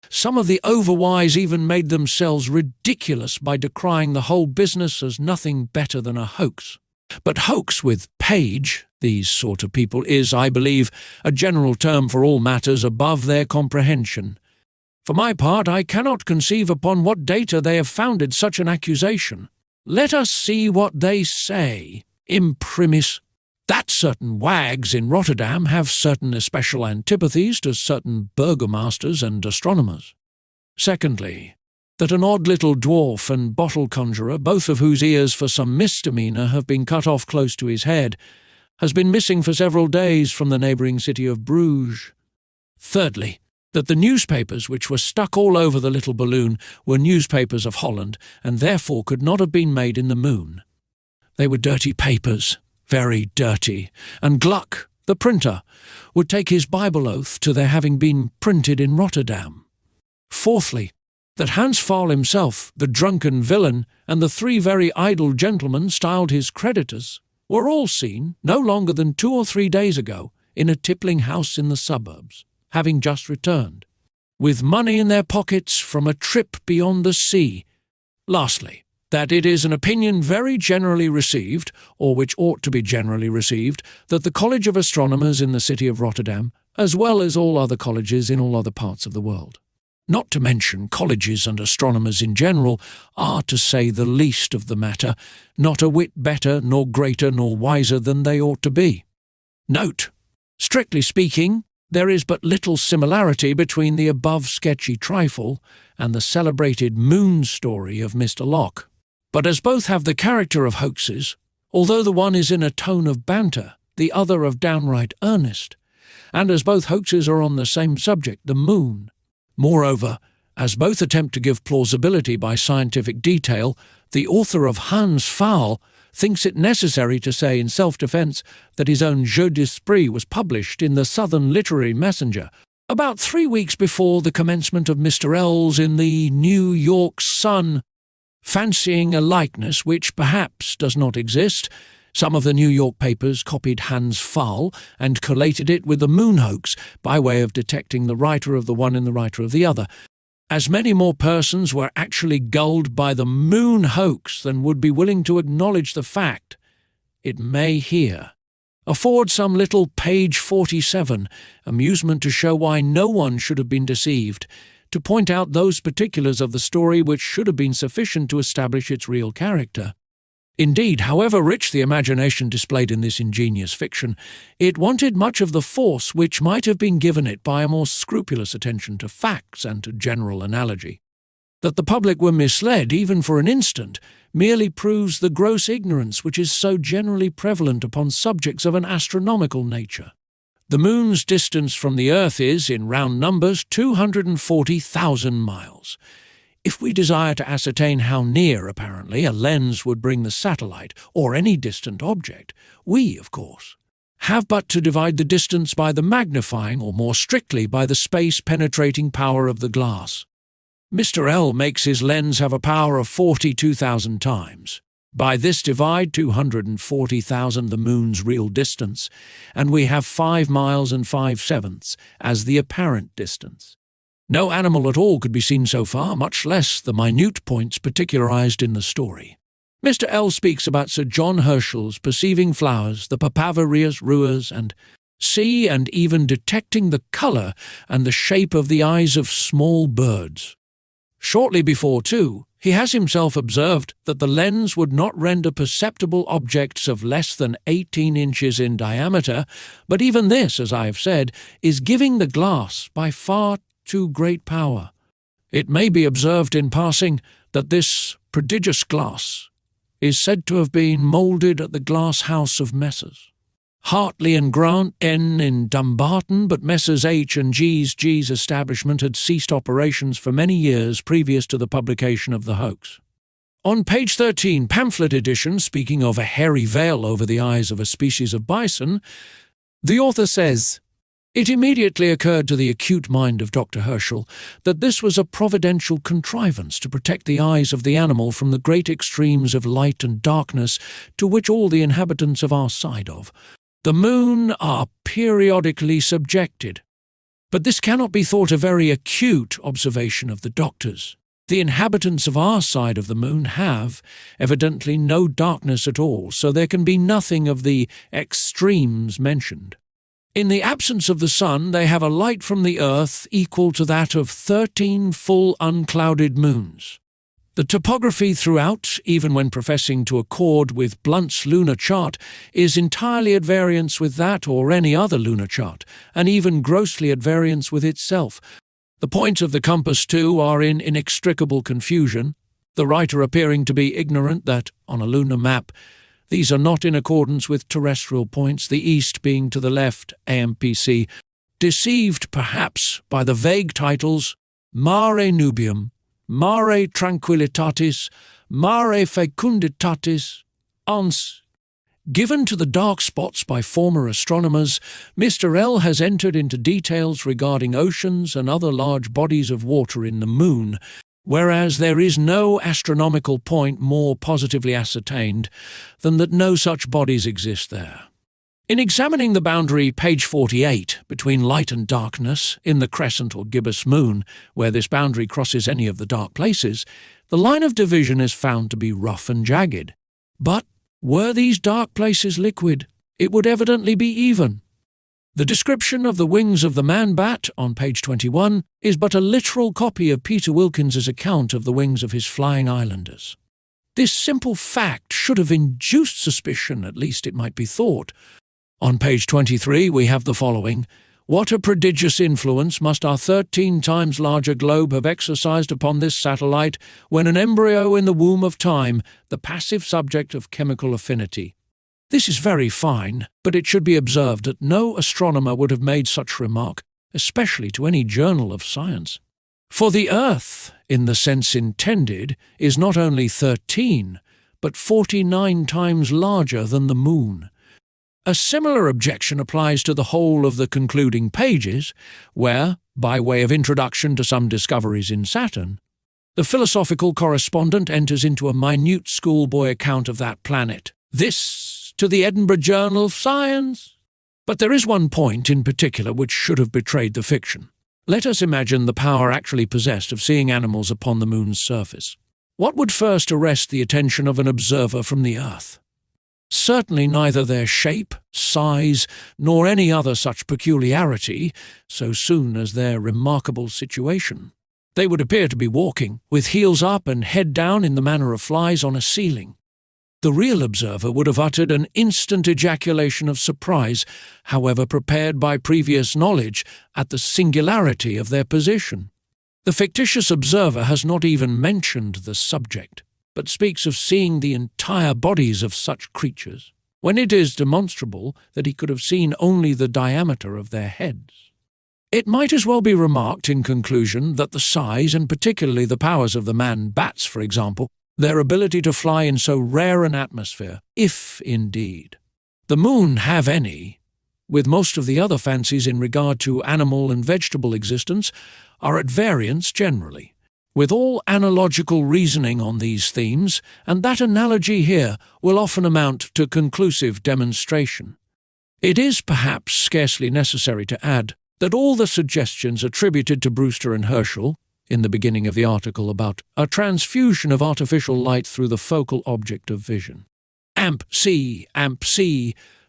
Some of the overwise even made themselves ridiculous by decrying the whole business as nothing better than a hoax. But hoax with page, these sort of people, is, I believe, a general term for all matters above their comprehension. For my part, I cannot conceive upon what data they have founded such an accusation. Let us see what they say. Imprimis, that certain wags in Rotterdam have certain especial antipathies to certain burgomasters and astronomers. Secondly, that an odd little dwarf and bottle conjurer, both of whose ears for some misdemeanour have been cut off close to his head, has been missing for several days from the neighbouring city of Bruges. Thirdly, that the newspapers which were stuck all over the little balloon were newspapers of Holland, and therefore could not have been made in the moon. They were dirty papers, very dirty, and Gluck, the printer, would take his Bible oath to their having been printed in Rotterdam. Fourthly, that Hans Pfaall himself, the drunken villain, and the 3 very idle gentlemen styled his creditors, were all seen, no longer than 2 or 3 days ago, in a tippling house in the suburbs, having just returned, with money in their pockets from a trip beyond the sea. Lastly, that it is an opinion very generally received, or which ought to be generally received, that the College of Astronomers in the city of Rotterdam, as well as all other colleges in all other parts of the world, not to mention colleges and astronomers in general, are, to say the least of the matter, not a whit better nor greater nor wiser than they ought to be. Note, strictly speaking, there is but little similarity between the above sketchy trifle and the celebrated moon story of Mr. Locke. But as both have the character of hoaxes, although the one is in a tone of banter, the other of downright earnest, and as both hoaxes are on the same subject, the moon. Moreover, as both attempt to give plausibility by scientific detail, the author of Hans Pfaall thinks it necessary to say in self-defence that his own jeu d'esprit was published in the Southern Literary Messenger about 3 weeks before the commencement of Mr. L's in the New York Sun, fancying a likeness which perhaps does not exist. Some of the New York papers copied Hans Pfaall and collated it with the moon hoax by way of detecting the writer of the one in the writer of the other. As many more persons were actually gulled by the moon hoax than would be willing to acknowledge the fact. It may here afford some little page 47 amusement to show why no one should have been deceived, to point out those particulars of the story which should have been sufficient to establish its real character. Indeed, however rich the imagination displayed in this ingenious fiction, it wanted much of the force which might have been given it by a more scrupulous attention to facts and to general analogy. That the public were misled, even for an instant, merely proves the gross ignorance which is so generally prevalent upon subjects of an astronomical nature. The moon's distance from the earth is, in round numbers, 240,000 miles. If we desire to ascertain how near, apparently, a lens would bring the satellite, or any distant object, we, of course, have but to divide the distance by the magnifying, or more strictly, by the space-penetrating power of the glass. Mr. L makes his lens have a power of 42,000 times. By this divide 240,000 the moon's real distance, and we have 5 miles and 5/7 as the apparent distance. No animal at all could be seen so far, much less the minute points particularized in the story. Mr. L speaks about Sir John Herschel's perceiving flowers, the Papaver ruas, and see and even detecting the colour and the shape of the eyes of small birds. Shortly before, too, he has himself observed that the lens would not render perceptible objects of less than 18 inches in diameter, but even this, as I have said, is giving the glass by far too great power. It may be observed in passing that this prodigious glass is said to have been moulded at the glass house of Messrs. Hartley and Grant N in Dumbarton, but Messrs. H and G's establishment had ceased operations for many years previous to the publication of the hoax. On page 13, pamphlet edition, speaking of a hairy veil over the eyes of a species of bison, the author says, "It immediately occurred to the acute mind of Dr. Herschel that this was a providential contrivance to protect the eyes of the animal from the great extremes of light and darkness to which all the inhabitants of our side of the moon are periodically subjected. But this cannot be thought a very acute observation of the doctor's. The inhabitants of our side of the moon have, evidently, no darkness at all, so there can be nothing of the extremes mentioned. In the absence of the sun, they have a light from the earth equal to that of 13 full unclouded moons. The topography throughout, even when professing to accord with Blunt's lunar chart, is entirely at variance with that or any other lunar chart, and even grossly at variance with itself. The points of the compass, too, are in inextricable confusion, the writer appearing to be ignorant that, on a lunar map, these are not in accordance with terrestrial points, the east being to the left, AMPC, deceived perhaps by the vague titles Mare Nubium, Mare Tranquillitatis, Mare Fecunditatis, Ans. Given to the dark spots by former astronomers, Mr. L has entered into details regarding oceans and other large bodies of water in the moon, whereas there is no astronomical point more positively ascertained than that no such bodies exist there. In examining the boundary, page 48, between light and darkness, in the crescent or gibbous moon, where this boundary crosses any of the dark places, the line of division is found to be rough and jagged. But were these dark places liquid, it would evidently be even. The description of the wings of the man-bat on page 21 is but a literal copy of Peter Wilkins's account of the wings of his flying islanders. This simple fact should have induced suspicion, at least it might be thought. On page 23 we have the following: "What a prodigious influence must our 13 times larger globe have exercised upon this satellite when an embryo in the womb of time, the passive subject of chemical affinity." This is very fine, but it should be observed that no astronomer would have made such remark, especially to any journal of science. For the Earth, in the sense intended, is not only 13, but 49 times larger than the Moon. A similar objection applies to the whole of the concluding pages, where, by way of introduction to some discoveries in Saturn, the philosophical correspondent enters into a minute schoolboy account of that planet. This to the Edinburgh Journal of Science. But there is one point in particular which should have betrayed the fiction. Let us imagine the power actually possessed of seeing animals upon the Moon's surface. What would first arrest the attention of an observer from the Earth? Certainly neither their shape, size, nor any other such peculiarity, so soon as their remarkable situation. They would appear to be walking, with heels up and head down in the manner of flies on a ceiling. The real observer would have uttered an instant ejaculation of surprise, however prepared by previous knowledge, at the singularity of their position. The fictitious observer has not even mentioned the subject, but speaks of seeing the entire bodies of such creatures, when it is demonstrable that he could have seen only the diameter of their heads. It might as well be remarked in conclusion that the size, and particularly the powers of the man-bats, for example, their ability to fly in so rare an atmosphere, if indeed the Moon have any, with most of the other fancies in regard to animal and vegetable existence, are at variance generally, with all analogical reasoning on these themes, and that analogy here will often amount to conclusive demonstration. It is perhaps scarcely necessary to add that all the suggestions attributed to Brewster and Herschel, in the beginning of the article about a transfusion of artificial light through the focal object of vision, amp C,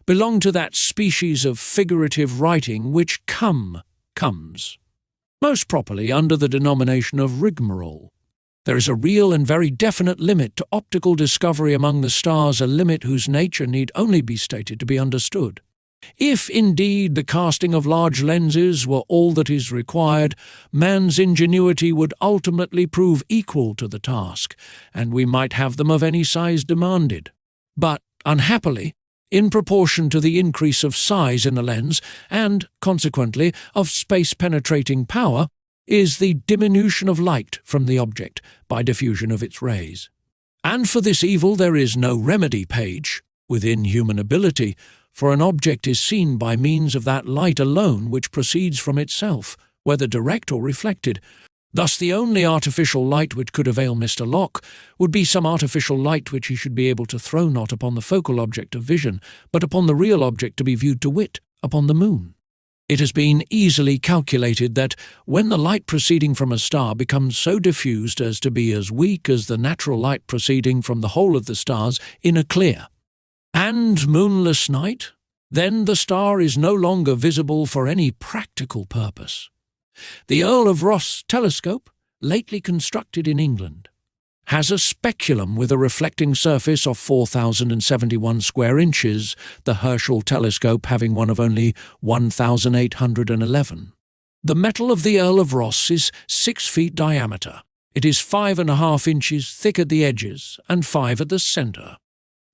belong to that species of figurative writing which comes, most properly under the denomination of rigmarole. There is a real and very definite limit to optical discovery among the stars, a limit whose nature need only be stated to be understood. If indeed the casting of large lenses were all that is required, man's ingenuity would ultimately prove equal to the task, and we might have them of any size demanded. But, unhappily, in proportion to the increase of size in the lens, and, consequently, of space-penetrating power, is the diminution of light from the object by diffusion of its rays. And for this evil there is no remedy, page, within human ability, for an object is seen by means of that light alone which proceeds from itself, whether direct or reflected. Thus the only artificial light which could avail Mr. Locke would be some artificial light which he should be able to throw not upon the focal object of vision, but upon the real object to be viewed, to wit, upon the Moon. It has been easily calculated that when the light proceeding from a star becomes so diffused as to be as weak as the natural light proceeding from the whole of the stars in a clear and moonless night, then the star is no longer visible for any practical purpose. The Earl of Rosse telescope, lately constructed in England, has a speculum with a reflecting surface of 4,071 square inches, the Herschel telescope having one of only 1,811. The metal of the Earl of Rosse is 6 feet diameter. It is 5.5 inches thick at the edges and 5 at the centre.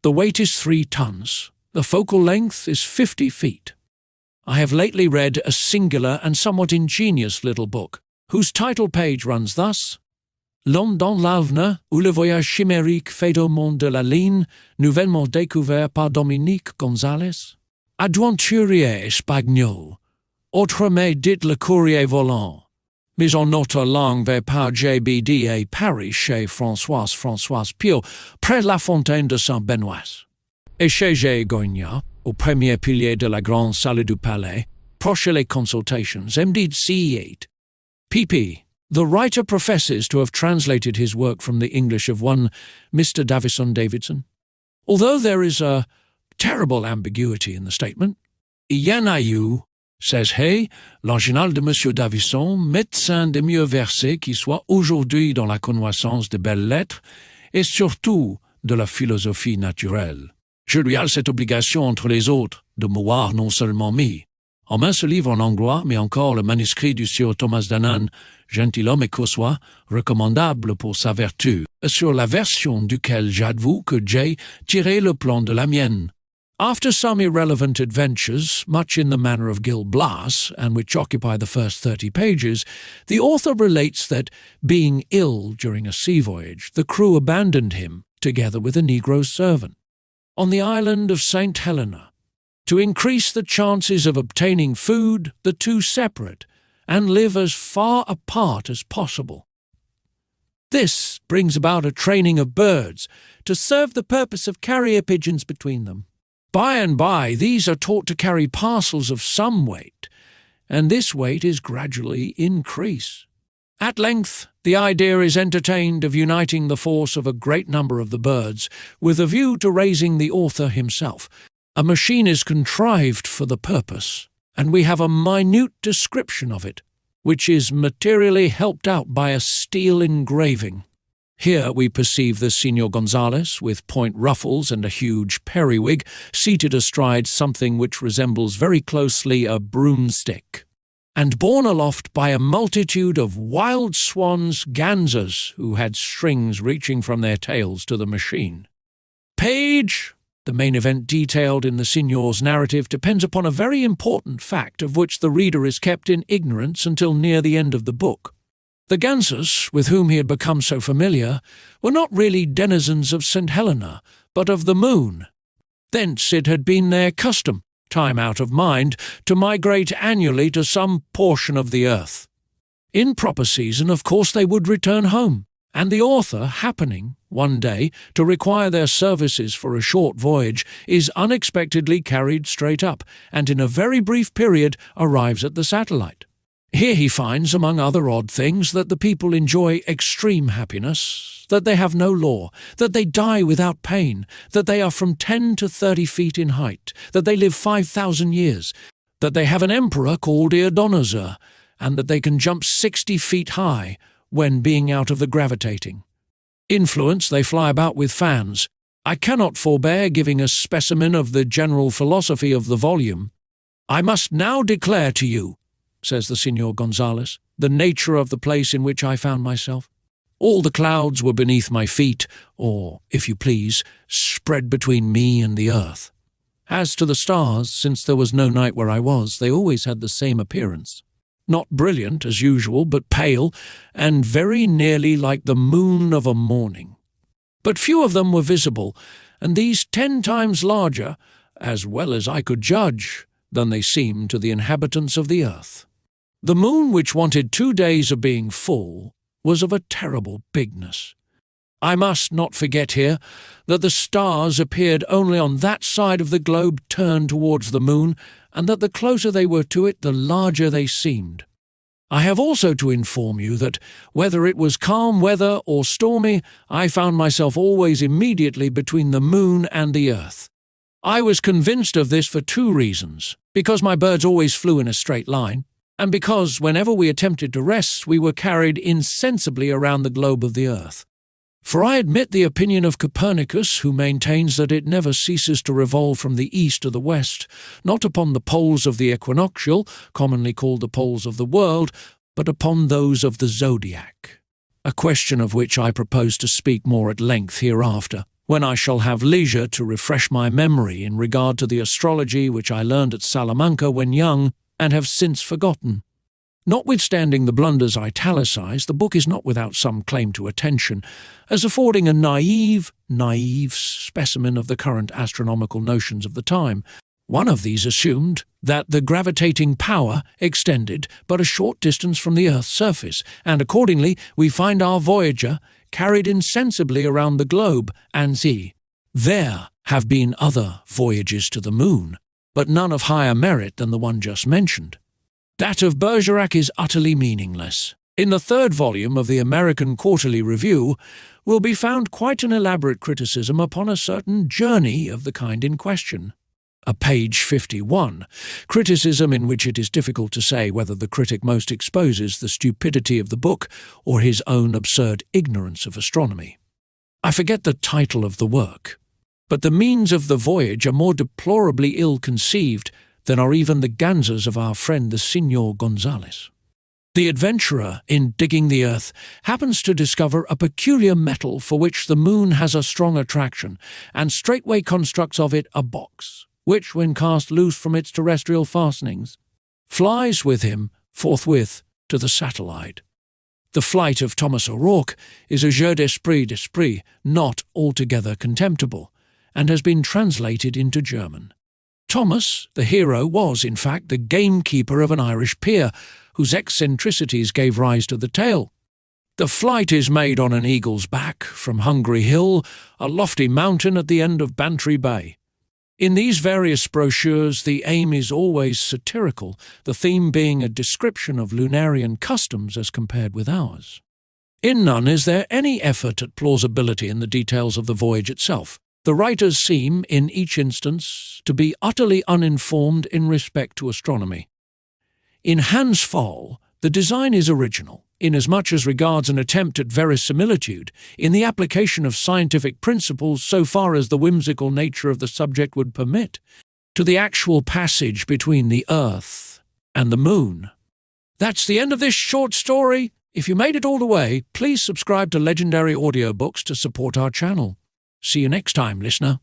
The weight is 3 tons. The focal length is 50 feet. I have lately read a singular and somewhat ingenious little book, whose title page runs thus: L'homme dans l'avenir ou le voyage chimérique fait au monde de la ligne, nouvellement découvert par Dominique Gonzalez, adventurier espagnol, autrement dit le courrier volant, mis en notre langue par JBD et Paris chez Françoise Pio, près la fontaine de Saint-Benoît. Et chez G. Goignat, au premier pilier de la grande salle du palais, proche les consultations, MD C8. pp. The writer professes to have translated his work from the English of one Mr. Davison Davidson. Although there is a terrible ambiguity in the statement, il y en a eu says Hay, l'original de Monsieur Davison, médecin des mieux versés qui soit aujourd'hui dans la connaissance des belles lettres et surtout de la philosophie naturelle. Je lui ai cette obligation entre les autres de m'avoir non seulement mis en main ce livre en anglais, mais encore le manuscrit du sieur Thomas d'Annan, gentilhomme et qu'ausoit, recommandable pour sa vertu, sur la version duquel j'avoue que j'ai tiré le plan de la mienne. After some irrelevant adventures, much in the manner of Gil Blas, and which occupy the first 30 pages, the author relates that, being ill during a sea voyage, the crew abandoned him, together with a Negro servant, on the island of St. Helena. To increase the chances of obtaining food, the two separate, and live as far apart as possible. This brings about a training of birds to serve the purpose of carrier pigeons between them. By and by, these are taught to carry parcels of some weight, and this weight is gradually increased. At length, the idea is entertained of uniting the force of a great number of the birds with a view to raising the author himself. A machine is contrived for the purpose, and we have a minute description of it, which is materially helped out by a steel engraving. Here we perceive the Signor Gonzales, with point ruffles and a huge periwig, seated astride something which resembles very closely a broomstick, and borne aloft by a multitude of wild swans, gansers, who had strings reaching from their tails to the machine. Page, the main event detailed in the Signor's narrative, depends upon a very important fact of which the reader is kept in ignorance until near the end of the book. The Gansers, with whom he had become so familiar, were not really denizens of St. Helena, but of the moon. Thence it had been their custom, time out of mind, to migrate annually to some portion of the earth. In proper season, of course, they would return home, and the author, happening, one day, to require their services for a short voyage, is unexpectedly carried straight up, and in a very brief period arrives at the satellite. Here he finds, among other odd things, that the people enjoy extreme happiness, that they have no law, that they die without pain, that they are from 10 to 30 feet in height, that they live 5,000 years, that they have an emperor called Eodonozer, and that they can jump 60 feet high when being out of the gravitating. Influence, they fly about with fans. I cannot forbear giving a specimen of the general philosophy of the volume. I must now declare to you, says the Signor Gonzales, the nature of the place in which I found myself. All the clouds were beneath my feet, or, if you please, spread between me and the earth. As to the stars, since there was no night where I was, they always had the same appearance. Not brilliant, as usual, but pale, and very nearly like the moon of a morning. But few of them were visible, and these 10 times larger, as well as I could judge, than they seemed to the inhabitants of the earth. The moon, which wanted 2 days of being full, was of a terrible bigness. I must not forget here that the stars appeared only on that side of the globe turned towards the moon, and that the closer they were to it, the larger they seemed. I have also to inform you that, whether it was calm weather or stormy, I found myself always immediately between the moon and the earth. I was convinced of this for 2 reasons: because my birds always flew in a straight line, and because, whenever we attempted to rest, we were carried insensibly around the globe of the earth. For I admit the opinion of Copernicus, who maintains that it never ceases to revolve from the east to the west, not upon the poles of the equinoctial, commonly called the poles of the world, but upon those of the zodiac, a question of which I propose to speak more at length hereafter, when I shall have leisure to refresh my memory in regard to the astrology which I learned at Salamanca when young, and have since forgotten. Notwithstanding the blunders italicized, the book is not without some claim to attention, as affording a naive specimen of the current astronomical notions of the time. One of these assumed that the gravitating power extended but a short distance from the Earth's surface, and accordingly we find our voyager carried insensibly around the globe, and see, there have been other voyages to the moon, but none of higher merit than the one just mentioned. That of Bergerac is utterly meaningless. In the 3rd volume of the American Quarterly Review will be found quite an elaborate criticism upon a certain journey of the kind in question. page 51, criticism in which it is difficult to say whether the critic most exposes the stupidity of the book or his own absurd ignorance of astronomy. I forget the title of the work, but the means of the voyage are more deplorably ill-conceived than are even the ganzas of our friend the Signor Gonzales. The adventurer, in digging the earth, happens to discover a peculiar metal for which the moon has a strong attraction, and straightway constructs of it a box, which, when cast loose from its terrestrial fastenings, flies with him forthwith to the satellite. The flight of Thomas O'Rourke is a jeu d'esprit not altogether contemptible, and has been translated into German. Thomas, the hero, was, in fact, the gamekeeper of an Irish pier, whose eccentricities gave rise to the tale. The flight is made on an eagle's back from Hungry Hill, a lofty mountain at the end of Bantry Bay. In these various brochures, the aim is always satirical, the theme being a description of lunarian customs as compared with ours. In none is there any effort at plausibility in the details of the voyage itself. The writers seem, in each instance, to be utterly uninformed in respect to astronomy. In Hans Pfaall, the design is original, inasmuch as regards an attempt at verisimilitude in the application of scientific principles so far as the whimsical nature of the subject would permit, to the actual passage between the Earth and the Moon. That's the end of this short story. If you made it all the way, please subscribe to Legendary Audiobooks to support our channel. See you next time, listener.